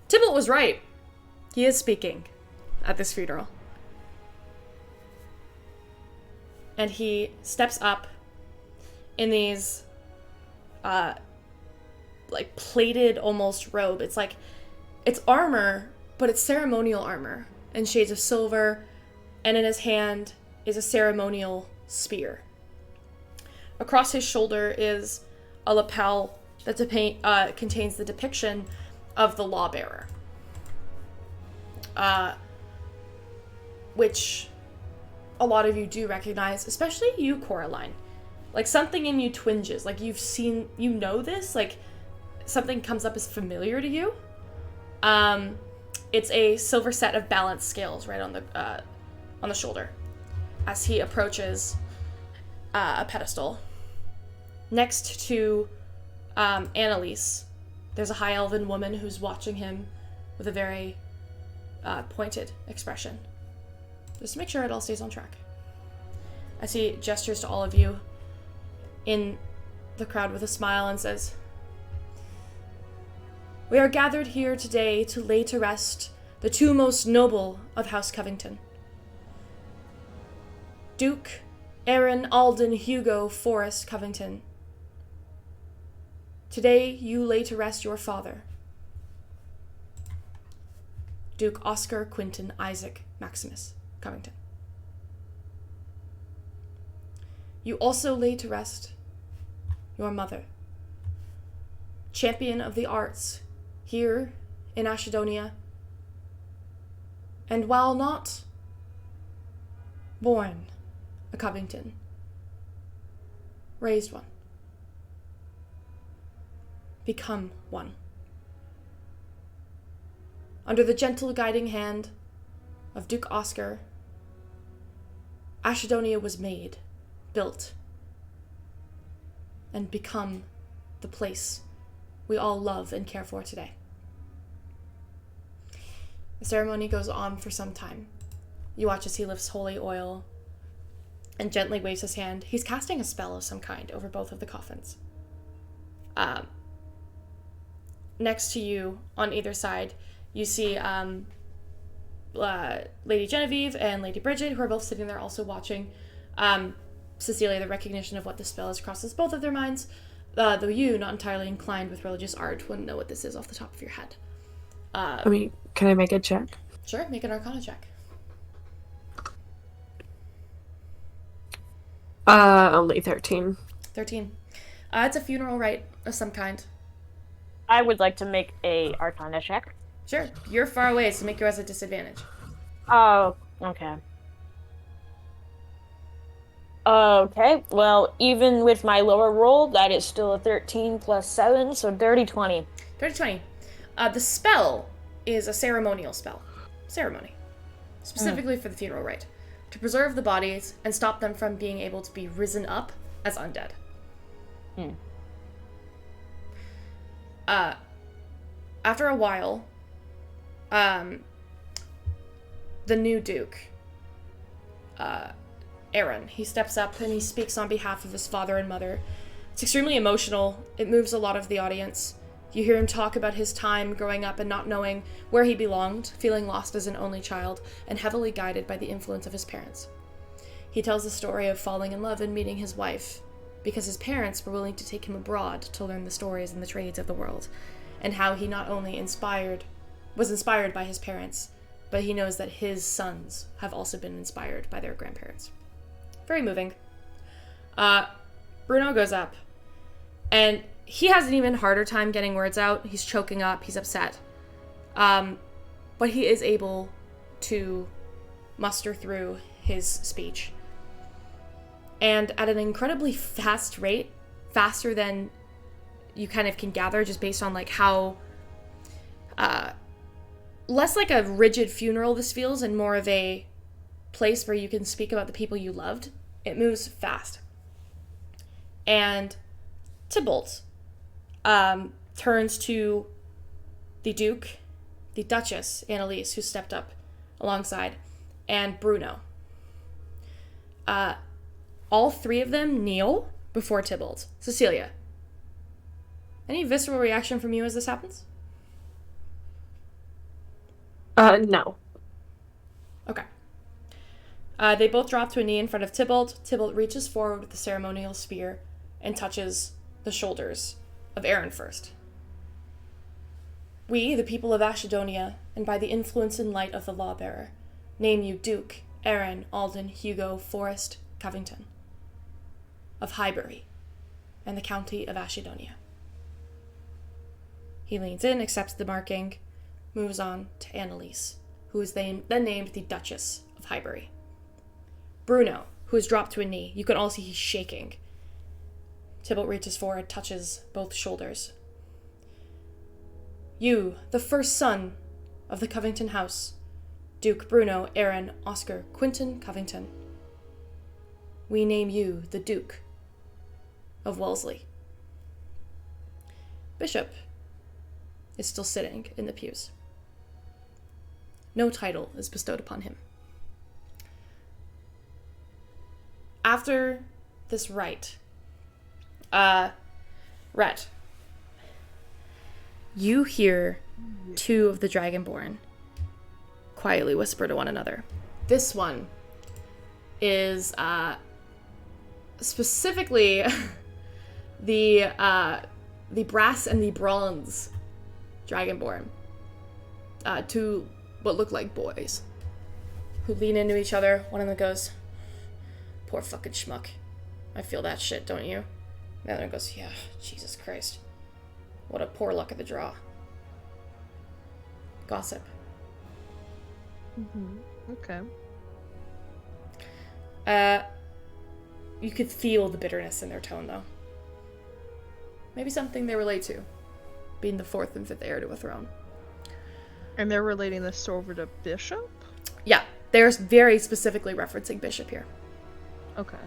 Tybalt was right. He is speaking at this funeral. And he steps up in these like plated almost robe. It's armor, but it's ceremonial armor in shades of silver, and in his hand is a ceremonial spear. Across his shoulder is a lapel that contains the depiction of the lawbearer, which a lot of you do recognize, especially you, Coraline. Like, something in you twinges. Like, you know this. Like, something comes up as familiar to you. It's a silver set of balance scales right on the shoulder as he approaches a pedestal. Next to Annalise, there's a high elven woman who's watching him with a very pointed expression, just to make sure it all stays on track. As he gestures to all of you in the crowd with a smile and says, "We are gathered here today to lay to rest the two most noble of House Covington. Duke Aaron Alden Hugo Forrest Covington. Today you lay to rest your father, Duke Oscar Quinton Isaac Maximus Covington. You also lay to rest your mother, champion of the arts here in Ashedonia, and while not born a Covington, raised one, become one. Under the gentle guiding hand of Duke Oscar, Ashedonia was made, built, and become the place we all love and care for today." The ceremony goes on for some time. You watch as he lifts holy oil and gently waves his hand. He's casting a spell of some kind over both of the coffins. Next to you, on either side, you see Lady Genevieve and Lady Bridget, who are both sitting there also watching. Cecilia, the recognition of what the spell is crosses both of their minds, though you, not entirely inclined with religious art, wouldn't know what this is off the top of your head. Can I make a check? Sure, make an Arcana check. Only 13. 13. It's a funeral rite of some kind. I would like to make a Arcana check. Sure, you're far away, so make yours a disadvantage. Oh, okay. Okay, well, even with my lower roll, that is still a 13 plus 7, so dirty 20. Dirty 20. The spell is a ceremonial spell. Ceremony. Specifically for the funeral rite. To preserve the bodies and stop them from being able to be risen up as undead. After a while, the new Duke, Aaron, he steps up and he speaks on behalf of his father and mother. It's extremely emotional. It moves a lot of the audience. You hear him talk about his time growing up and not knowing where he belonged, feeling lost as an only child, and heavily guided by the influence of his parents. He tells the story of falling in love and meeting his wife, because his parents were willing to take him abroad to learn the stories and the trades of the world, and how he not only was inspired by his parents, but he knows that his sons have also been inspired by their grandparents. Very moving. Bruno goes up, and he has an even harder time getting words out. He's choking up, he's upset. But he is able to muster through his speech. And at an incredibly fast rate, faster than you kind of can gather just based on like how less like a rigid funeral this feels and more of a place where you can speak about the people you loved. It moves fast. And Tybalt turns to the Duke, the Duchess, Annalise, who stepped up alongside, and Bruno. All three of them kneel before Tybalt. Cecilia, any visceral reaction from you as this happens? No. Okay. They both drop to a knee in front of Tybalt. Tybalt reaches forward with the ceremonial spear and touches the shoulders of Aaron first. We, the people of Ashedonia, and by the influence and light of the lawbearer, name you Duke, Aaron, Alden, Hugo, Forrest, Covington, of Highbury, and the county of Ashedonia. He leans in, accepts the marking, moves on to Annalise, who is then named the Duchess of Highbury. Bruno, who has dropped to a knee. You can all see he's shaking. Tybalt reaches forward, touches both shoulders. You, the first son of the Covington house, Duke Bruno, Aaron, Oscar, Quinton Covington. We name you the Duke of Wellesley. Bishop is still sitting in the pews. No title is bestowed upon him. After this rite, Rhett, you hear two of the Dragonborn quietly whisper to one another. This one is specifically the brass and the bronze Dragonborn, two what look like boys, who lean into each other. One of them goes, "Poor fucking schmuck. I feel that shit, don't you?" The other one goes, "Yeah, Jesus Christ. What a poor luck of the draw." Gossip. Okay. You could feel the bitterness in their tone, though. Maybe something they relate to, being the fourth and fifth heir to a throne. And they're relating this over to Bishop? Yeah, they're very specifically referencing Bishop here. Okay.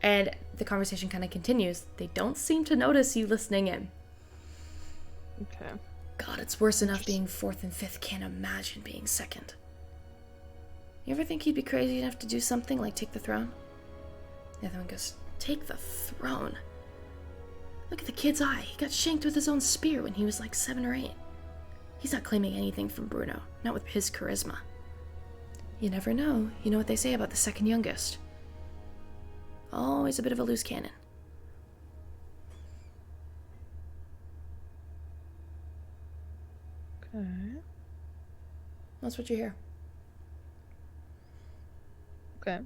And the conversation kind of continues. They don't seem to notice you listening in. Okay. God, it's worse enough being fourth and fifth. Can't imagine being second. You ever think he'd be crazy enough to do something like take the throne? The other one goes, "Take the throne? Look at the kid's eye. He got shanked with his own spear when he was like 7 or 8. He's not claiming anything from Bruno, not with his charisma. You never know. You know what they say about the second youngest. Always a bit of a loose cannon." Okay. That's what you hear. Okay.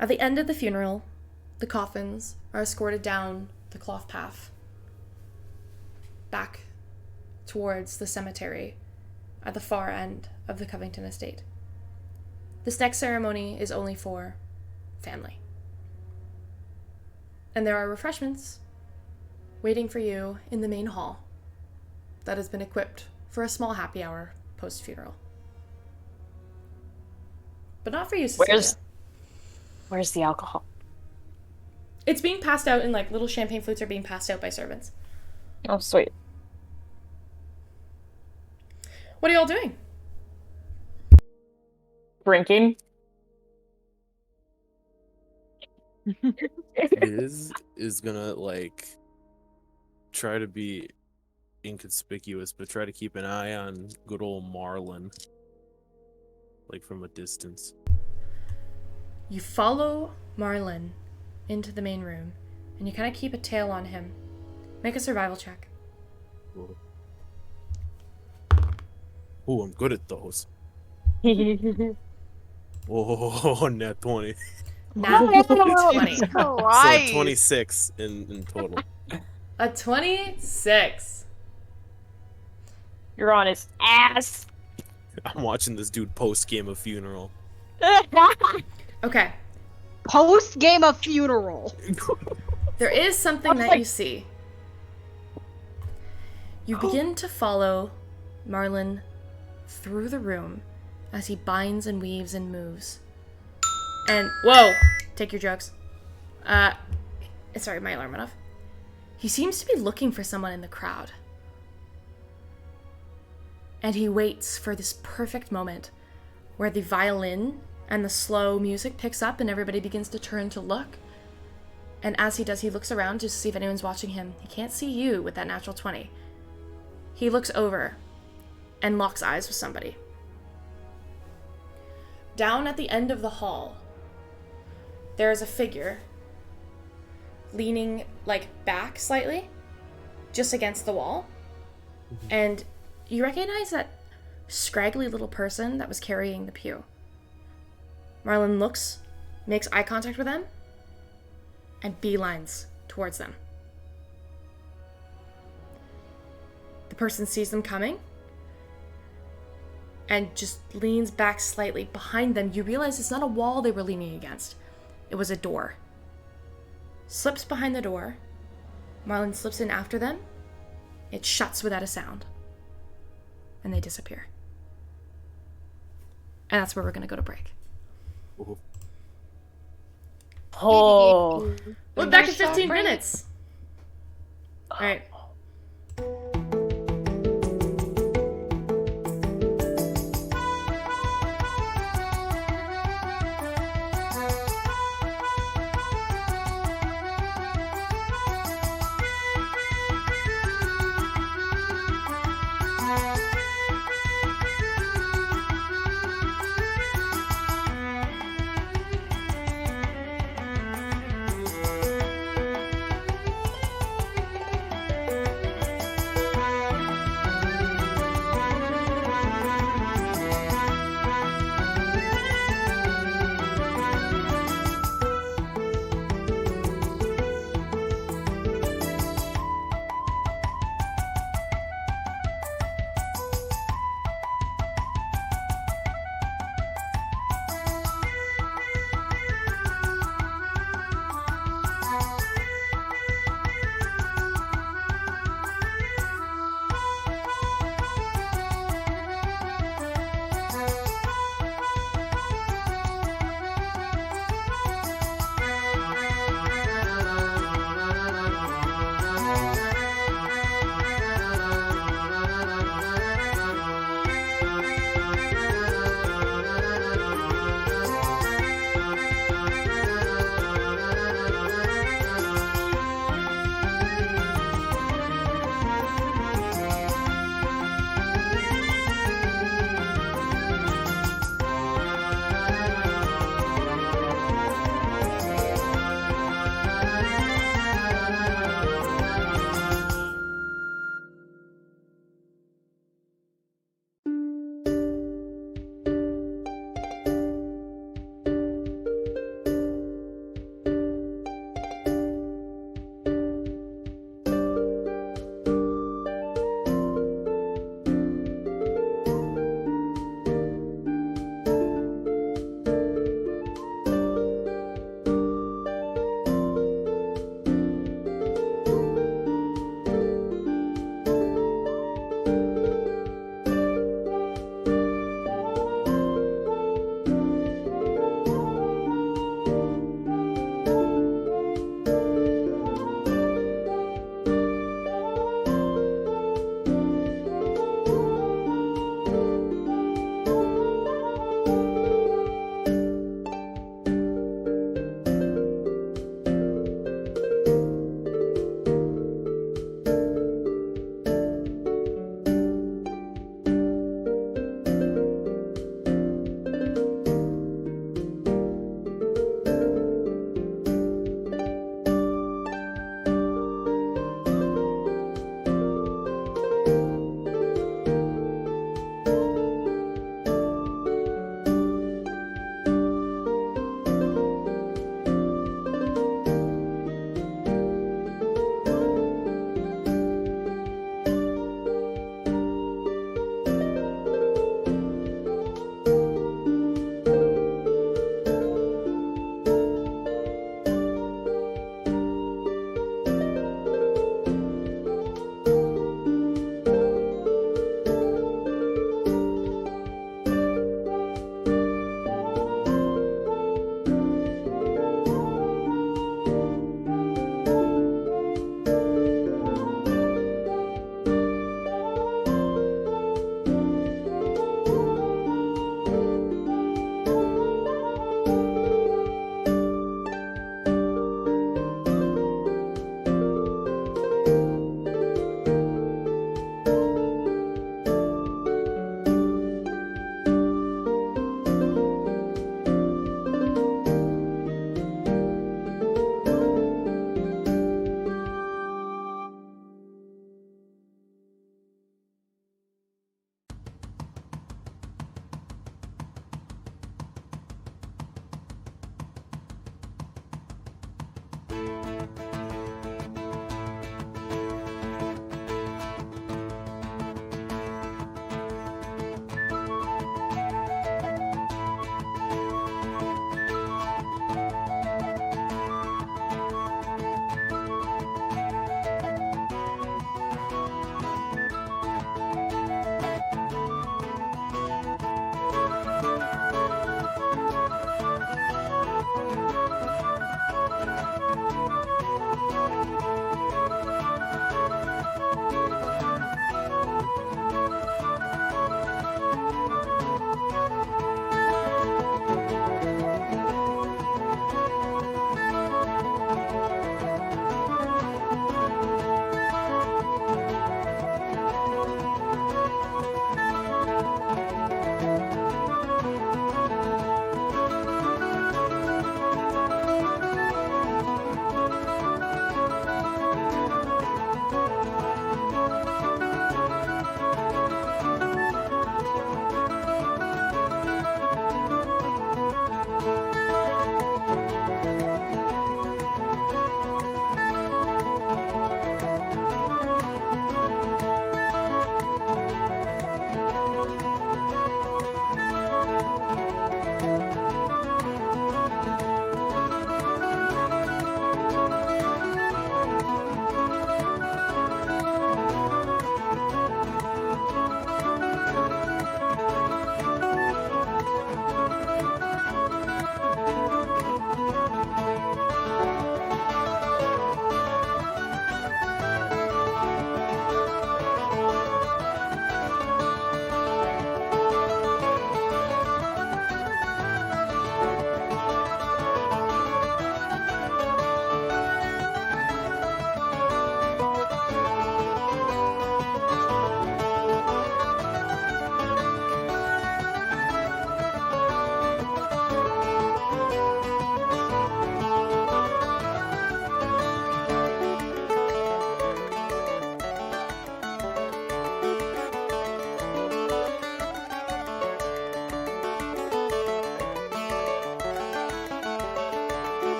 At the end of the funeral, the coffins are escorted down the cloth path back towards the cemetery at the far end of the Covington estate. This next ceremony is only for family. And there are refreshments waiting for you in the main hall that has been equipped for a small happy hour post-funeral. But not for you, Cecilia. Where's the alcohol? It's being passed out in like little champagne flutes are being passed out by servants. Oh, sweet. What are y'all doing? Drinking. Biz is gonna like try to be inconspicuous, but try to keep an eye on good old Marlin, like from a distance. You follow Marlin into the main room, and you kind of keep a tail on him. Make a survival check. Oh, I'm good at those. Oh, net 20. Now, 20. Jesus So Christ. 26 in total. A 26. You're on his ass. I'm watching this dude post game of funeral. Okay. Post game of funeral. There is something that you see. You begin to follow Marlin through the room as he binds and weaves and moves. And, whoa! Take your drugs. Sorry, my alarm went off. He seems to be looking for someone in the crowd. And he waits for this perfect moment where the violin and the slow music picks up and everybody begins to turn to look. And as he does, he looks around just to see if anyone's watching him. He can't see you with that natural 20. He looks over and locks eyes with somebody. Down at the end of the hall, there is a figure leaning like back slightly, just against the wall. And you recognize that scraggly little person that was carrying the pew. Marlin looks, makes eye contact with them, and beelines towards them. The person sees them coming and just leans back slightly. Behind them, you realize it's not a wall they were leaning against. It was a door. Slips behind the door. Marlin slips in after them. It shuts without a sound. And they disappear. And that's where we're going to go to break. Ooh. Oh. We'll be back in 15 minutes. All right.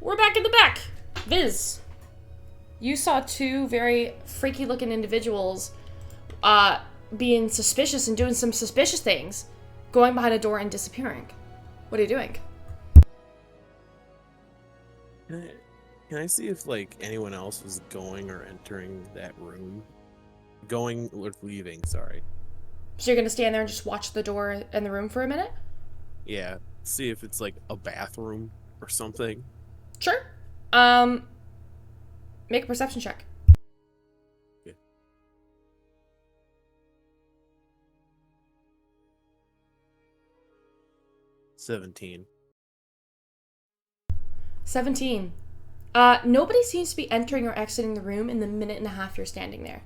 we're back in the back. Viz, you saw two very freaky looking individuals being suspicious and doing some suspicious things, going behind a door and disappearing. What are you doing? Can I see if like anyone else was going or entering that room? Going or leaving, sorry. So you're gonna stand there and just watch the door in the room for a minute? Yeah. See if it's like a bathroom or something. Sure. Make a perception check. Okay. 17. 17. Nobody seems to be entering or exiting the room in the minute and a half you're standing there.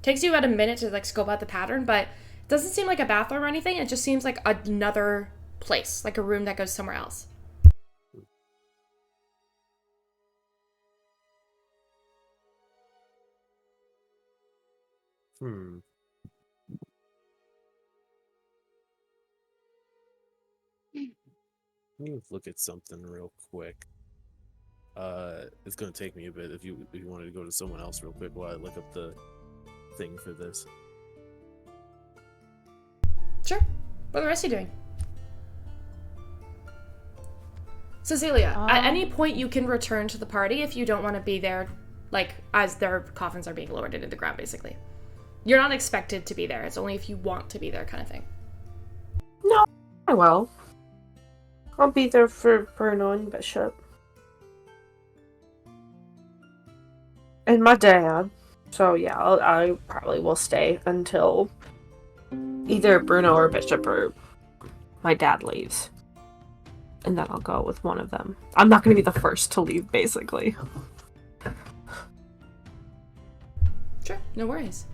Takes you about a minute to like scope out the pattern, but it doesn't seem like a bathroom or anything. It just seems like another place, like a room that goes somewhere else. Let me look at something real quick. It's gonna take me a bit if you wanted to go to someone else real quick while I look up the thing for this. Sure. What are the rest of you doing? Cecilia, at any point you can return to the party if you don't want to be there, like, as their coffins are being lowered into the ground, basically. You're not expected to be there. It's only if you want to be there kind of thing. No, I will. I'll be there for Bruno and Bishop. And my dad. So yeah, I probably will stay until either Bruno or Bishop or my dad leaves. And then I'll go with one of them. I'm not going to be the first to leave, basically. Sure, no worries.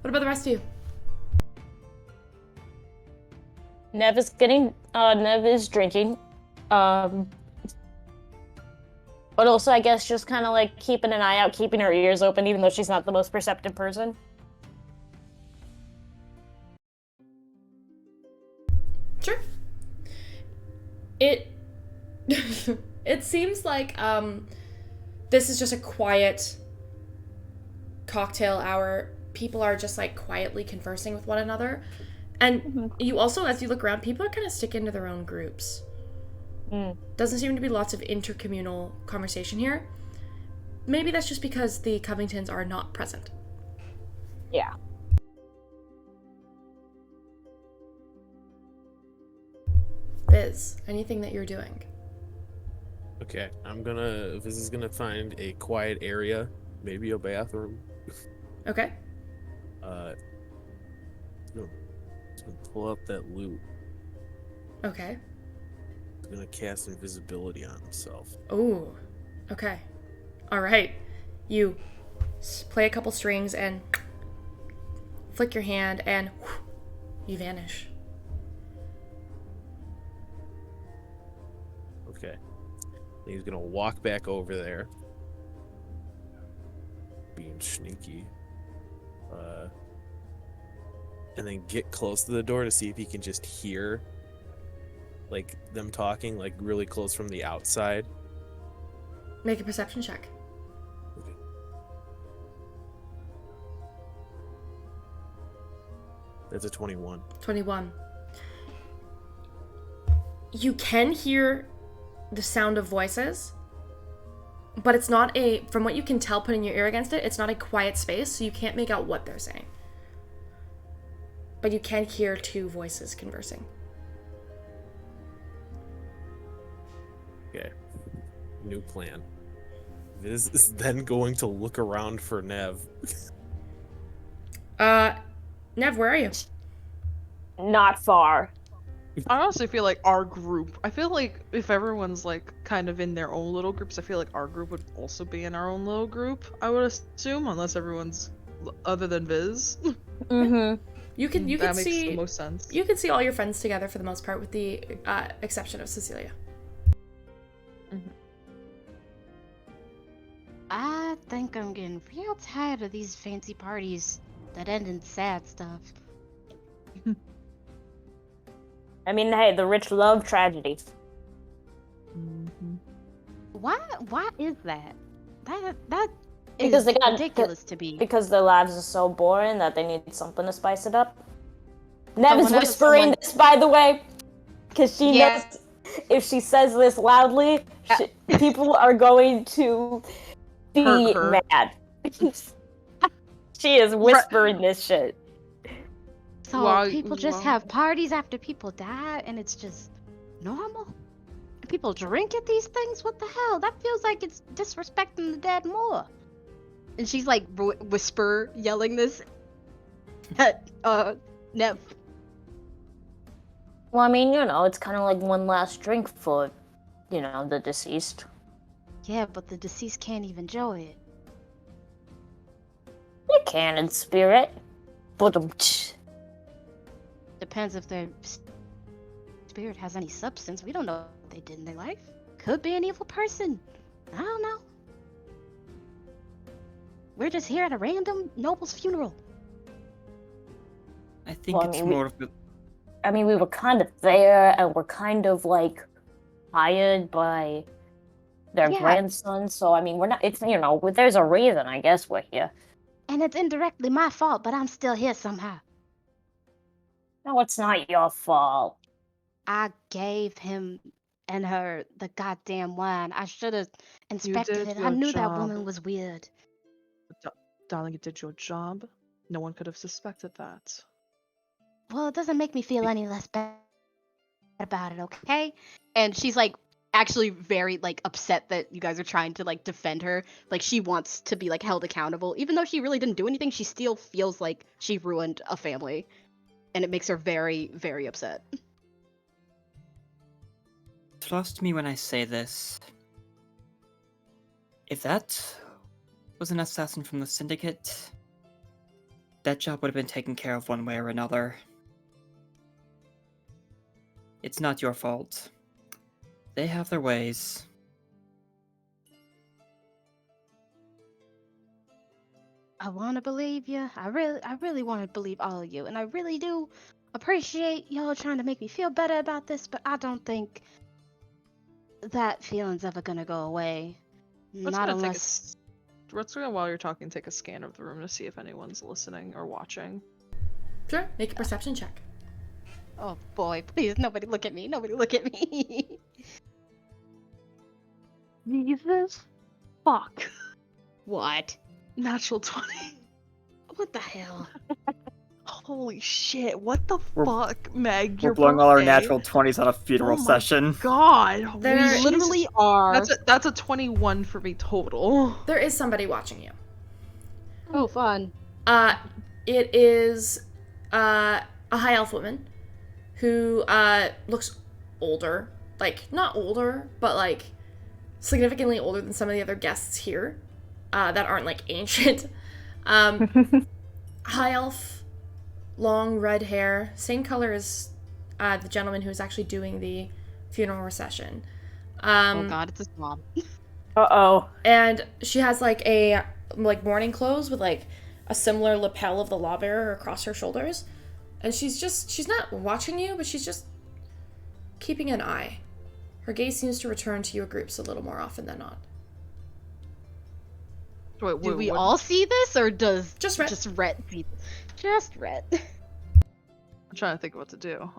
What about the rest of you? Nev is drinking. But also, I guess, just kind of like keeping an eye out, keeping her ears open, even though she's not the most perceptive person. Sure. It it seems like this is just a quiet cocktail hour. People are just like quietly conversing with one another. And you also, as you look around, people are kind of sticking to their own groups. Doesn't seem to be lots of intercommunal conversation here. Maybe that's just because the Covingtons are not present. Yeah. Biz, anything that you're doing? Okay, Viz is gonna find a quiet area, maybe a bathroom. Okay. He's gonna pull out that loot. Okay. He's gonna cast invisibility on himself. Ooh. Okay. All right. You play a couple strings and flick your hand and you vanish. Okay. He's gonna walk back over there. Being sneaky. And then get close to the door to see if he can just hear like them talking like really close from the outside. Make a perception check. Okay. That's a 21. 21. You can hear the sound of voices, but it's not from what you can tell putting your ear against it, it's not a quiet space, so you can't make out what they're saying. But you can hear two voices conversing. Okay. New plan. Viz is then going to look around for Nev. Nev, where are you? Not far. I honestly feel like our group, I feel like if everyone's like kind of in their own little groups, I feel like our group would also be in our own little group, I would assume, unless everyone's other than Viz. Mm-hmm. You can that see makes the most sense. You can see all your friends together for the most part, with the exception of Cecilia. I think I'm getting real tired of these fancy parties that end in sad stuff. I mean, hey, the rich love tragedy. Why is that? That Because is they got ridiculous to me. Because their lives are so boring that they need something to spice it up. Nev's whenever whispering someone- this, by the way, because she Yeah. knows if she says this loudly, people are going to be Hurt her. mad. She is whispering this shit. So Why- people just why- have parties after people die, and it's just normal. And people drink at these things. What the hell? That feels like it's disrespecting the dead more. And she's like whisper yelling this at Nev. Well, I mean, it's kind of like one last drink for, the deceased. Yeah, but the deceased can't even enjoy it. You can in spirit. But Depends if their spirit has any substance. We don't know what they did in their life. Could be an evil person. I don't know. We're just here at a random noble's funeral. I think Well, I it's mean, more of a... I mean, we were kind of there, and we're kind of like hired by their Yeah. grandson. So I mean, we're not. It's there's a reason, I guess, we're here. And it's indirectly my fault, but I'm still here somehow. No, it's not your fault. I gave him and her the goddamn wine. I should have inspected did it. I your knew that job. woman was weird. Darling, you did your job. No one could have suspected that. Well, it doesn't make me feel any less bad about it, okay? And she's like actually very like upset that you guys are trying to like defend her. Like she wants to be like held accountable. Even though she really didn't do anything, she still feels like she ruined a family. And it makes her very, very upset. Trust me when I say this. If that was an assassin from the Syndicate, that job would have been taken care of one way or another. It's not your fault. They have their ways. I want to believe you. I really want to believe all of you. And I really do appreciate y'all trying to make me feel better about this, but I don't think that feeling's ever gonna go away. Not unless... Let's go, while you're talking, take a scan of the room to see if anyone's listening or watching. Sure, make a perception check. Oh boy, please, nobody look at me. Nobody look at me. Jesus. Fuck. What? Natural 20. What the hell? Holy shit, what the We're- fuck, Meg? We're Your blowing all our birthday? natural 20s on a funeral Oh my session. God. There- We Jesus. literally are. That's a 21 for me total. There is somebody watching you. Oh, fun. It is a high elf woman who looks older. Like, not older, but like significantly older than some of the other guests here that aren't like ancient. High elf, long red hair, same color as the gentleman who is actually doing the funeral procession. Oh god, it's his mom. Uh-oh. And she has like a mourning clothes with like a similar lapel of the lawbearer across her shoulders. And she's not watching you, but she's just keeping an eye. Her gaze seems to return to your groups a little more often than not. Wait, Do we what? all see this, or does Just Rhett. just Rhett see this? Just Rhett. I'm trying to think of what to do.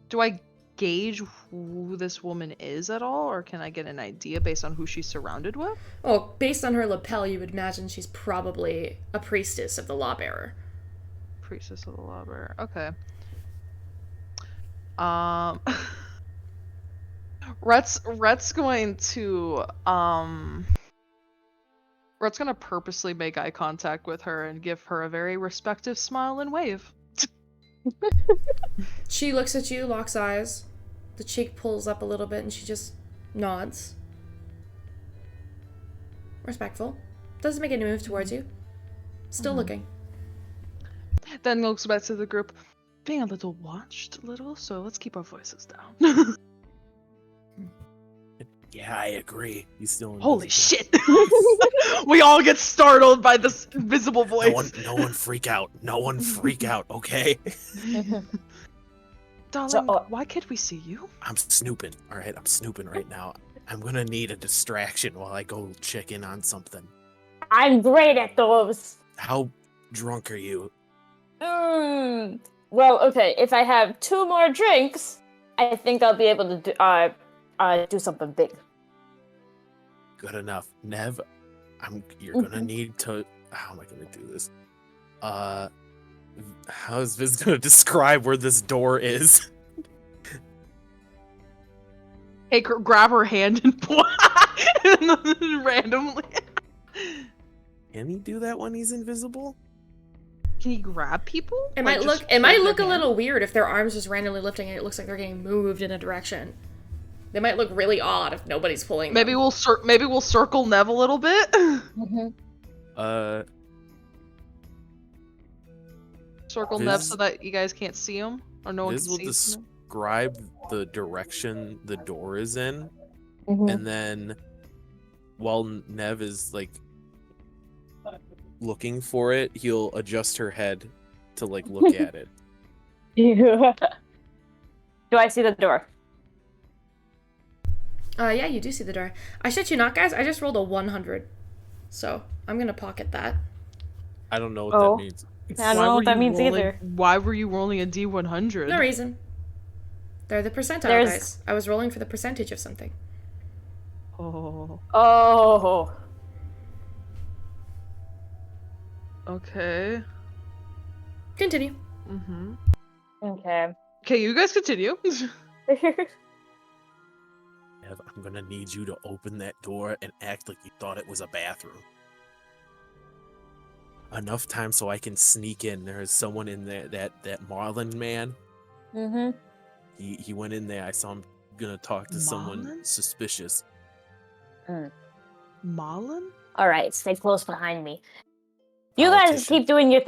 Do I gauge who this woman is at all, or can I get an idea based on who she's surrounded with? Oh, based on her lapel, you would imagine she's probably a priestess of the lawbearer. Priestess of the Lawbearer. Okay. Rhett's going to Rhett's gonna purposely make eye contact with her and give her a very respectful smile and wave. She looks at you, locks eyes. The cheek pulls up a little bit and she just nods. Respectful. Doesn't make any move towards you. Still looking. Then looks back to the group. Being a little watched, so let's keep our voices down. Yeah, I agree. He's still Holy invisible. shit! We all get startled by this invisible voice. No one freak out. No one freak out, okay? Darling, So- why can't we see you? I'm snooping. All right, I'm snooping right now. I'm gonna need a distraction while I go check in on something. I'm great at those. How drunk are you? Well, okay. If I have 2 more drinks, I think I'll be able to do something big. Good enough. Nev, you're gonna need to. How am I gonna do this? How is Viz gonna describe where this door is? Hey, grab her hand and point randomly. Can he do that when he's invisible? Can you grab people? It Like, might just look a hold their little hand? weird if their arms just randomly lifting and it looks like they're getting moved in a direction. They might look really odd if nobody's pulling them. Maybe we'll circle Nev a little bit. Circle Nev Viz- so that you guys can't see him, or no one Viz can will see him. describe the direction the door is in, Mhm. and then while Nev is like looking for it, he'll adjust her head to like look at it. Do I see the door? Yeah, you do see the door. I shit you not, guys. I just rolled a 100. So, I'm gonna pocket that. I don't know what Oh. that means. I don't know what that means either. Why were you rolling a D100? No reason. They're the percentile There's- dice. I was rolling for the percentage of something. Oh, Oh. okay. Continue. Mm-hmm. Okay. Okay, you guys continue. Nev, I'm gonna need you to open that door and act like you thought it was a bathroom. Enough time so I can sneak in. There is someone in there, that Marlin man. He went in there. I saw him gonna talk to someone Marlin? suspicious. Malin? All right, stay close behind me. You guys Politician. keep doing your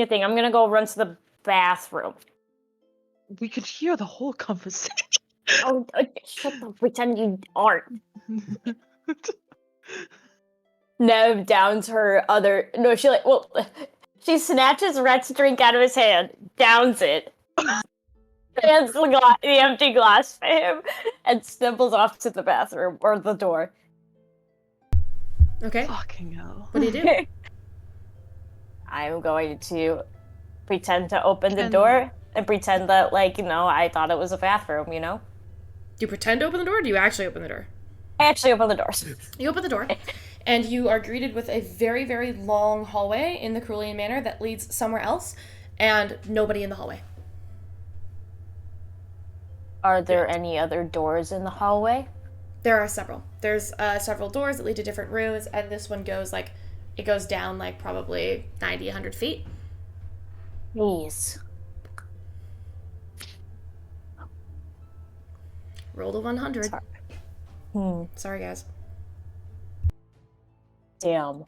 thing. I'm gonna go run to the bathroom. We could hear the whole conversation. Oh, shut up! Pretend you aren't. Nev downs her other. No, she snatches Rhett's drink out of his hand, downs it, hands the empty glass to him, and stumbles off to the bathroom or the door. Okay. Fucking hell. What do you do? I'm going to pretend to open the Can- door and pretend that, I thought it was a bathroom, Do you pretend to open the door or do you actually open the door? I actually open the door. You open the door, and you are greeted with a very, very long hallway in the Cerulean Manor that leads somewhere else, and nobody in the hallway. Are there any other doors in the hallway? There are several. There's several doors that lead to different rooms, and this one goes it goes down probably 90, 100 feet. Please. Rolled a 100. Sorry. Sorry, guys. Damn.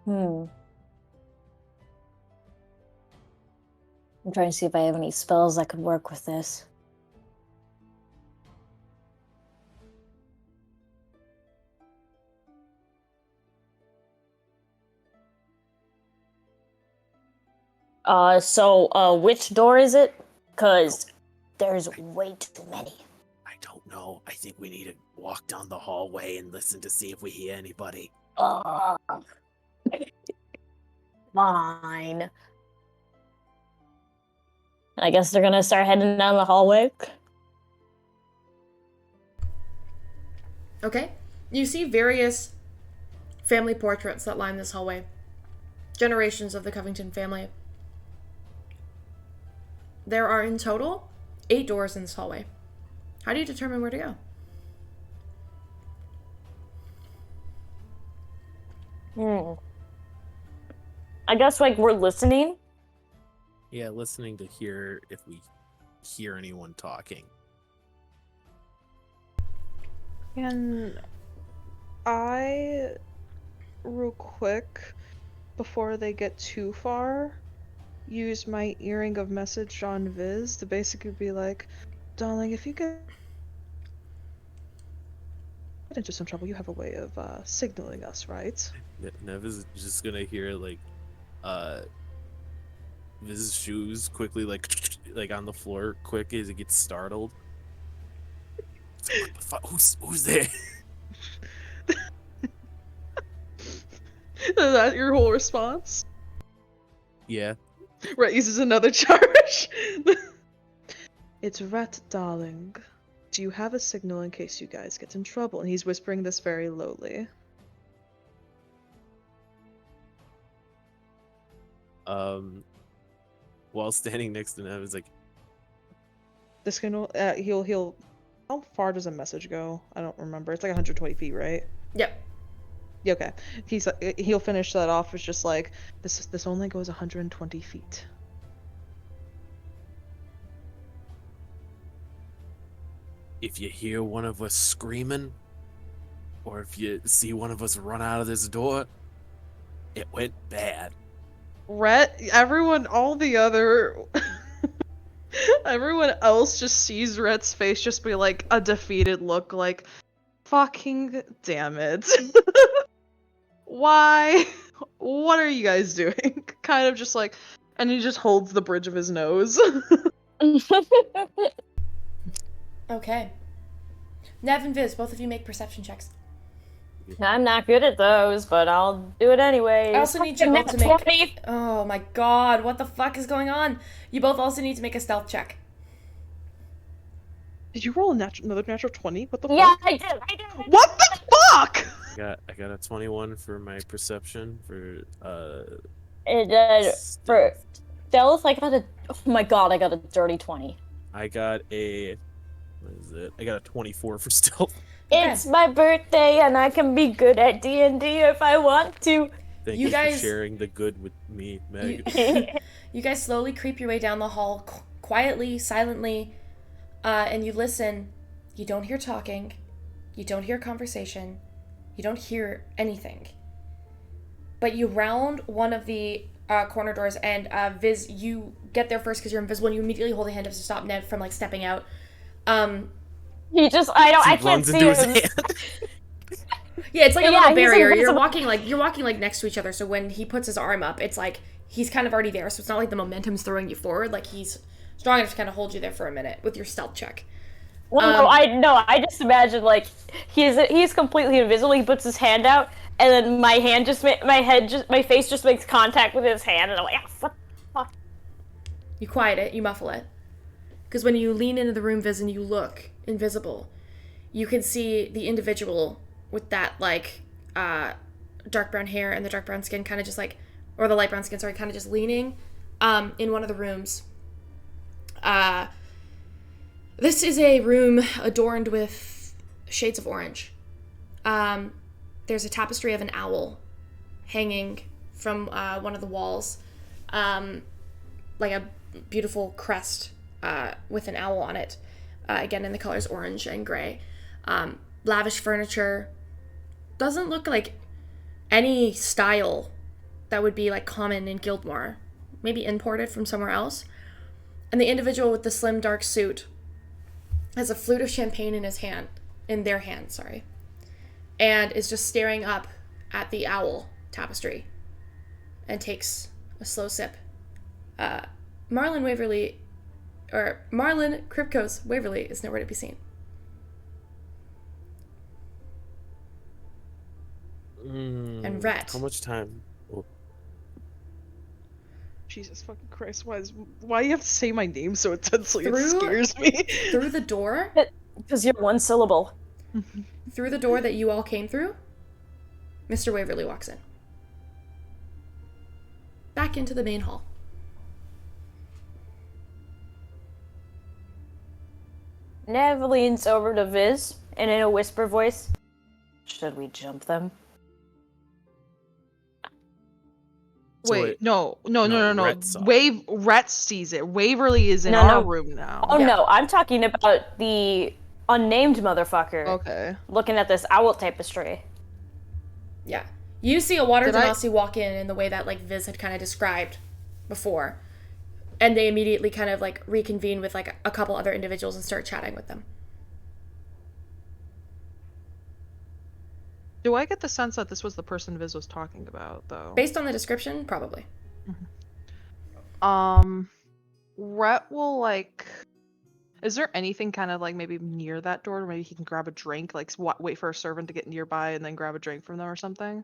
Hmm. I'm trying to see if I have any spells that could work with this. Which door is it? Because there's way too many. I don't know. I think we need to walk down the hallway and listen to see if we hear anybody. Fine. I guess they're gonna start heading down the hallway. Okay. You see various family portraits that line this hallway. Generations of the Covington family. There are in total 8 doors in this hallway. How do you determine where to go? I guess we're listening. Yeah, listening to hear if we hear anyone talking. Can I, real quick, before they get too far, use my earring of message on Viz to basically be like, darling, if you get into some trouble, you have a way of signaling us, right? Nev is just gonna hear like Viz's shoes quickly like on the floor quick as he gets startled. It's like, what the fuck? Who's there? Is that your whole response? Yeah. Rhett uses another charge. It's Rhett, darling. Do you have a signal in case you guys get in trouble? And he's whispering this very lowly. While standing next to Nev, is like, The signal, he'll. How far does a message go? I don't remember. It's like 120 feet, right? Yep. Yeah, okay. He'll finish that off with just like, this only goes 120 feet. if you hear one of us screaming, or if you see one of us run out of this door, it went bad. Rhett, all the other everyone else just sees Rhett's face just be like a defeated look, like, fucking damn it. Why? What are you guys doing? Kind of just like, and he just holds the bridge of his nose. Okay. Nev and Viz, both of you make perception checks. I'm not good at those, but I'll do it anyway. I also need you both to make... Oh my god, what the fuck is going on? You both also need to make a stealth check. Did you roll another natural 20? What the Yeah, fuck? I did. What the fuck? I got a 21 for my perception for For stealth, I got oh my god, I got a dirty 20. I got a what is it? I got a 24 for stealth. Okay. It's my birthday and I can be good at D&D if I want to. Thank You you guys- for sharing the good with me, Meg. You guys slowly creep your way down the hall, quietly, silently, and you listen. You don't hear talking. You don't hear conversation. You don't hear anything. But you round one of the corner doors, and Viz, you get there first because you're invisible, and you immediately hold a hand up to stop Ned from like stepping out. He just, I can't runs see into his him. hand. Yeah, it's like a Yeah, little he's barrier. You're invisible. walking like next to each other. So when he puts his arm up, it's like he's kind of already there. So it's not like the momentum's throwing you forward. Like he's strong enough to kind of hold you there for a minute with your stealth check. Well, I just imagine like he's completely invisible. He puts his hand out, and then my face just makes contact with his hand, and I'm like, ah, fuck. You quiet it. You muffle it. Because when you lean into the room, Viz, and you look invisible, you can see the individual with that like dark brown hair and the dark brown skin, kind of just like, or the light brown skin, sorry, kind of just leaning in one of the rooms. This is a room adorned with shades of orange. There's a tapestry of an owl hanging from one of the walls, like a beautiful crest with an owl on it, again in the colors orange and gray. Lavish furniture. Doesn't look like any style that would be like common in Gildmoor. Maybe imported from somewhere else. And the individual with the slim dark suit has a flute of champagne in their hand, and is just staring up at the owl tapestry and takes a slow sip. Marlin Kripkos Waverly is nowhere to be seen. And Rhett. How much time? Oh, Jesus fucking Christ, why do you have to say my name so intensely? It Through- scares me. Through the door, Because you're one syllable. through the door that you all came through, Mr. Waverly walks in. Back into the main hall. Nev leans over to Viz, and in a whisper voice, should we jump them? Wait, no. Rhett saw it. Rhett sees it. Waverly is in No, our no. room now. Oh Yeah. no, I'm talking about the unnamed motherfucker Okay. looking at this owl tapestry. Yeah. You see a water Did I- genasi walk in the way that like Viz had kind of described before. And they immediately kind of like reconvene with like a couple other individuals and start chatting with them. Do I get the sense that this was the person Viz was talking about, though? Based on the description, probably. Rhett will, like... Is there anything kind of, like, maybe near that door? Or maybe he can grab a drink? Like, wait for a servant to get nearby and then grab a drink from them or something?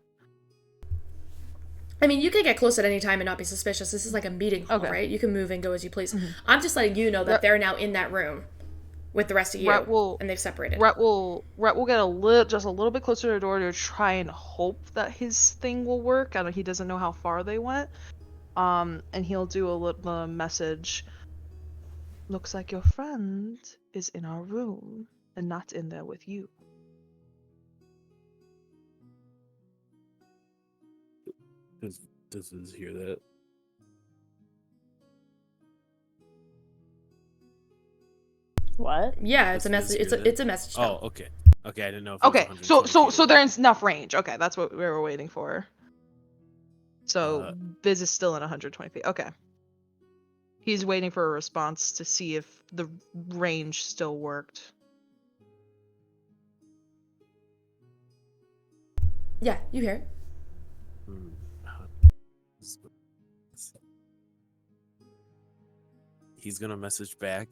I mean, you could get close at any time and not be suspicious. This is like a meeting hall, Okay. right? You can move and go as you please. I'm just letting you know that they're now in that room with the rest of you, and they've separated. Rhett will get just a little bit closer to the door to try and hope that his thing will work. I know he doesn't know how far they went. And he'll do a little message. Looks like your friend is in our room and not in there with you. Does Viz hear that? What? Yeah, it's a Does Viz message. hear It's that? a message. Oh, okay. Okay, I didn't know if it was Okay, 120 so feet they're away. in enough range. Okay, that's what we were waiting for. So Biz is still in 120 feet. Okay. He's waiting for a response to see if the range still worked. Yeah, you hear it. He's gonna message back.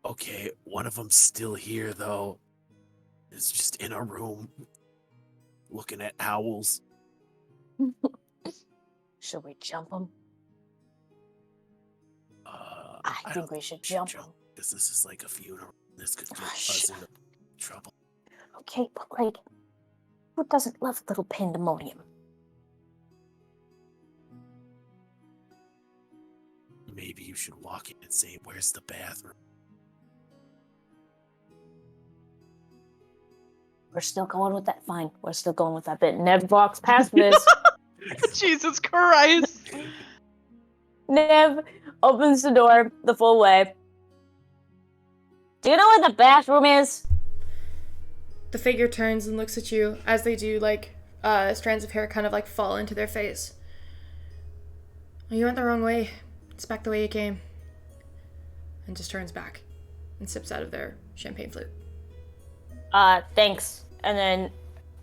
Okay, one of them's still here though. It's just in a room, looking at owls. Should we jump him? I think we should jump him. because this is like a funeral. This could get Ah, us shut into trouble. Okay, but like, who doesn't love little pandemonium? Maybe you should walk in and say, "Where's the bathroom?" We're still going with that. Fine, we're still going with that bit. Nev walks past Viz. Jesus Christ! Nev opens the door the full way. Do you know where the bathroom is? The figure turns and looks at you as they do, like, strands of hair kind of like fall into their face. Oh, you went the wrong way. It's back the way you came. And just turns back and sips out of their champagne flute. Thanks. And then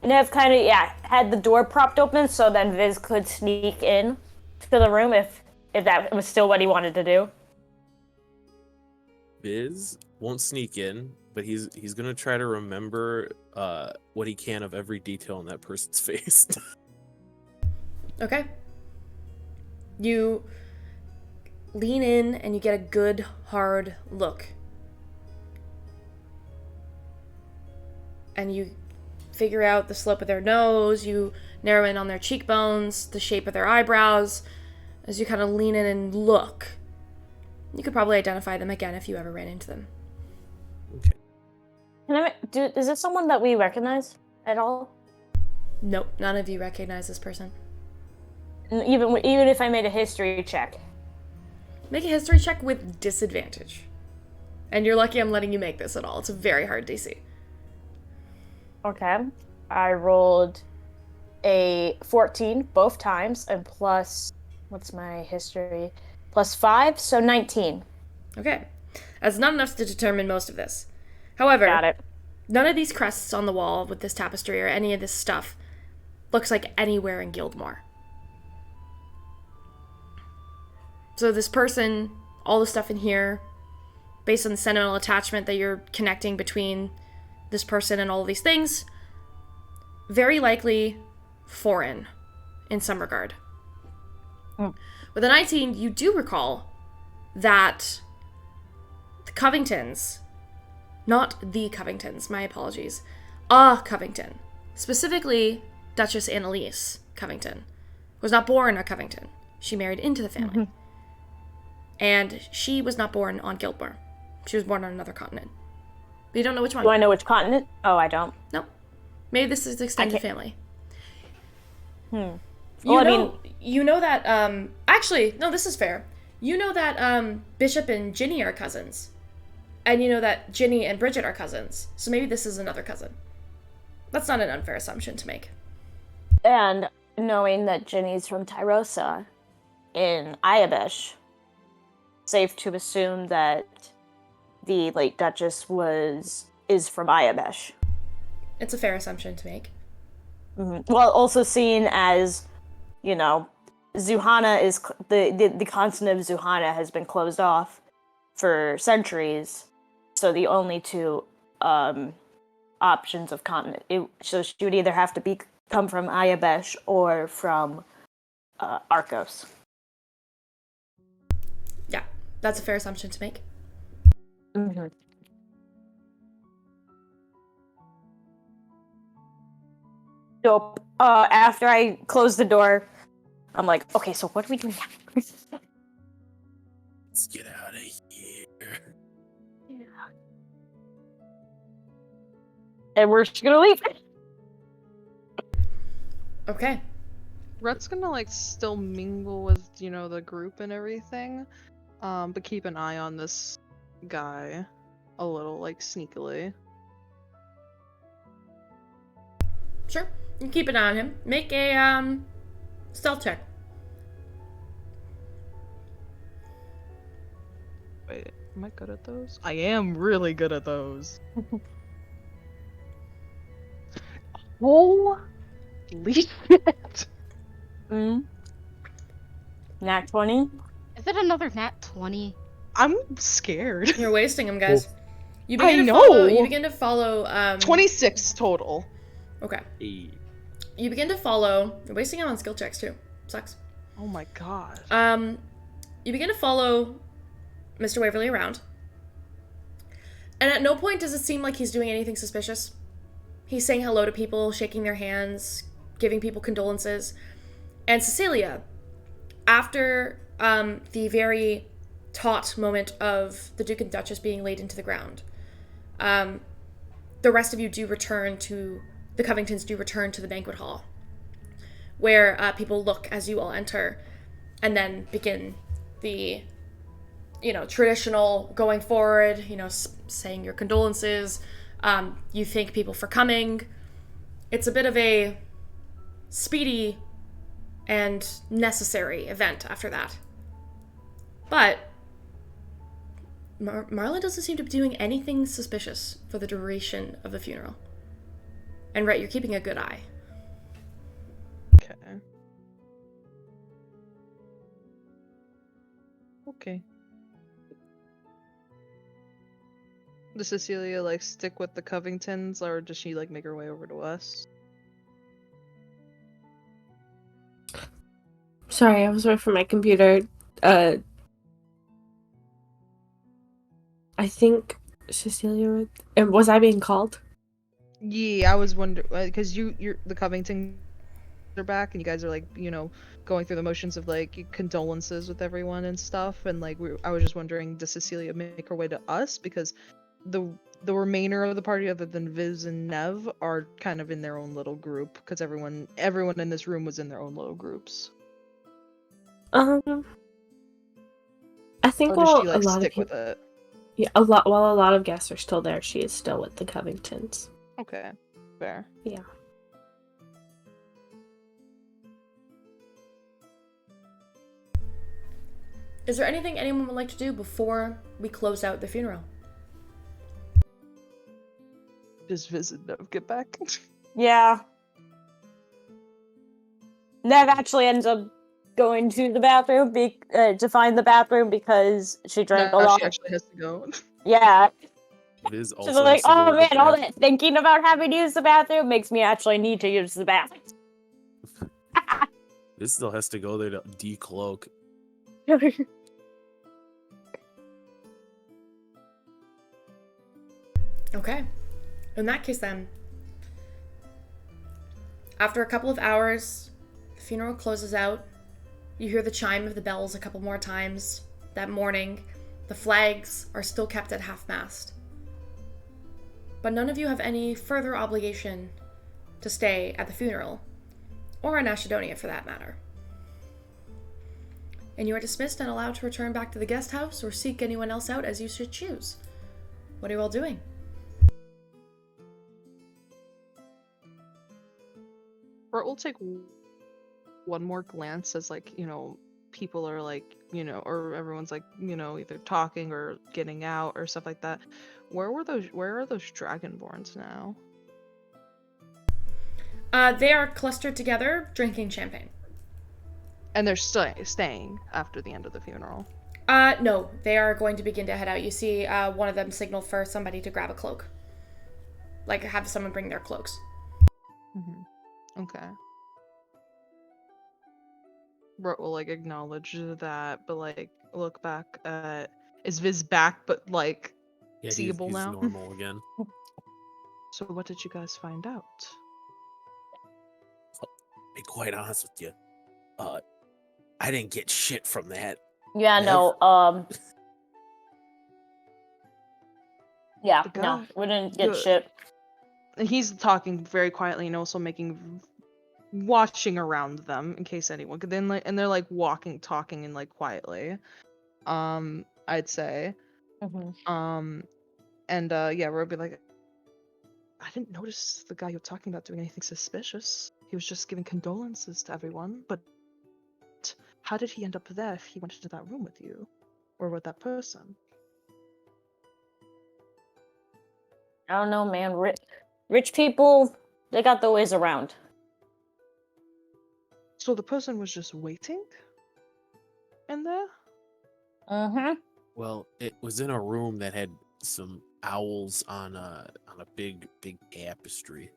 Nev kind of, had the door propped open so then Viz could sneak in to the room if that was still what he wanted to do. Biz won't sneak in, but he's gonna try to remember what he can of every detail on that person's face. Okay. You lean in and you get a good, hard look. And you figure out the slope of their nose, you narrow in on their cheekbones, the shape of their eyebrows. As you kind of lean in and look, you could probably identify them again if you ever ran into them. Okay. Is this someone that we recognize at all? Nope, none of you recognize this person. Even if I made a history check. Make a history check with disadvantage. And you're lucky I'm letting you make this at all. It's a very hard DC. Okay. I rolled a 14 both times, and plus, what's my history? Plus 5, so 19. Okay. That's not enough to determine most of this. However, Got it. none of these crests on the wall with this tapestry or any of this stuff looks like anywhere in Gildmoor. So this person, all the stuff in here, based on the sentimental attachment that you're connecting between this person and all of these things, very likely foreign in some regard. With a 19, you do recall that the Covingtons, not the Covingtons, my apologies, a Covington, specifically Duchess Annalise Covington, was not born a Covington. She married into the family. And she was not born on Gildmoor. She was born on another continent. But you don't know which one. Do I know which continent? Oh, I don't. No. Maybe this is extended family. Well, You know that, actually, no, this is fair. You know that, Bishop and Ginny are cousins. And you know that Ginny and Bridget are cousins. So maybe this is another cousin. That's not an unfair assumption to make. And knowing that Ginny's from Tyrosa in Ayabesh, safe to assume that the late Duchess was is from Ayabesh. It's a fair assumption to make. Well, also seen as, Zuhana is the continent of Zuhana has been closed off for centuries, so the only two options of continent. So she would either have to come from Ayabesh or from Arcos. Yeah, that's a fair assumption to make. Mm-hmm. So after I close the door, I'm like, okay, so what do we do now? Let's get out of here. And we're just gonna leave. Okay. Rhett's gonna like still mingle with, the group and everything. But keep an eye on this guy a little, like, sneakily. Sure. You keep an eye on him. Make a stealth check. Wait, am I good at those? I am really good at those. Holy shit! Nat 20. Is it another nat 20? I'm scared. You're wasting him, guys. You I begin to know. follow. You begin to follow. 26 total. Okay. Hey. You begin to follow. You're wasting him on skill checks too. Sucks. Oh my god. You begin to follow Mr. Waverly around, and at no point does it seem like he's doing anything suspicious. He's saying hello to people, shaking their hands, giving people condolences. And Cecilia, after the very taut moment of the Duke and Duchess being laid into the ground, the rest of you do return to, the Covingtons do return to the banquet hall, where people look as you all enter, and then begin the, traditional going forward, saying your condolences. You thank people for coming. It's a bit of a speedy and necessary event after that. But Marlon doesn't seem to be doing anything suspicious for the duration of the funeral. And Rhett, you're keeping a good eye. Okay. Okay. Does Cecilia, stick with the Covingtons, or does she, make her way over to us? Sorry, I was away from my computer. I think Cecilia would... And was I being called? Yeah, I was wondering, because you're the Covingtons are back, and you guys are, going through the motions of, condolences with everyone and stuff, and, I was just wondering, does Cecilia make her way to us? Because the remainder of the party, other than Viz and Nev, are kind of in their own little group, because everyone in this room was in their own little groups. I think Or does while she, a lot stick of with it? Yeah, while a lot of guests are still there, she is still with the Covingtons. Okay, fair. Yeah. Is there anything anyone would like to do before we close out the funeral? Does Viz and Nev get back? Yeah. Nev actually ends up going to the bathroom to find the bathroom because she drank a lot. She actually has to go. Yeah. Viz also She's like, has to go oh to the man, all bathroom. that thinking about having to use the bathroom makes me actually need to use the bathroom. Viz still has to go there to decloak. Okay. In that case then, after a couple of hours, the funeral closes out. You hear the chime of the bells a couple more times. That morning, the flags are still kept at half-mast. But none of you have any further obligation to stay at the funeral, or in Ashedonia for that matter. And you are dismissed and allowed to return back to the guest house or seek anyone else out as you should choose. What are you all doing? Bert will take one more glance as, people are like, or everyone's like, either talking or getting out or stuff like that. Where are those dragonborns now? They are clustered together, drinking champagne. And they're staying after the end of the funeral. No, they are going to begin to head out. You see one of them signal for somebody to grab a cloak. Like, have someone bring their cloaks. Mm-hmm. Okay. Rort will, like, acknowledge that, but, like, look back at... Is Viz back, but, like, Yeah, seeable he's now? normal again. So what did you guys find out? Be quite honest with you. I didn't get shit from that. Yeah, Nev? no, yeah, The no, guy- we didn't get the- shit. And he's talking very quietly and also watching around them in case anyone could then, like, and they're like talking and like quietly. I'd say. Mm-hmm. And yeah, we'll be like, I didn't notice the guy you're talking about doing anything suspicious. He was just giving condolences to everyone, but how did he end up there if he went into that room with you? Or with that person? I don't know, man. Rich people, they got their ways around. So the person was just waiting in there? Mm-hmm. Well, it was in a room that had some owls on a big tapestry.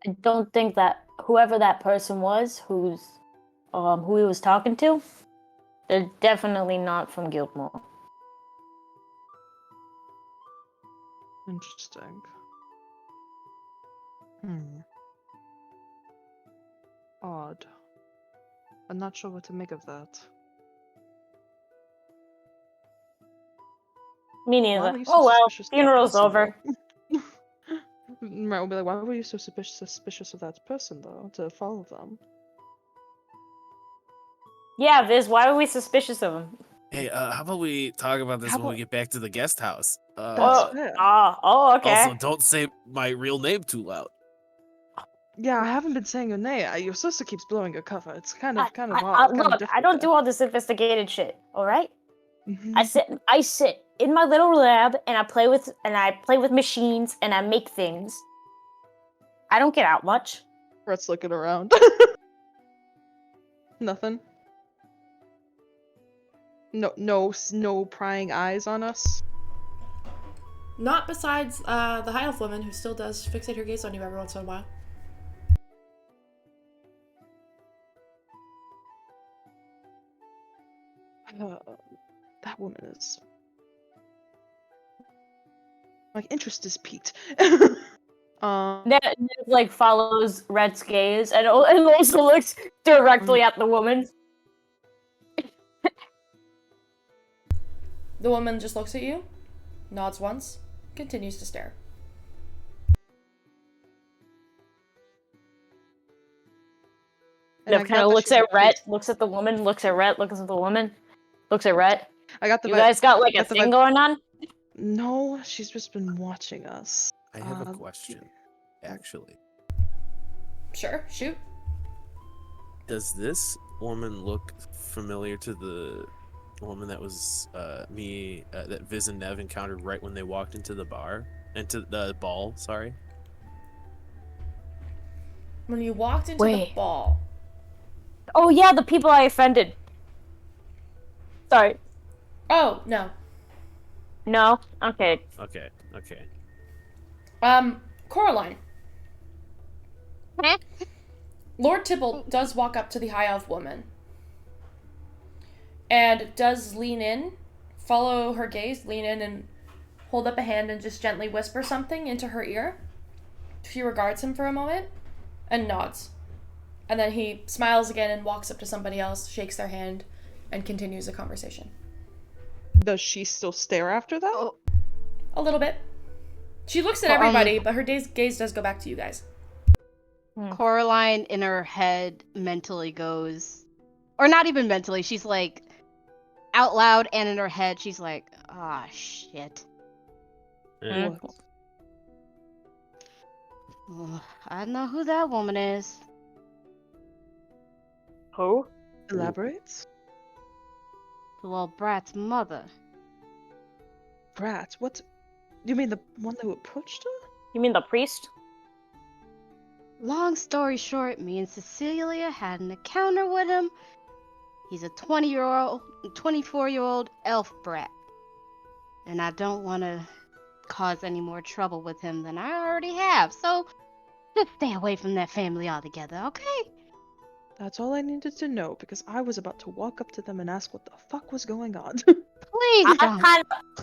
I don't think that whoever that person was, who he was talking to, they're definitely not from Gildmoor. Interesting. Odd. I'm not sure what to make of that. Me Why neither. were you so Oh well, suspicious of that funeral's person, over. though? Right, we'll be like, why were you so suspicious of that person, though, to follow them? Yeah, Viz, why are we suspicious of him? Hey, how about we talk about this How when we about- get back to the guest house? That's fair. Okay. Also, don't say my real name too loud. Yeah, I haven't been saying your name. Your sister keeps blowing your cover. It's kind of odd. Look, I don't do all this sophisticated shit. All right. I sit in my little lab and I play with machines and I make things. I don't get out much. Brett's looking around. Nothing. No prying eyes on us. Not besides the high elf woman who still does fixate her gaze on you every once in a while. That woman is... My interest is piqued. Ned like follows Red's gaze and also looks directly at the woman. The woman just looks at you, nods once, continues to stare. Ned kind of looks at Red, looks at the woman, looks at Red, looks at the woman, looks at Red. I got the You guys got like a thing going on? No, she's just been watching us. I have a question, actually. Sure, shoot. Does this woman look familiar to the woman that was that Viz and Nev encountered right when they walked into the ball? Sorry. When you walked into the ball. Oh yeah, the people I offended. Sorry. Oh, no. No? Okay. Okay. Coraline. Lord Tybalt does walk up to the high elf woman. And does lean in, follow her gaze, lean in and hold up a hand and just gently whisper something into her ear. She regards him for a moment and nods. And then he smiles again and walks up to somebody else, shakes their hand, and continues the conversation. Does she still stare after that? Oh. A little bit. She looks at everybody, but her gaze does go back to you guys. Coraline in her head mentally goes, or not even mentally, she's like, out loud and in her head, she's like, ah, shit. Yeah. Ugh, I know who that woman is. Who? Elaborate? The little brat's mother. Brat? What? You mean the one that approached her? You mean the priest? Long story short, me and Cecilia had an encounter with him. He's a 24-year-old elf brat. And I don't want to cause any more trouble with him than I already have. So, just stay away from that family altogether, okay? That's all I needed to know because I was about to walk up to them and ask what the fuck was going on. Please I don't.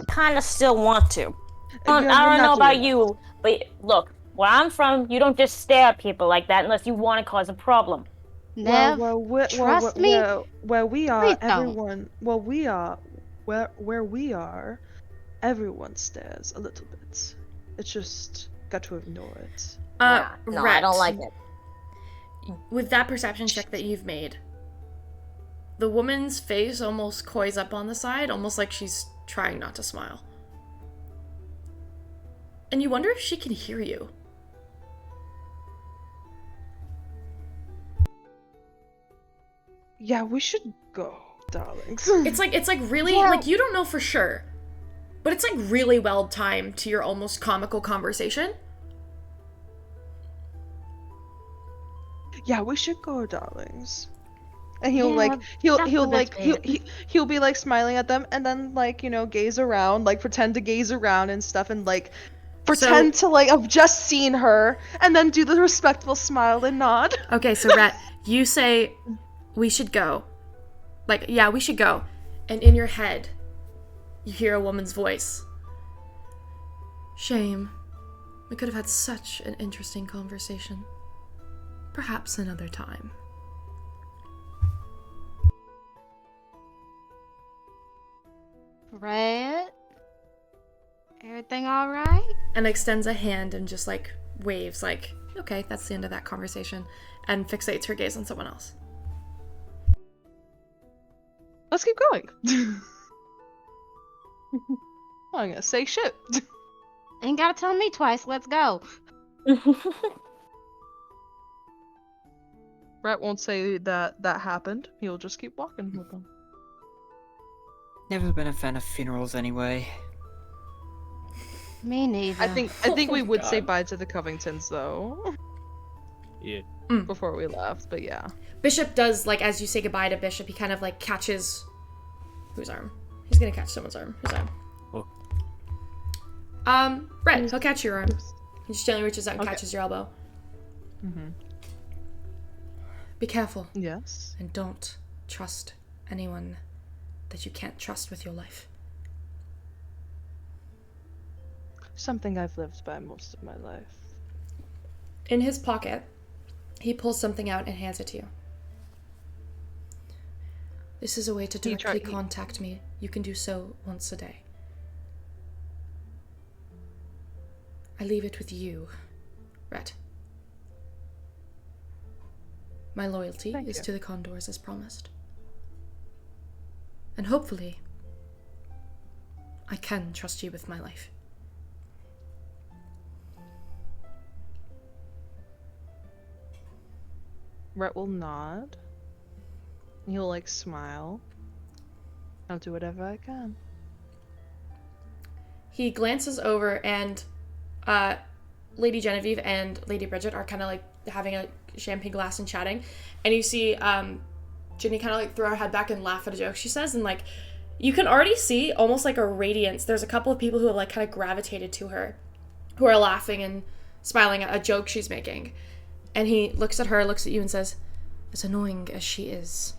kind of still want to. Yeah, I we're don't know not about doing you, but look, where I'm from, you don't just stare at people like that unless you want to cause a problem. Nev, trust me. Where we are, Please don't. everyone. Where we are, everyone stares a little bit. It's just got to ignore it. No, I Rhett, don't like it. with that perception check that you've made, the woman's face almost coys up on the side, almost like she's trying not to smile. And you wonder if she can hear you. Yeah, we should go, darlings. It's like really, like, you don't know for sure, but it's like really well timed to your almost comical conversation. Yeah, we should go, darlings. And he'll Yeah, like he'll that's he'll what like this he'll be like smiling at them and then like, you know, gaze around, like pretend to gaze around and stuff and like pretend to like have just seen her and then do the respectful smile and nod. Okay, so Rhett, you say, we should go. Like, yeah, we should go. And in your head, you hear a woman's voice. Shame. We could have had such an interesting conversation. Perhaps another time. Red? Everything alright? And extends a hand and just like waves like, okay, that's the end of that conversation. And fixates her gaze on someone else. Let's keep going. I'm gonna say shit. Ain't gotta tell me twice, let's go. Brett won't say that happened. He'll just keep walking with them. Never been a fan of funerals anyway. Me neither. I think we Oh my would say God. bye to the Covingtons though. Yeah. Before we left, but yeah. Bishop does, like, as you say goodbye to Bishop, he kind of like catches... Whose arm? He's gonna catch someone's arm. Whose arm? Oh. Brett, he'll catch your arm. He just gently reaches out and Okay. catches your elbow. Mm-hmm. Be careful. Yes. And don't trust anyone that you can't trust with your life. Something I've lived by most of my life. In his pocket, he pulls something out and hands it to you. This is a way to directly contact me. You can do so once a day. I leave it with you, Rhett. My loyalty Thank is you. to the Condors as promised. And hopefully, I can trust you with my life. Rhett will nod. He'll like smile. I'll do whatever I can. He glances over and Lady Genevieve and Lady Bridget are kind of like having a champagne glass and chatting. And you see Ginny kind of like throw her head back and laugh at a joke she says. And like, you can already see almost like a radiance. There's a couple of people who have like kind of gravitated to her, who are laughing and smiling at a joke she's making. And he looks at her, looks at you and says, as annoying as she is,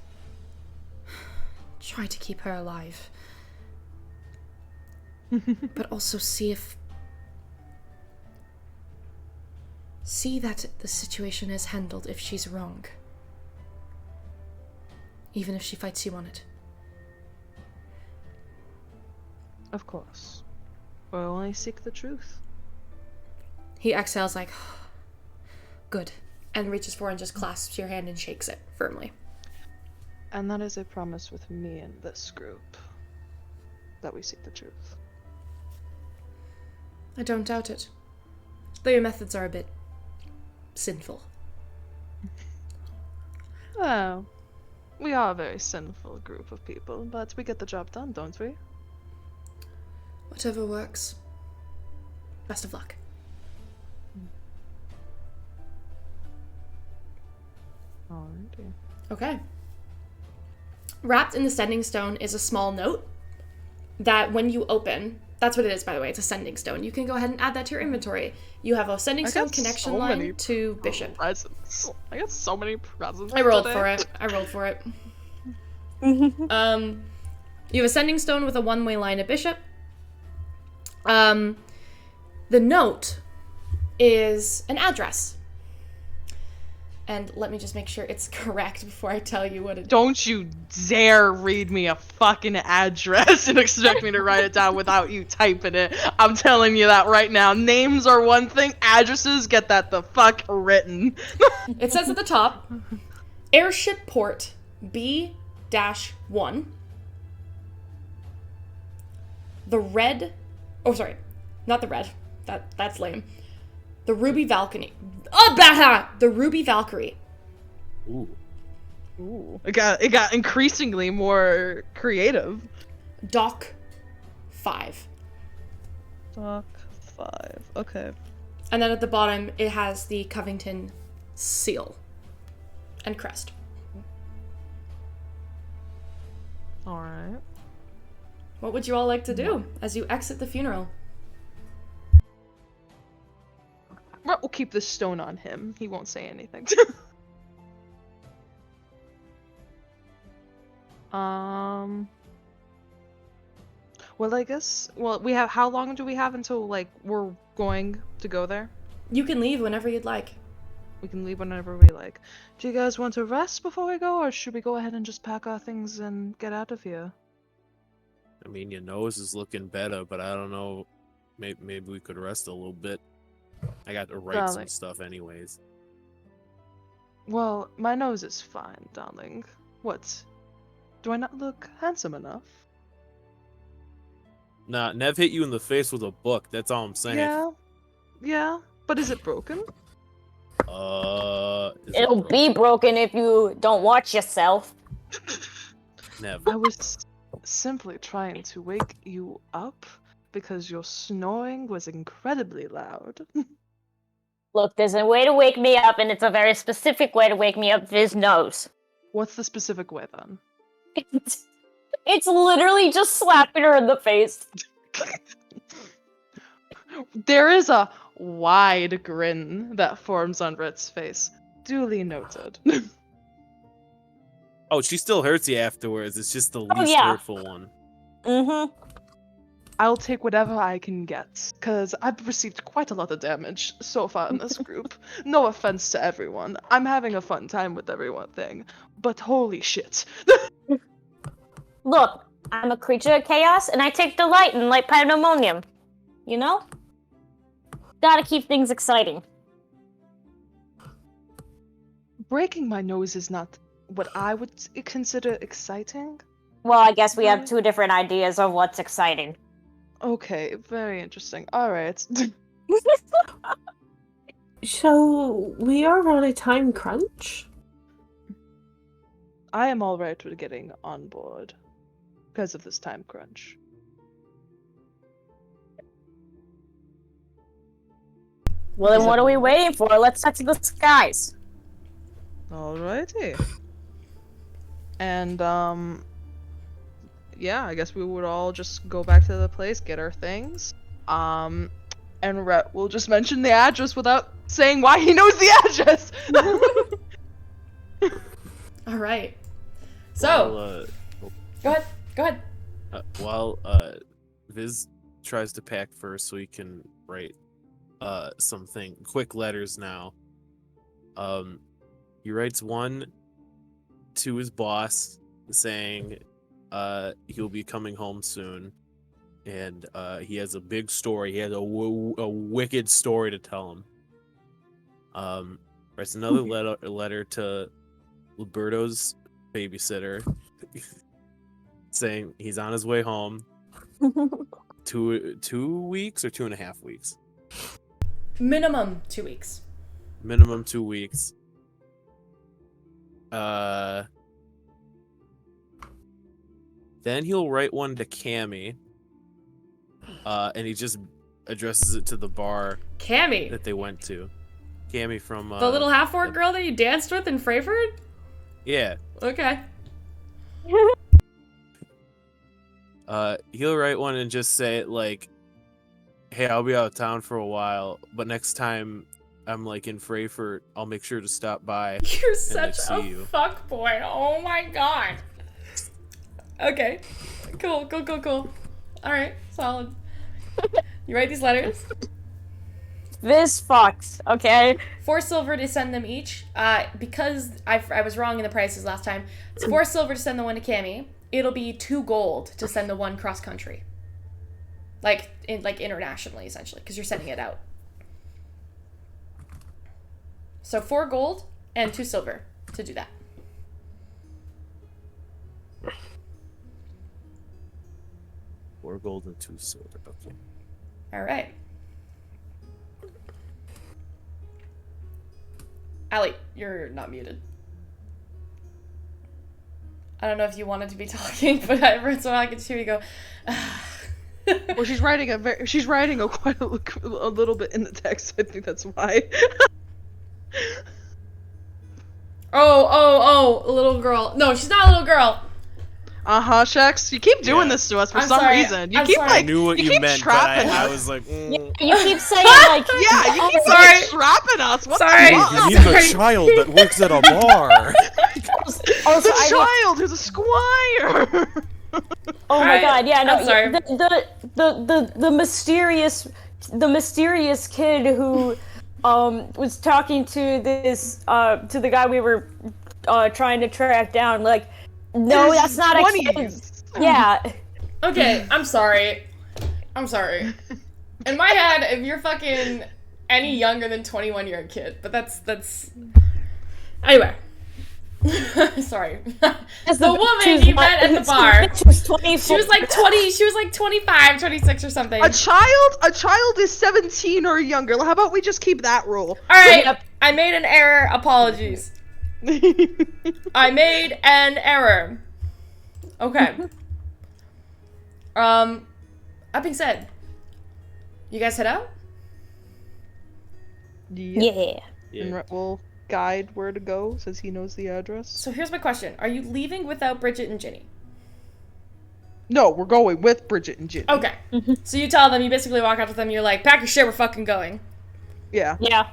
try to keep her alive. But also see that the situation is handled if she's wrong. Even if she fights you on it. Of course. We'll only seek the truth. He exhales like, good, and reaches forward and just clasps your hand and shakes it firmly. And that is a promise with me and this group. That we seek the truth. I don't doubt it. Though your methods are a bit sinful. Oh. We are a very sinful group of people, but we get the job done, don't we? Whatever works. Best of luck. Alrighty. Okay. Wrapped in the sending stone is a small note that when you open, that's what it is, by the way, it's a sending stone. You can go ahead and add that to your inventory. You have a sending stone connection line to Bishop. Presents. I got so many presents. I rolled today. for it. You have a sending stone with a one-way line to Bishop. The note is an address. And let me just make sure it's correct before I tell you what it is. Don't you dare read me a fucking address and expect me to write it down without you typing it. I'm telling you that right now. Names are one thing, addresses, get that the fuck written. It says at the top, Airship Port B-1. The red... Oh, sorry. Not the red. That's lame. The Ruby Valkyrie. Oh, blah! The Ruby Valkyrie. Ooh. Ooh. It got increasingly more creative. Dock 5. Dock 5. Okay. And then at the bottom, it has the Covington seal and crest. Alright. What would you all like to do as you exit the funeral? We'll keep this stone on him. He won't say anything. Well, I guess. Well, we have. How long do we have until like we're going to go there? You can leave whenever you'd like. We can leave whenever we like. Do you guys want to rest before we go, or should we go ahead and just pack our things and get out of here? I mean, your nose is looking better, but I don't know. Maybe we could rest a little bit. I got to write some Darling. stuff anyways. Well, my nose is fine, darling. What? Do I not look handsome enough? Nah, Nev hit you in the face with a book. That's all I'm saying. Yeah. But is it broken? Is it It'll be broken if you don't watch yourself. Nev. I was simply trying to wake you up because your snoring was incredibly loud. Look, there's a way to wake me up, and it's a very specific way to wake me up. His nose. What's the specific way then? It's literally just slapping her in the face. There is a wide grin that forms on Rit's face. Duly noted. Oh, she still hurts you afterwards. It's just the least yeah. hurtful one. Mm-hmm. I'll take whatever I can get, because I've received quite a lot of damage so far in this group. No offense to everyone. I'm having a fun time with everyone thing, but holy shit. Look, I'm a creature of chaos, and I take delight in light pandemonium. You know? Gotta keep things exciting. Breaking my nose is not what I would consider exciting. Well, I guess we have two different ideas of what's exciting. Okay, very interesting. Alright. So, we are on a time crunch? I am alright with getting on board because of this time crunch. Well, then what are we waiting for? Let's touch the skies. Alrighty. And, yeah, I guess we would all just go back to the place, get our things. And Rhett will just mention the address without saying why he knows the address. All right. So, go ahead. While Viz tries to pack first so he can write something quick letters now. He writes one to his boss saying he'll be coming home soon, and he has a big story. He has a wicked story to tell him. Writes another letter to Liberto's babysitter saying he's on his way home. 2 weeks or 2.5 weeks? Minimum 2 weeks. Minimum 2 weeks. Then he'll write one to Cammy. And he just addresses it to the bar Cammy, that they went to. Cammy from the little half-orc girl that you danced with in Freyford? Yeah. Okay. He'll write one and just say like, "Hey, I'll be out of town for a while, but next time I'm like in Freyford, I'll make sure to stop by." You're such see a you. fuckboy. Oh my god. Okay. Cool. Alright, solid. You write these letters. This fucks, okay? 4 silver to send them each. Because I was wrong in the prices last time. It's 4 silver to send the one to Cammy. It'll be 2 gold to send the one cross country. Like internationally, essentially, because you're sending it out. So 4 gold and 2 silver to do that. Four gold and 2 silver. Okay. All right. Allie, you're not muted. I don't know if you wanted to be talking, but every once in a while I can hear you go. Well, she's writing quite a little bit in the text. I think that's why. Oh, a little girl. No, she's not a little girl. Shex. You keep doing Yeah. this to us for I'm some sorry. reason. You I'm keep sorry. I like knew what you keep meant, but trapping I us. was like, You keep saying like, Yeah, you keep Sorry. like trapping us. What Sorry. the fuck? "You mean the child that works at a bar?" also, The I child who's a squire. oh my Alright, god, yeah, no, I'm sorry. the mysterious kid who was talking to to the guy we were trying to track down, like, no, that's not a kid. 20s. Yeah. Okay, I'm sorry. In my head, if you're fucking any younger than 21, you're a kid. But that's... Anyway. Sorry. The woman you met at the bar. She was 24. She was like 20, she was like 25, 26 or something. A child is 17 or younger. How about we just keep that rule? Alright, Yep. I made an error. Apologies. I made an error. Okay. That being said, you guys head out? Yeah. And Rhett will guide where to go since he knows the address. So here's my question. Are you leaving without Bridget and Ginny? No, we're going with Bridget and Ginny. Okay. So you tell them, you basically walk out with them, you're like, pack your shit, we're fucking going. Yeah. Yeah.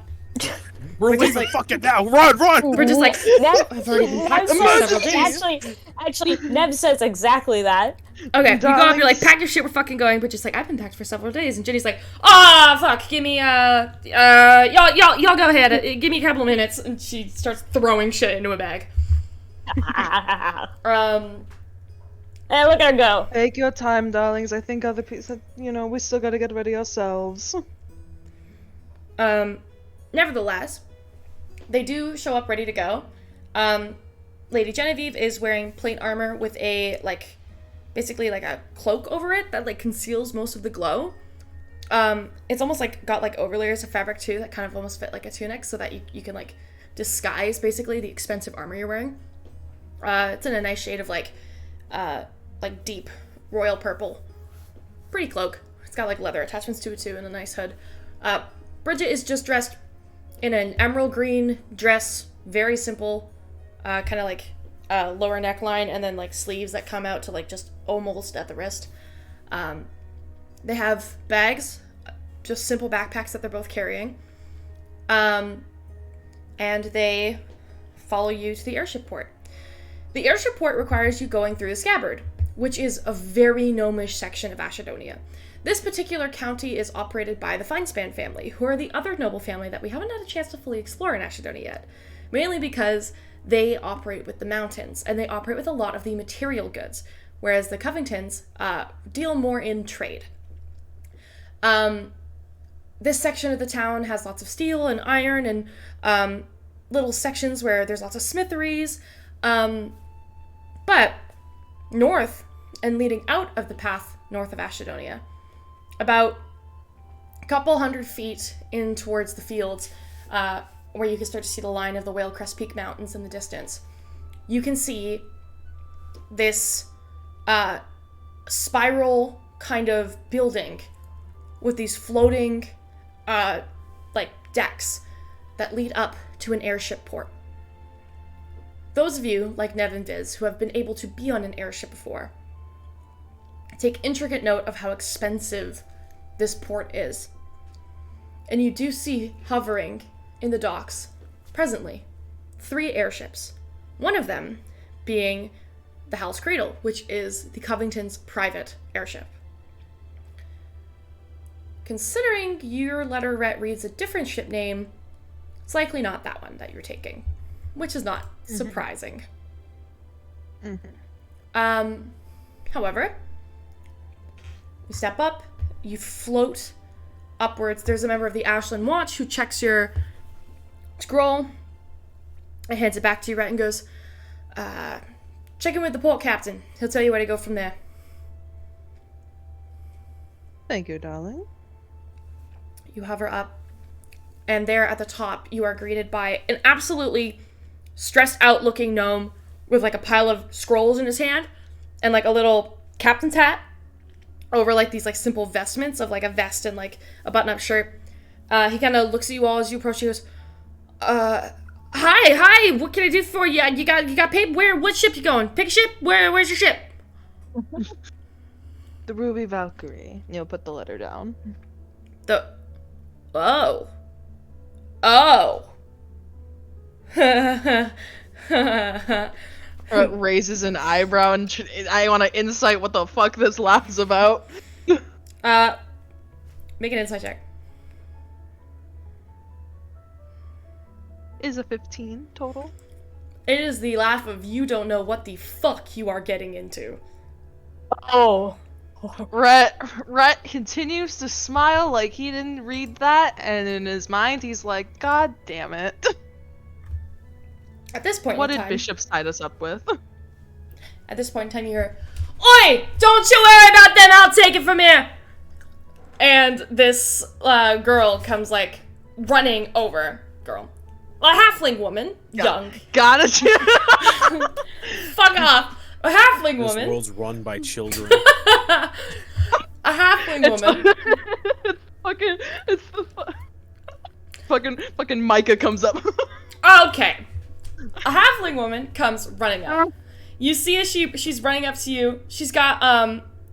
"We're leaving fucking now! Run!" Bridget's like, Nev, I've already been Nev packed for says, several days. actually, Nev says exactly that. Okay, you go up, you're like, Darlings. pack your shit, we're fucking going. Bridget's like, I've been packed for several days. And Ginny's like, fuck, give me, y'all go ahead, give me a couple of minutes. And she starts throwing shit into a bag. Hey, look at her go. Take your time, darlings. I think other people, we still gotta get ready ourselves. Nevertheless, they do show up ready to go. Lady Genevieve is wearing plate armor with a, basically like a cloak over it that, conceals most of the glow. It's almost, got, overlayers of fabric, too, that kind of almost fit like a tunic so that you can, disguise, basically, the expensive armor you're wearing. It's in a nice shade of, deep royal purple. Pretty cloak. It's got, leather attachments to it, too, and a nice hood. Bridget is just dressed in an emerald green dress, very simple, kind of lower neckline, and then sleeves that come out to just almost at the wrist. They have bags, just simple backpacks that they're both carrying, and they follow you to the airship port. The airship port requires you going through the Scabbard, which is a very gnomish section of Ashedonia. This particular county is operated by the Finespan family, who are the other noble family that we haven't had a chance to fully explore in Ashedonia yet. Mainly because they operate with the mountains, and they operate with a lot of the material goods, whereas the Covingtons deal more in trade. This section of the town has lots of steel and iron and little sections where there's lots of smitheries. But north, and leading out of the path north of Ashedonia, about a couple hundred feet in towards the fields, where you can start to see the line of the Whale Crest Peak Mountains in the distance, you can see this spiral kind of building with these floating like decks that lead up to an airship port. Those of you, like Nev and Viz, who have been able to be on an airship before, take intricate note of how expensive this port is. And you do see hovering in the docks, presently, 3 airships. One of them being the Howl's Cradle, which is the Covington's private airship. Considering your letter reads a different ship name, it's likely not that one that you're taking, which is not surprising. However, you step up, you float upwards. There's a member of the Ashland Watch who checks your scroll and hands it back to you, Rhett, and goes, check in with the port captain. He'll tell you where to go from there. Thank you, darling. You hover up, and there at the top, you are greeted by an absolutely stressed out looking gnome with like a pile of scrolls in his hand and like a little captain's hat over like these like simple vestments of like a vest and like a button-up shirt. He kind of looks at you all as you approach. He goes, hi, what can I do for you? You got paid? What ship you going? Pick a ship? Where's your ship? The Ruby Valkyrie. You'll put the letter down. Raises an eyebrow and I want to insight what the fuck this laugh is about. Make an insight check. Is a 15 total? It is the laugh of you don't know what the fuck you are getting into. Oh. Rhett continues to smile like he didn't read that, and in his mind he's like, God damn it. At this point What in did time, Bishop side us up with? At this point in time, you hear, "Oi! Don't you worry about them. I'll take it from here." And this girl comes like running over. A halfling woman, young. Got it. Fuck off. A halfling This woman. world's run by children. A halfling woman. It's the fucking Micah comes up. Okay. A halfling woman comes running up. You see as she's running up to you. She's got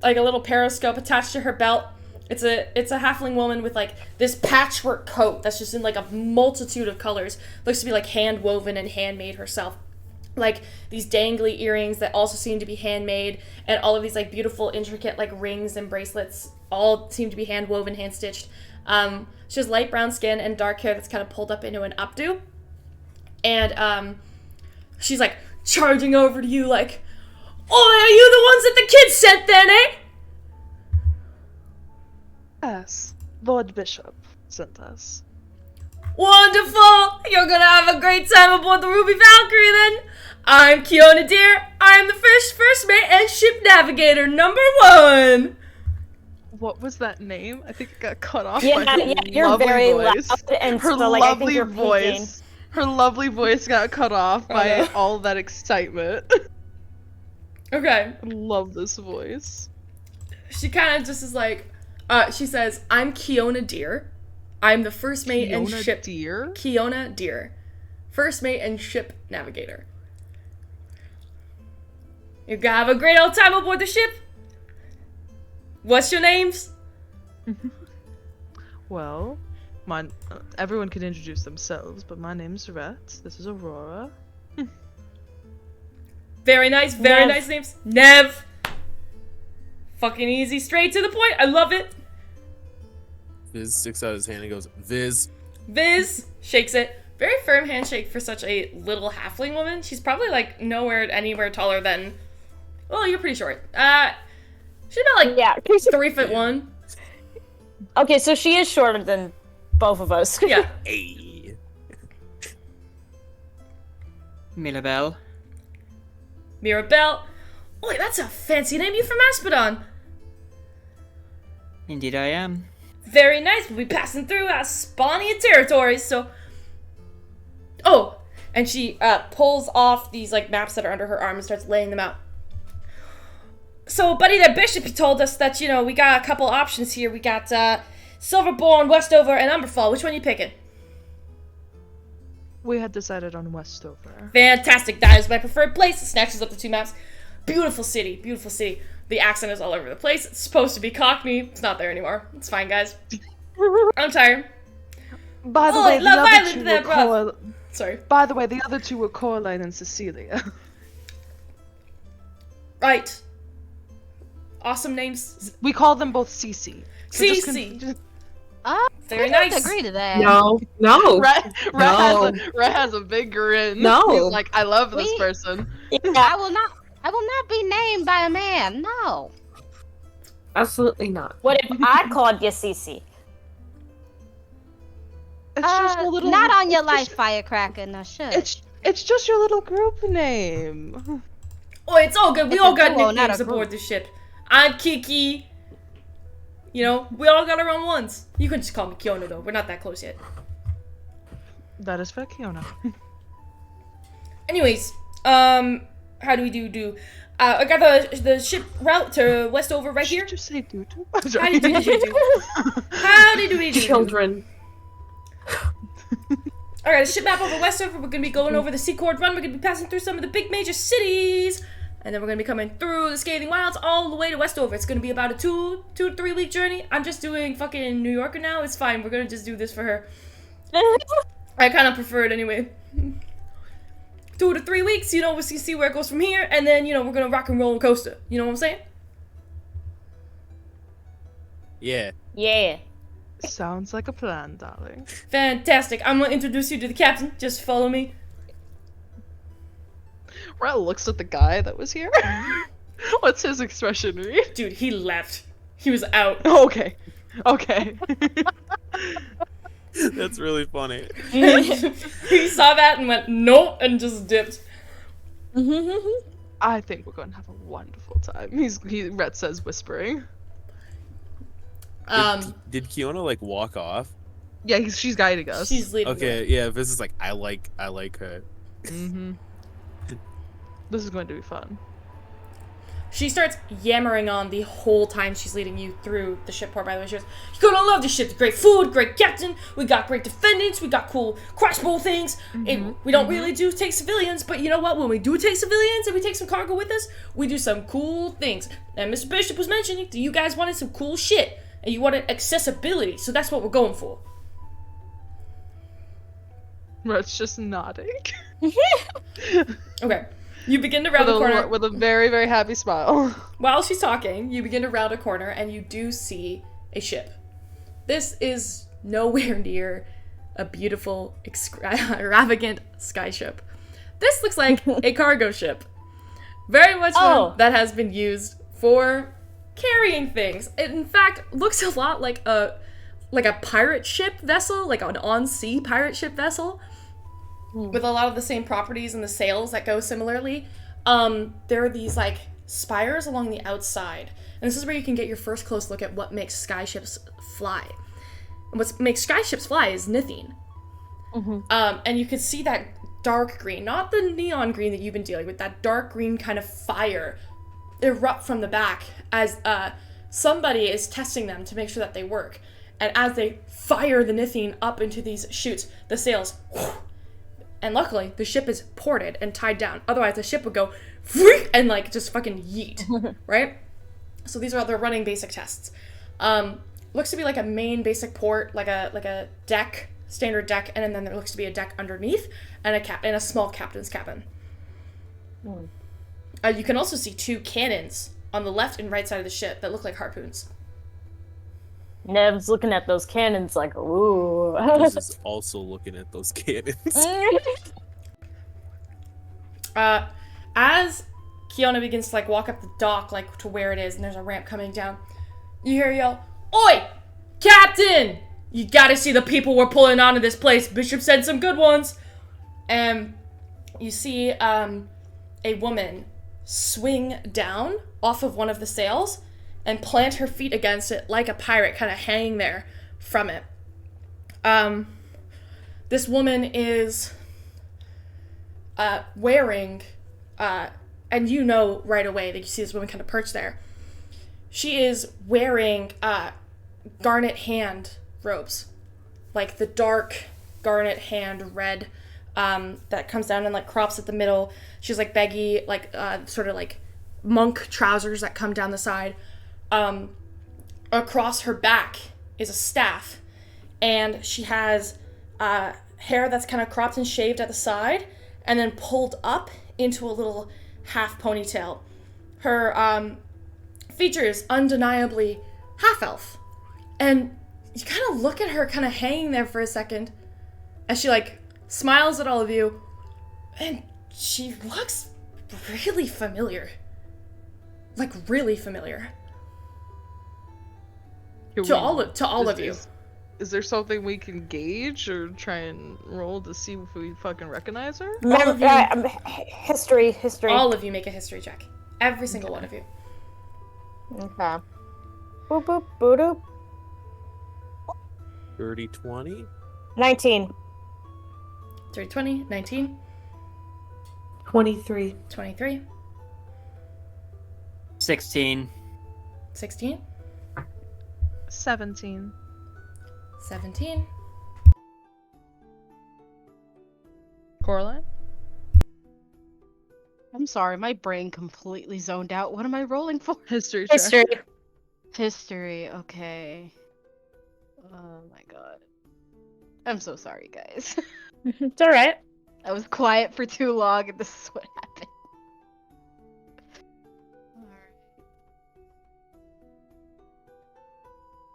like a little periscope attached to her belt. It's a halfling woman with like this patchwork coat that's just in like a multitude of colors. Looks to be like hand woven and handmade herself. Like these dangly earrings that also seem to be handmade, and all of these like beautiful intricate like rings and bracelets all seem to be hand woven, hand stitched. She has light brown skin and dark hair that's kind of pulled up into an updo. And she's like charging over to you like, "Oh, are you the ones that the kids sent then, eh?" Yes, Lord Bishop sent us. Wonderful! You're gonna have a great time aboard the Ruby Valkyrie then. I'm Kiona Deer. I'm the first mate and ship navigator #1. What was that name? I think it got cut off Yeah, by her you're lovely very voice. loud, and Her so like I lovely think you're peaking. voice. Her lovely voice got cut off by no. all that excitement. Okay. I love this voice. She kind of just is like, she says, "I'm Kiona Deer. I'm the first mate and Fiona ship..." Deer? Kiona Deer. First mate and ship navigator. You gonna have a great old time aboard the ship? What's your names? Well, everyone can introduce themselves, but my name's Rhett. This is Aurora. Very nice Nev. names. Nev. Fucking easy, straight to the point. I love it. Viz sticks out his hand and goes, Viz. Viz shakes it. Very firm handshake for such a little halfling woman. She's probably like anywhere taller than. Well, you're pretty short. She's about like Yeah. 3'1". Okay, so she is shorter than both of us. Yeah. Hey. Mirabelle. Mirabelle. Oh, that's a fancy name. You from Asphodon? Indeed I am. Very nice. We'll be passing through Spawnian territories, so. Oh, and she pulls off these like maps that are under her arm and starts laying them out. So, buddy, the bishop told us that, you know, we got a couple options here. We got Silverbourne, Westover, and Umberfall. Which one are you picking? We had decided on Westover. Fantastic. That is my preferred place. It snatches up the two maps. Beautiful city. Beautiful city. The accent is all over the place. It's supposed to be Cockney. It's not there anymore. It's fine, guys. I'm tired. By the Oh, way, the Love other Island two there, were bruv. Sorry. By the way, the other two were Coraline and Cecilia. Right. Awesome names. We call them both Cece. Cece. Very I don't nice. agree to that. No. Rat No. has a big grin. No. He's like, I love this We- person. I will not be named by a man. No. Absolutely not. What if I called you Cece? It's just a little. Not on your it's life, just- firecracker. No, shush. It's just your little group name. Oh, it's all good. We It's all a got duo, not nicknames a aboard group. this ship. I'm Kiki. You know, we all got our own ones. You can just call me Kiona, though. We're not that close yet. That is for Kiona. Anyways, how do we do? I got the ship route to Westover right here. Did you say doo doo? How did we do? How did we do? Children. Alright, a ship map over Westover. We're gonna be going over the Seacord Run. We're gonna be passing through some of the big major cities. And then we're gonna be coming through the Scathing Wilds all the way to Westover. It's gonna be about a 2 to 3 week journey. I'm just doing fucking New Yorker now. It's fine. We're gonna just do this for her. I kind of prefer it anyway. 2 to 3 weeks, you know, we'll see where it goes from here. And then, you know, we're gonna rock and roller coaster. You know what I'm saying? Yeah. Yeah. Sounds like a plan, darling. Fantastic. I'm gonna introduce you to the captain. Just follow me. Rat looks at the guy that was here. What's his expression read? Dude, he left. He was out. Okay. That's really funny. He saw that and went, nope, and just dipped. I think we're going to have a wonderful time. Rat says whispering. Did Kiona like walk off? Yeah, she's guiding us. She's leading. Okay, yeah. Viz is like, I like her. Mm-hmm. This is going to be fun. She starts yammering on the whole time she's leading you through the ship port. By the way, she goes, "You're gonna love this ship. Great food, great captain. We got great defendants. We got cool crossbow things. We don't really do take civilians, but you know what? When we do take civilians and we take some cargo with us, we do some cool things. And Mr. Bishop was mentioning that you guys wanted some cool shit and you wanted accessibility, so that's what we're going for." Rat's just nodding. Okay. You begin to round the corner. with a very, very happy smile. While she's talking, you begin to round a corner and you do see a ship. This is nowhere near a beautiful, extravagant sky ship. This looks like a cargo ship. Very much one that has been used for carrying things. It, in fact, looks a lot like a pirate ship vessel, like an on-sea pirate ship vessel. With a lot of the same properties and the sails that go similarly. There are these like spires along the outside. And this is where you can get your first close look at what makes sky ships fly. And what makes sky ships fly is nithine. And you can see that dark green, not the neon green that you've been dealing with, that dark green kind of fire erupt from the back as somebody is testing them to make sure that they work. And as they fire the nithine up into these chutes, the sails and luckily, the ship is ported and tied down. Otherwise, the ship would go and like just fucking yeet, right? So these are their running basic tests. Looks to be like a main basic port, like a deck, standard deck, and then there looks to be a deck underneath and a small captain's cabin. You can also see 2 cannons on the left and right side of the ship that look like harpoons. Nev's looking at those cannons like, ooh. This is also looking at those cannons. As Kiona begins to like walk up the dock like to where it is, and there's a ramp coming down, you hear yell, "Oi! Captain! You gotta see the people we're pulling onto this place. Bishop sent some good ones." And you see a woman swing down off of one of the sails and plant her feet against it like a pirate, kind of hanging there from it. This woman is wearing, and you know right away that you see this woman kind of perched there. She is wearing garnet hand robes, like the dark garnet hand red that comes down and like crops at the middle. She's like baggy, like sort of like monk trousers that come down the side. Across her back is a staff, and she has hair that's kind of cropped and shaved at the side and then pulled up into a little half ponytail. Her features undeniably half-elf, and you kind of look at her kind of hanging there for a second as she like smiles at all of you, and she looks really familiar. Like really familiar. To all of you. Is there something we can gauge or try and roll to see if we fucking recognize her? All of you, History. all of you make a history check. Every single one of you. Okay. Boop boop boop boop. 30, 20? 19. 30, 20, 19, 23. 23, 16. 16, 17. 17. Coraline? I'm sorry, my brain completely zoned out. What am I rolling for? History check. History. History, okay. Oh my god. I'm so sorry, guys. It's alright. I was quiet for too long and this is what happened.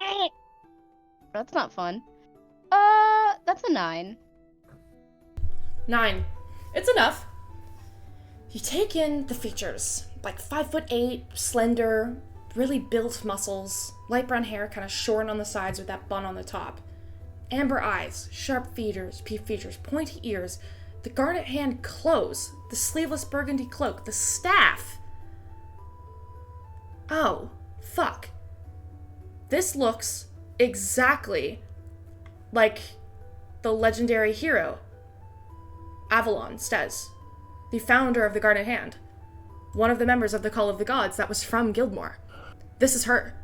Alright. That's not fun. That's a 9. 9. It's enough. You take in the features. Like 5'8", slender, really built muscles, light brown hair, kind of shorn on the sides with that bun on the top. Amber eyes, sharp features, pointy ears, the garnet hand clothes, the sleeveless burgundy cloak, the staff. Oh, fuck. This looks exactly like the legendary hero, Avalon Stez, the founder of the Garnet Hand, one of the members of the Call of the Gods that was from Gildmoor. This is her.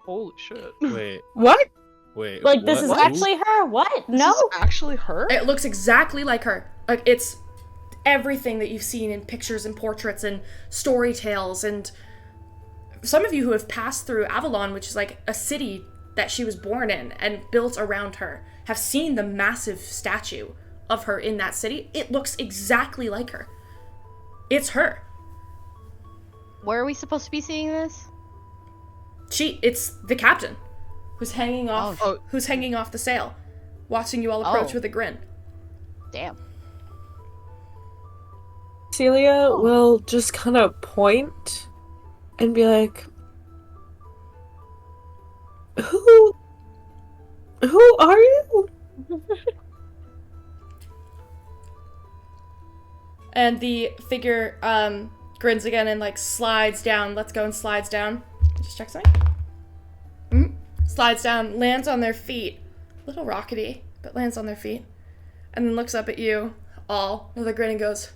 Holy shit. Wait, What? wait. Like, this is what? actually her? What? This No? is actually her? It looks exactly like her. Like, it's everything that you've seen in pictures and portraits and story tales, and some of you who have passed through Avalon, which is like a city that she was born in and built around her, have seen the massive statue of her in that city. It looks exactly like her. It's her. Where are we supposed to be seeing this? It's the captain who's hanging off Oh. who's hanging off the sail, watching you all approach Oh. with a grin. Damn. Celia will just kind of point and be like, Who are you? And the figure grins again and like slides down, lets go and slides down. Just check something. Slides down, lands on their feet. Little rockety, but lands on their feet. And then looks up at you all with a grin and goes,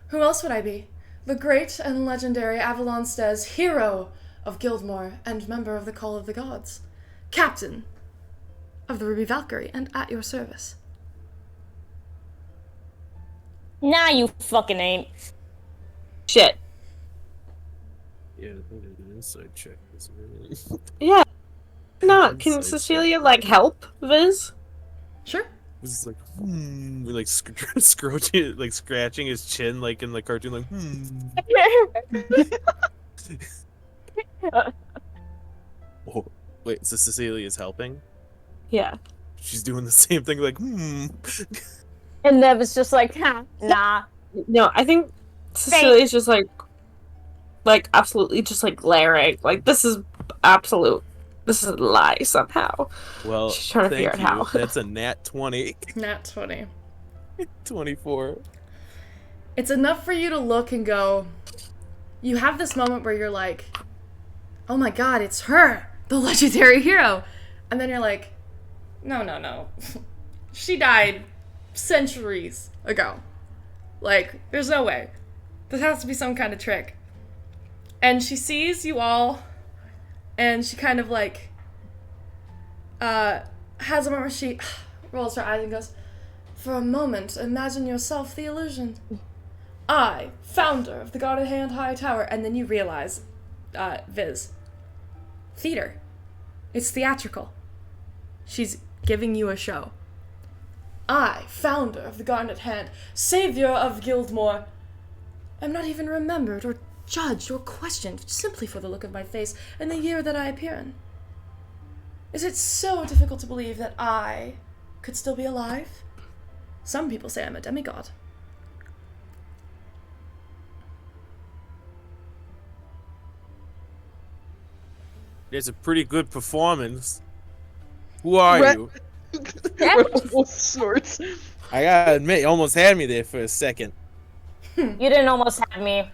"Who else would I be? The great and legendary Avalon Stez, hero of Gildmoor and member of the Call of the Gods. Captain of the Ruby Valkyrie and at your service." Nah, you fucking ain't. Shit. Yeah, I think I did an inside check. This really. Yeah. Not. Can Inside Cecilia, like, help Viz? Sure. This is like, we're like scratching, like scratching his chin, like in the cartoon, like, Oh, wait, so Cecilia's helping? Yeah. She's doing the same thing, like, And Nev is just like, nah. No, I think Cecilia's just like absolutely just like glaring. Like, this is a lie somehow. Well, She's trying to thank figure out you. how. That's a nat 20. Nat 20. 24. It's enough for you to look and go, you have this moment where you're like, oh my god, it's her, the legendary hero. And then you're like, No. She died centuries ago. Like, there's no way. This has to be some kind of trick. And she sees you all, and she kind of like, has a moment where she rolls her eyes and goes, "For a moment, imagine yourself the illusion. I, founder of the Guarded Hand High Tower," and then you realize, Viz, theater. It's theatrical. She's giving you a show. "I, founder of the Guarded Hand, savior of Gildmoor, am not even remembered or judged or questioned simply for the look of my face and the year that I appear in. Is it so difficult to believe that I could still be alive? Some people say I'm a demigod." It's a pretty good performance. Who are you? Snorts. I gotta admit, you almost had me there for a second. You didn't almost have me.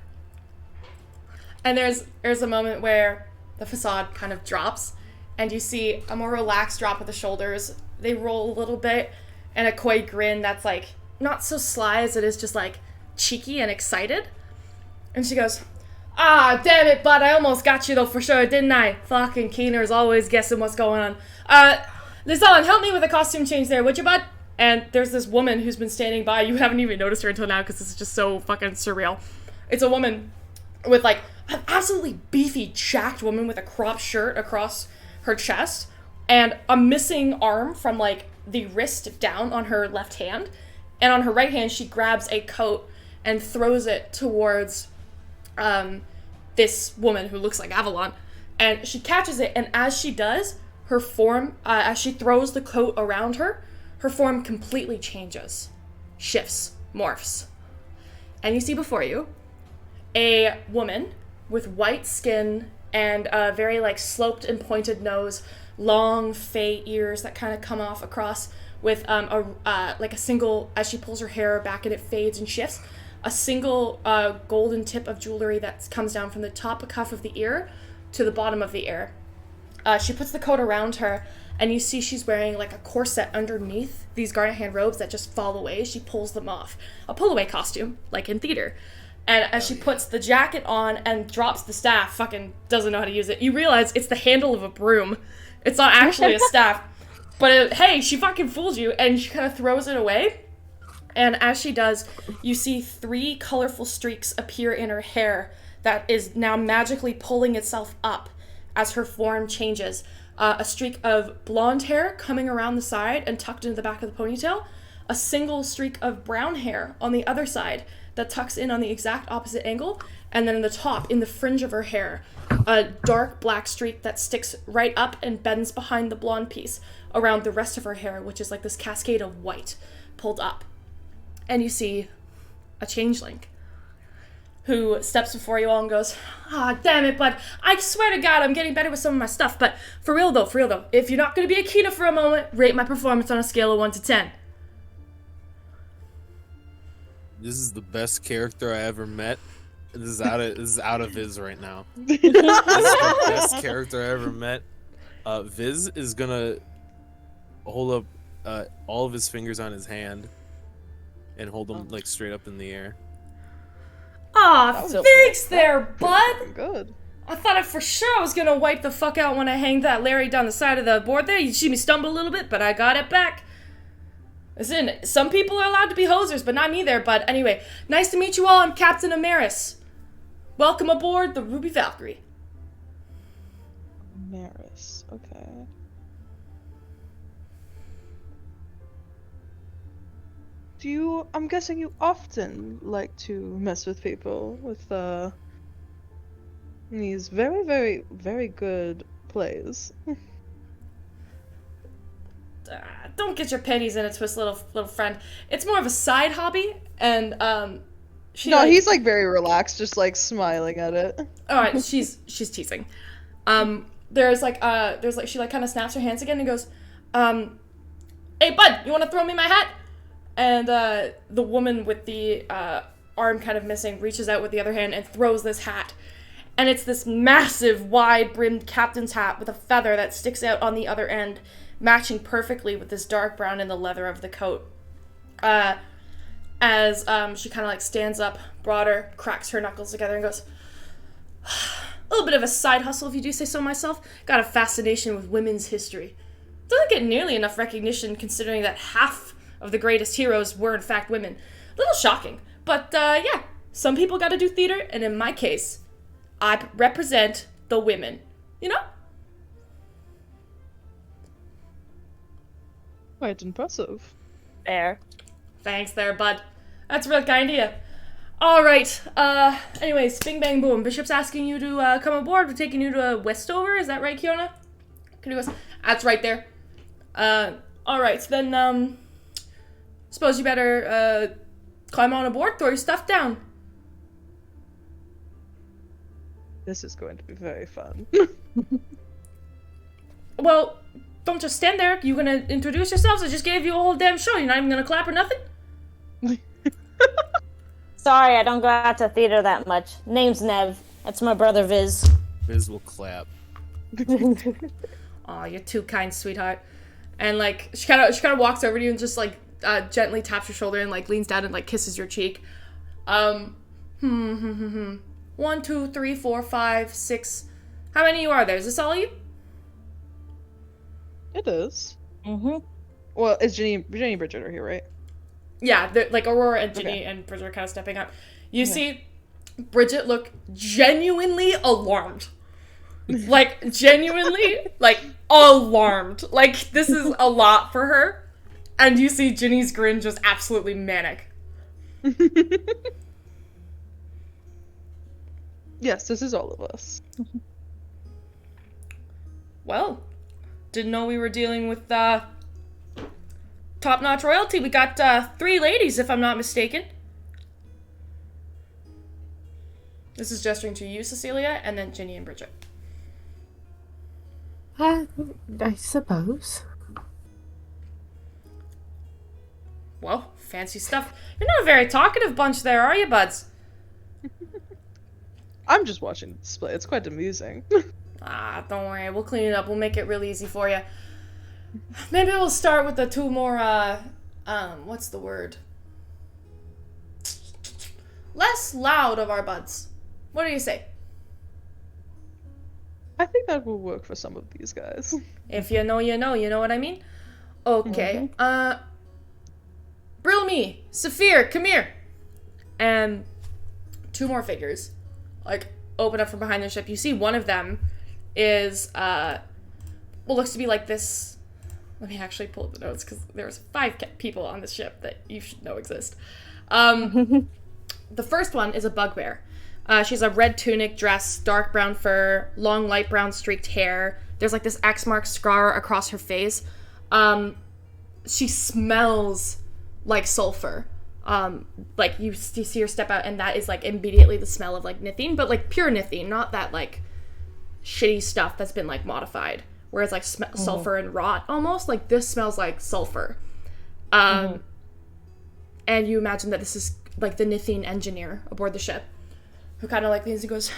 And there's a moment where the facade kind of drops, and you see a more relaxed drop of the shoulders. They roll a little bit, and a coy grin that's like not so sly as it is just like cheeky and excited. And she goes, "Ah, damn it, bud, I almost got you though for sure, didn't I? Fucking Keener's always guessing what's going on. Lizelle, help me with a costume change there, would you, bud?" And there's this woman who's been standing by. You haven't even noticed her until now because this is just so fucking surreal. It's a woman with like an absolutely beefy, jacked woman with a cropped shirt across her chest and a missing arm from like the wrist down on her left hand. And on her right hand, she grabs a coat and throws it towards this woman who looks like Avalon. And she catches it, and as she does, her form, as she throws the coat around her, her form completely changes, shifts, morphs. And you see before you a woman with white skin and a very like sloped and pointed nose, long fey ears that kind of come off across with like a single, as she pulls her hair back and it fades and shifts, a single golden tip of jewelry that comes down from the top cuff of the ear to the bottom of the ear. She puts the coat around her, and you see she's wearing like a corset underneath these Guarded Hand robes that just fall away. She pulls them off. A pull-away costume, like in theater. And as she puts the jacket on and drops the staff, fucking doesn't know how to use it, you realize it's the handle of a broom. It's not actually a staff. But hey, she fucking fooled you, and she kind of throws it away. And as she does, you see 3 colorful streaks appear in her hair that is now magically pulling itself up as her form changes. A streak of blonde hair coming around the side and tucked into the back of the ponytail. A single streak of brown hair on the other side that tucks in on the exact opposite angle. And then in the top, in the fringe of her hair, a dark black streak that sticks right up and bends behind the blonde piece around the rest of her hair, which is like this cascade of white pulled up. And you see a changeling who steps before you all and goes, "Ah, damn it, bud. I swear to God, I'm getting better with some of my stuff. But for real though, if you're not going to be a Kina for a moment, rate my performance on a scale of 1 to 10. This is the best character I ever met. This is out of Viz right now. This is the best character I ever met. Viz is gonna hold up all of his fingers on his hand and hold them like straight up in the air. Aw, thanks there, bud. Good. I thought I for sure was gonna wipe the fuck out when I hanged that Larry down the side of the board there. You see me stumble a little bit, but I got it back. Listen, some people are allowed to be hosers, but not me there, bud. Anyway, nice to meet you all. I'm Captain Amaris. Welcome aboard the Ruby Valkyrie. Maris, okay. I'm guessing you often like to mess with people with these very, very, very good plays. Don't get your panties in a twist, little friend. It's more of a side hobby, and he's like very relaxed, just like smiling at it. All right, she's teasing. She like kind of snaps her hands again and goes, "Hey, bud, you want to throw me my hat?" And the woman with the arm kind of missing reaches out with the other hand and throws this hat. And it's this massive, wide-brimmed captain's hat with a feather that sticks out on the other end. matching perfectly with this dark brown and the leather of the coat. As she kind of like stands up broader, cracks her knuckles together and goes, a little bit of a side hustle if you do say so myself. Got a fascination with women's history. Doesn't get nearly enough recognition considering that half of the greatest heroes were in fact women. A little shocking, but yeah, some people gotta do theater, and in my case, I represent the women, you know? Quite impressive. Fair. Thanks there, bud. That's real kind of you. Alright, anyways, bing bang boom. Bishop's asking you to come aboard. We're taking you to Westover, is that right, Kiona? Can you go? That's right there. Alright, so then, suppose you better, climb on aboard, throw your stuff down. This is going to be very fun. Well, don't just stand there. You gonna introduce yourselves? I just gave you a whole damn show. You're not even gonna clap or nothing? Sorry, I don't go out to theater that much. Name's Nev. That's my brother Viz. Viz will clap. Aw, you're too kind, sweetheart. And like she kind of walks over to you and just like gently taps your shoulder and like leans down and like kisses your cheek. 1, 2, 3, 4, 5, 6. How many of you are there? Is this all of you? It is. Mm-hmm. Well, it's Jenny and Bridget are here, right? Yeah, like Aurora and Ginny Okay. and Bridget are kind of stepping up. You see Bridget look genuinely alarmed. Like, genuinely, like, alarmed. Like, this is a lot for her. And you see Ginny's grin just absolutely manic. Yes, this is all of us. Well, didn't know we were dealing with, top-notch royalty. We got, 3 ladies, if I'm not mistaken. This is gesturing to you, Cecilia, and then Ginny and Bridget. I suppose. Well, fancy stuff. You're not a very talkative bunch there, are you, buds? I'm just watching the display. It's quite amusing. Ah, don't worry. We'll clean it up. We'll make it real easy for you. Maybe we'll start with the 2 more, what's the word? Less loud of our buds. What do you say? I think that will work for some of these guys. If you know, you know. You know what I mean? Okay. Brilme, Saphir, come here. And 2 more figures, like, open up from behind the ship. You see one of them is, what looks to be like this. Let me actually pull up the notes, because there's 5 people on this ship that you should know exist. The first one is a bugbear. She's a red tunic dress, dark brown fur, long light brown streaked hair. There's like this X mark scar across her face. She smells like sulfur. Like you see her step out, and that is like immediately the smell of like nithine, but like pure nithine, not that like shitty stuff that's been like modified, where it's like sulfur and rot almost. Like this smells like sulfur. And you imagine that this is like the nithine engineer aboard the ship, who kind of like leans and goes,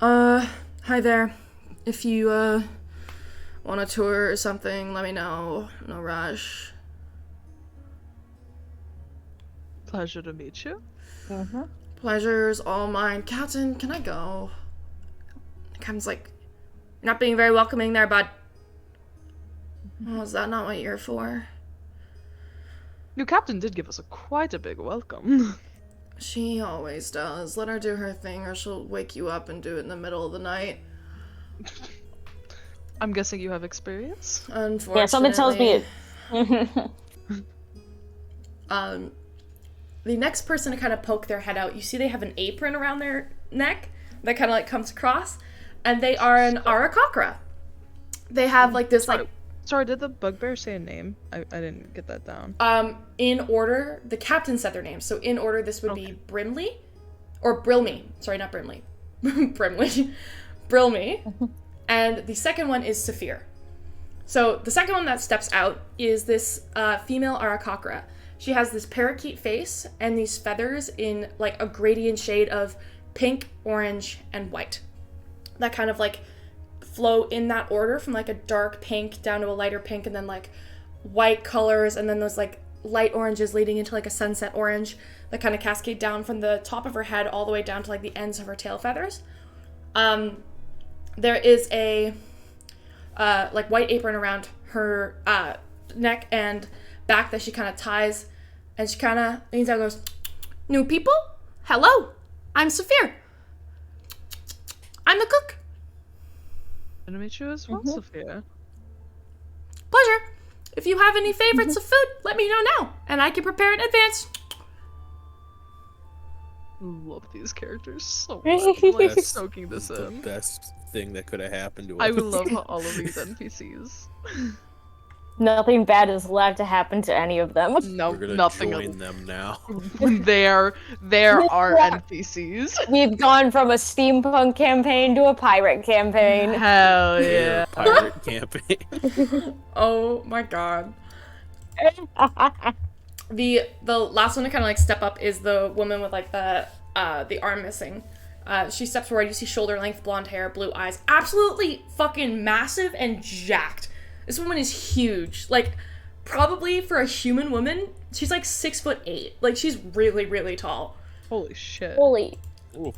hi there. If you want a tour or something, let me know. No rush. Pleasure to meet you. Pleasure's all mine. Captain, can I go? The captain's like, you're not being very welcoming there, bud. Oh, is that not what you're for? Your captain did give us quite a big welcome. She always does. Let her do her thing, or she'll wake you up and do it in the middle of the night. I'm guessing you have experience? Unfortunately. Yeah, something tells me The next person to kind of poke their head out, you see they have an apron around their neck that kind of like comes across, and they are an Arakakra. They have like this like... Sorry, did the bugbear say a name? I didn't get that down. In order, the captain said their names, so in order this would be Brimley, or Brilme. Sorry, not Brimley. Brimley. Brilme. And the second one is Saphir. So the second one that steps out is this female Arakakra. She has this parakeet face and these feathers in like a gradient shade of pink, orange, and white. That kind of like flow in that order from like a dark pink down to a lighter pink, and then like white colors, and then those like light oranges leading into like a sunset orange that kind of cascade down from the top of her head all the way down to like the ends of her tail feathers. There is a like white apron around her neck and back that she kind of ties, and she kind of leans out and goes, "New people? Hello, I'm Saphir. I'm the cook." Nice to meet you as well, Sophia. Pleasure. If you have any favorites of food, let me know now, and I can prepare in advance. Love these characters so much. I'm, like, soaking this The in. best thing that could have happened to us. I love all of these NPCs. Nothing bad is allowed to happen to any of them. No, We're gonna nothing. join them now. There are Yeah. NPCs. We've gone from a steampunk campaign to a pirate campaign. Hell yeah. Pirate campaign. Oh my god. The last one to kind of like step up is the woman with like the arm missing. She steps forward. You see shoulder length blonde hair, blue eyes, absolutely fucking massive and jacked. This woman is huge. Like, probably for a human woman, she's like 6'8". Like, she's really, really tall. Holy shit. Holy. Ooh.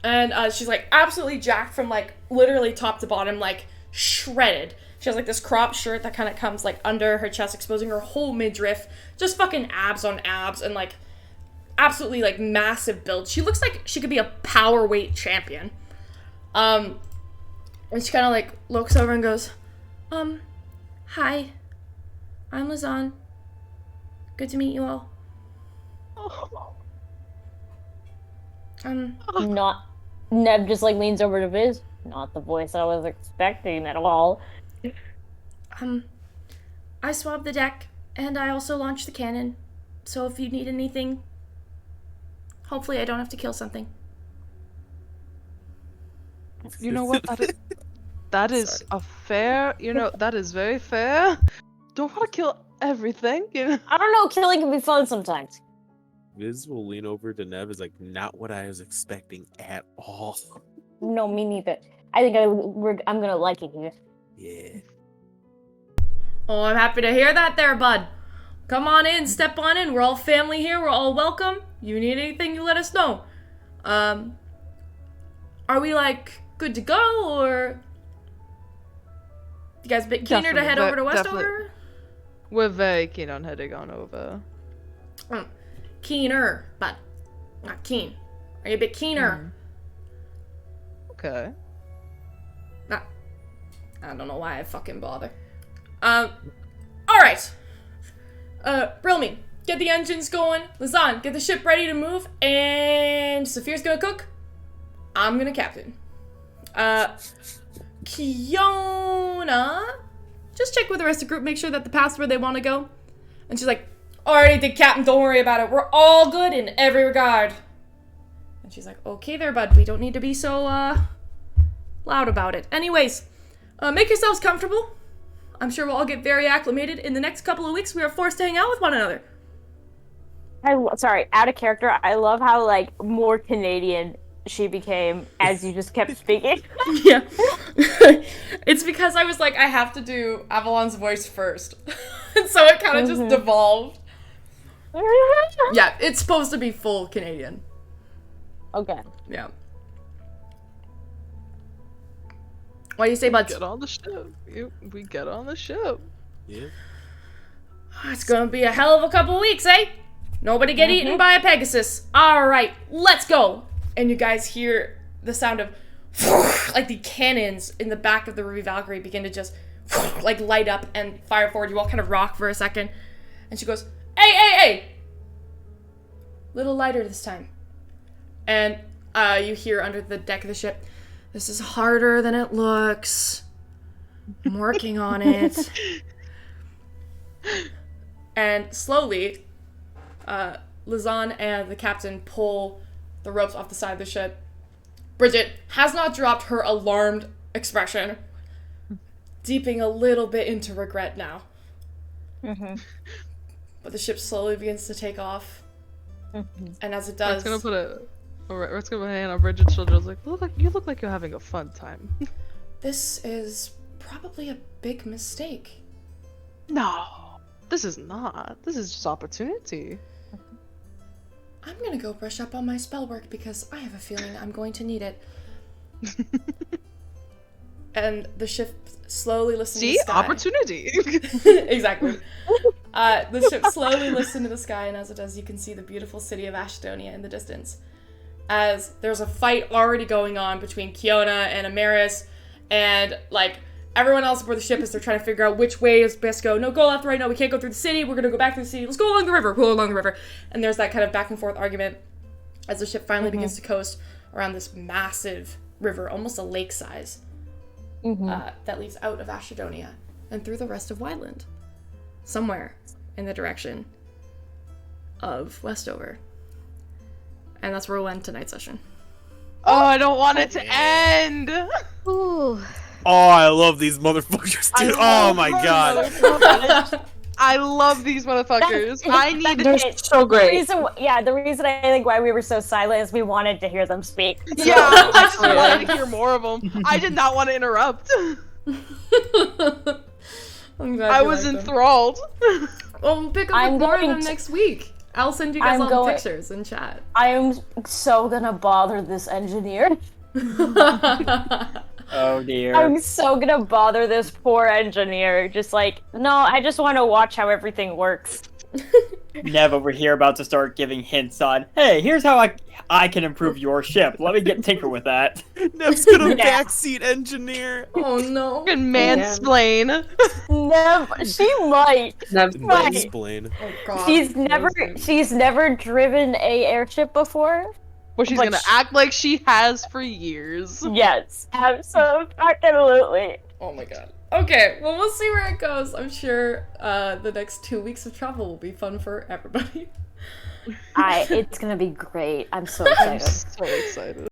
And she's like absolutely jacked from like literally top to bottom, like shredded. She has like this crop shirt that kind of comes like under her chest, exposing her whole midriff. Just fucking abs on abs, and like absolutely like massive build. She looks like she could be a power weight champion. And she kind of like looks over and goes, "Hi, I'm Lazan. Good to meet you all. Not. Neb just like leans over to Viz. Not the voice I was expecting at all. I swabbed the deck, and I also launched the cannon. So if you need anything, hopefully I don't have to kill something." You know what? That is a fair. You know, that is very fair. Don't want to kill everything. You know? I don't know. Killing can be fun sometimes. Viz will lean over to Nev. Is like, not what I was expecting at all. No, me neither. I think I'm gonna like it here. Yeah. Oh, I'm happy to hear that there, bud. Come on in, step on in. We're all family here. We're all welcome. You need anything, you let us know. Are we, like, good to go, or... You guys a bit keener to head over to Westover? We're very keen on heading on over. Keener, but not keen. Are you a bit keener? Okay. I don't know why I fucking bother. Alright. Brilmy, get the engines going. Lazan, get the ship ready to move. And Saphir's gonna cook. I'm gonna captain. Kiona, just check with the rest of the group, make sure that the path's where they want to go. And she's like, "Alrighty, the captain, don't worry about it. We're all good in every regard." And she's like, "Okay there, bud. We don't need to be so, loud about it. Anyways, make yourselves comfortable. I'm sure we'll all get very acclimated. In the next couple of weeks, we are forced to hang out with one another." Sorry, out of character. I love how like more Canadian she became as you just kept speaking. Yeah. It's because I was like, I have to do Avalon's voice first. And so it kind of just devolved. Yeah, it's supposed to be full Canadian. Okay. Yeah. What do you say, buds? Get on the ship. We get on the ship. Yeah. It's gonna be a hell of a couple weeks, eh? Nobody get eaten by a Pegasus. Alright, let's go. And you guys hear the sound of like the cannons in the back of the Ruby Valkyrie begin to just like light up and fire forward. You all kind of rock for a second. And she goes, hey! Little lighter this time. And you hear under the deck of the ship, "This is harder than it looks. I'm working on it." And slowly, Lazan and the captain pull the ropes off the side of the ship. Bridget has not dropped her alarmed expression, deeping a little bit into regret now. But the ship slowly begins to take off. And as it does... Red's gonna put a hand on Bridget's shoulder. I was like, you look like you're having a fun time. This is probably a big mistake. No, this is not. This is just opportunity. I'm gonna go brush up on my spell work because I have a feeling I'm going to need it. And the ship slowly listens to the See? sky. Opportunity. Exactly. The ship slowly listens to the sky, and as it does, you can see the beautiful city of Ashdonia in the distance. As there's a fight already going on between Kiona and Amaris, and, like, everyone else aboard the ship as they're trying to figure out which way is best to go. No, go left, right, no, we can't go through the city, we're gonna go back through the city, let's go along the river, go along the river. And there's that kind of back and forth argument as the ship finally begins to coast around this massive river, almost a lake size, that leads out of Ashdonia and through the rest of Wideland. Somewhere in the direction of Westover. And that's where we'll end tonight's session. Oh, I don't want it to end. Ooh. Oh, I love these motherfuckers, dude. Oh my god. I love these motherfuckers. I need They're so great. The reason I think why we were so silent is we wanted to hear them speak. Yeah, I just wanted to hear more of them. I did not want to interrupt. I'm glad I you was liked them. enthralled. Well, we'll pick up I'm with more of going them to- next week. I'll send you guys I'm all going- the pictures in chat. I am so gonna bother this engineer. Oh dear. I'm so gonna bother this poor engineer. Just like, no, I just want to watch how everything works. Nev over here about to start giving hints on, hey, here's how I can improve your ship. Let me get tinker with that. Nev's gonna Yeah. backseat engineer. Oh no. And mansplain. Never, she might. Nev- Right. Explain. Oh god. She's never driven a airship before. Well, she's But gonna act like she has for years. Yes, absolutely. Oh my god. Okay, well, we'll see where it goes. I'm sure the next 2 weeks of travel will be fun for everybody. It's gonna be great. I'm so I'm excited. so excited.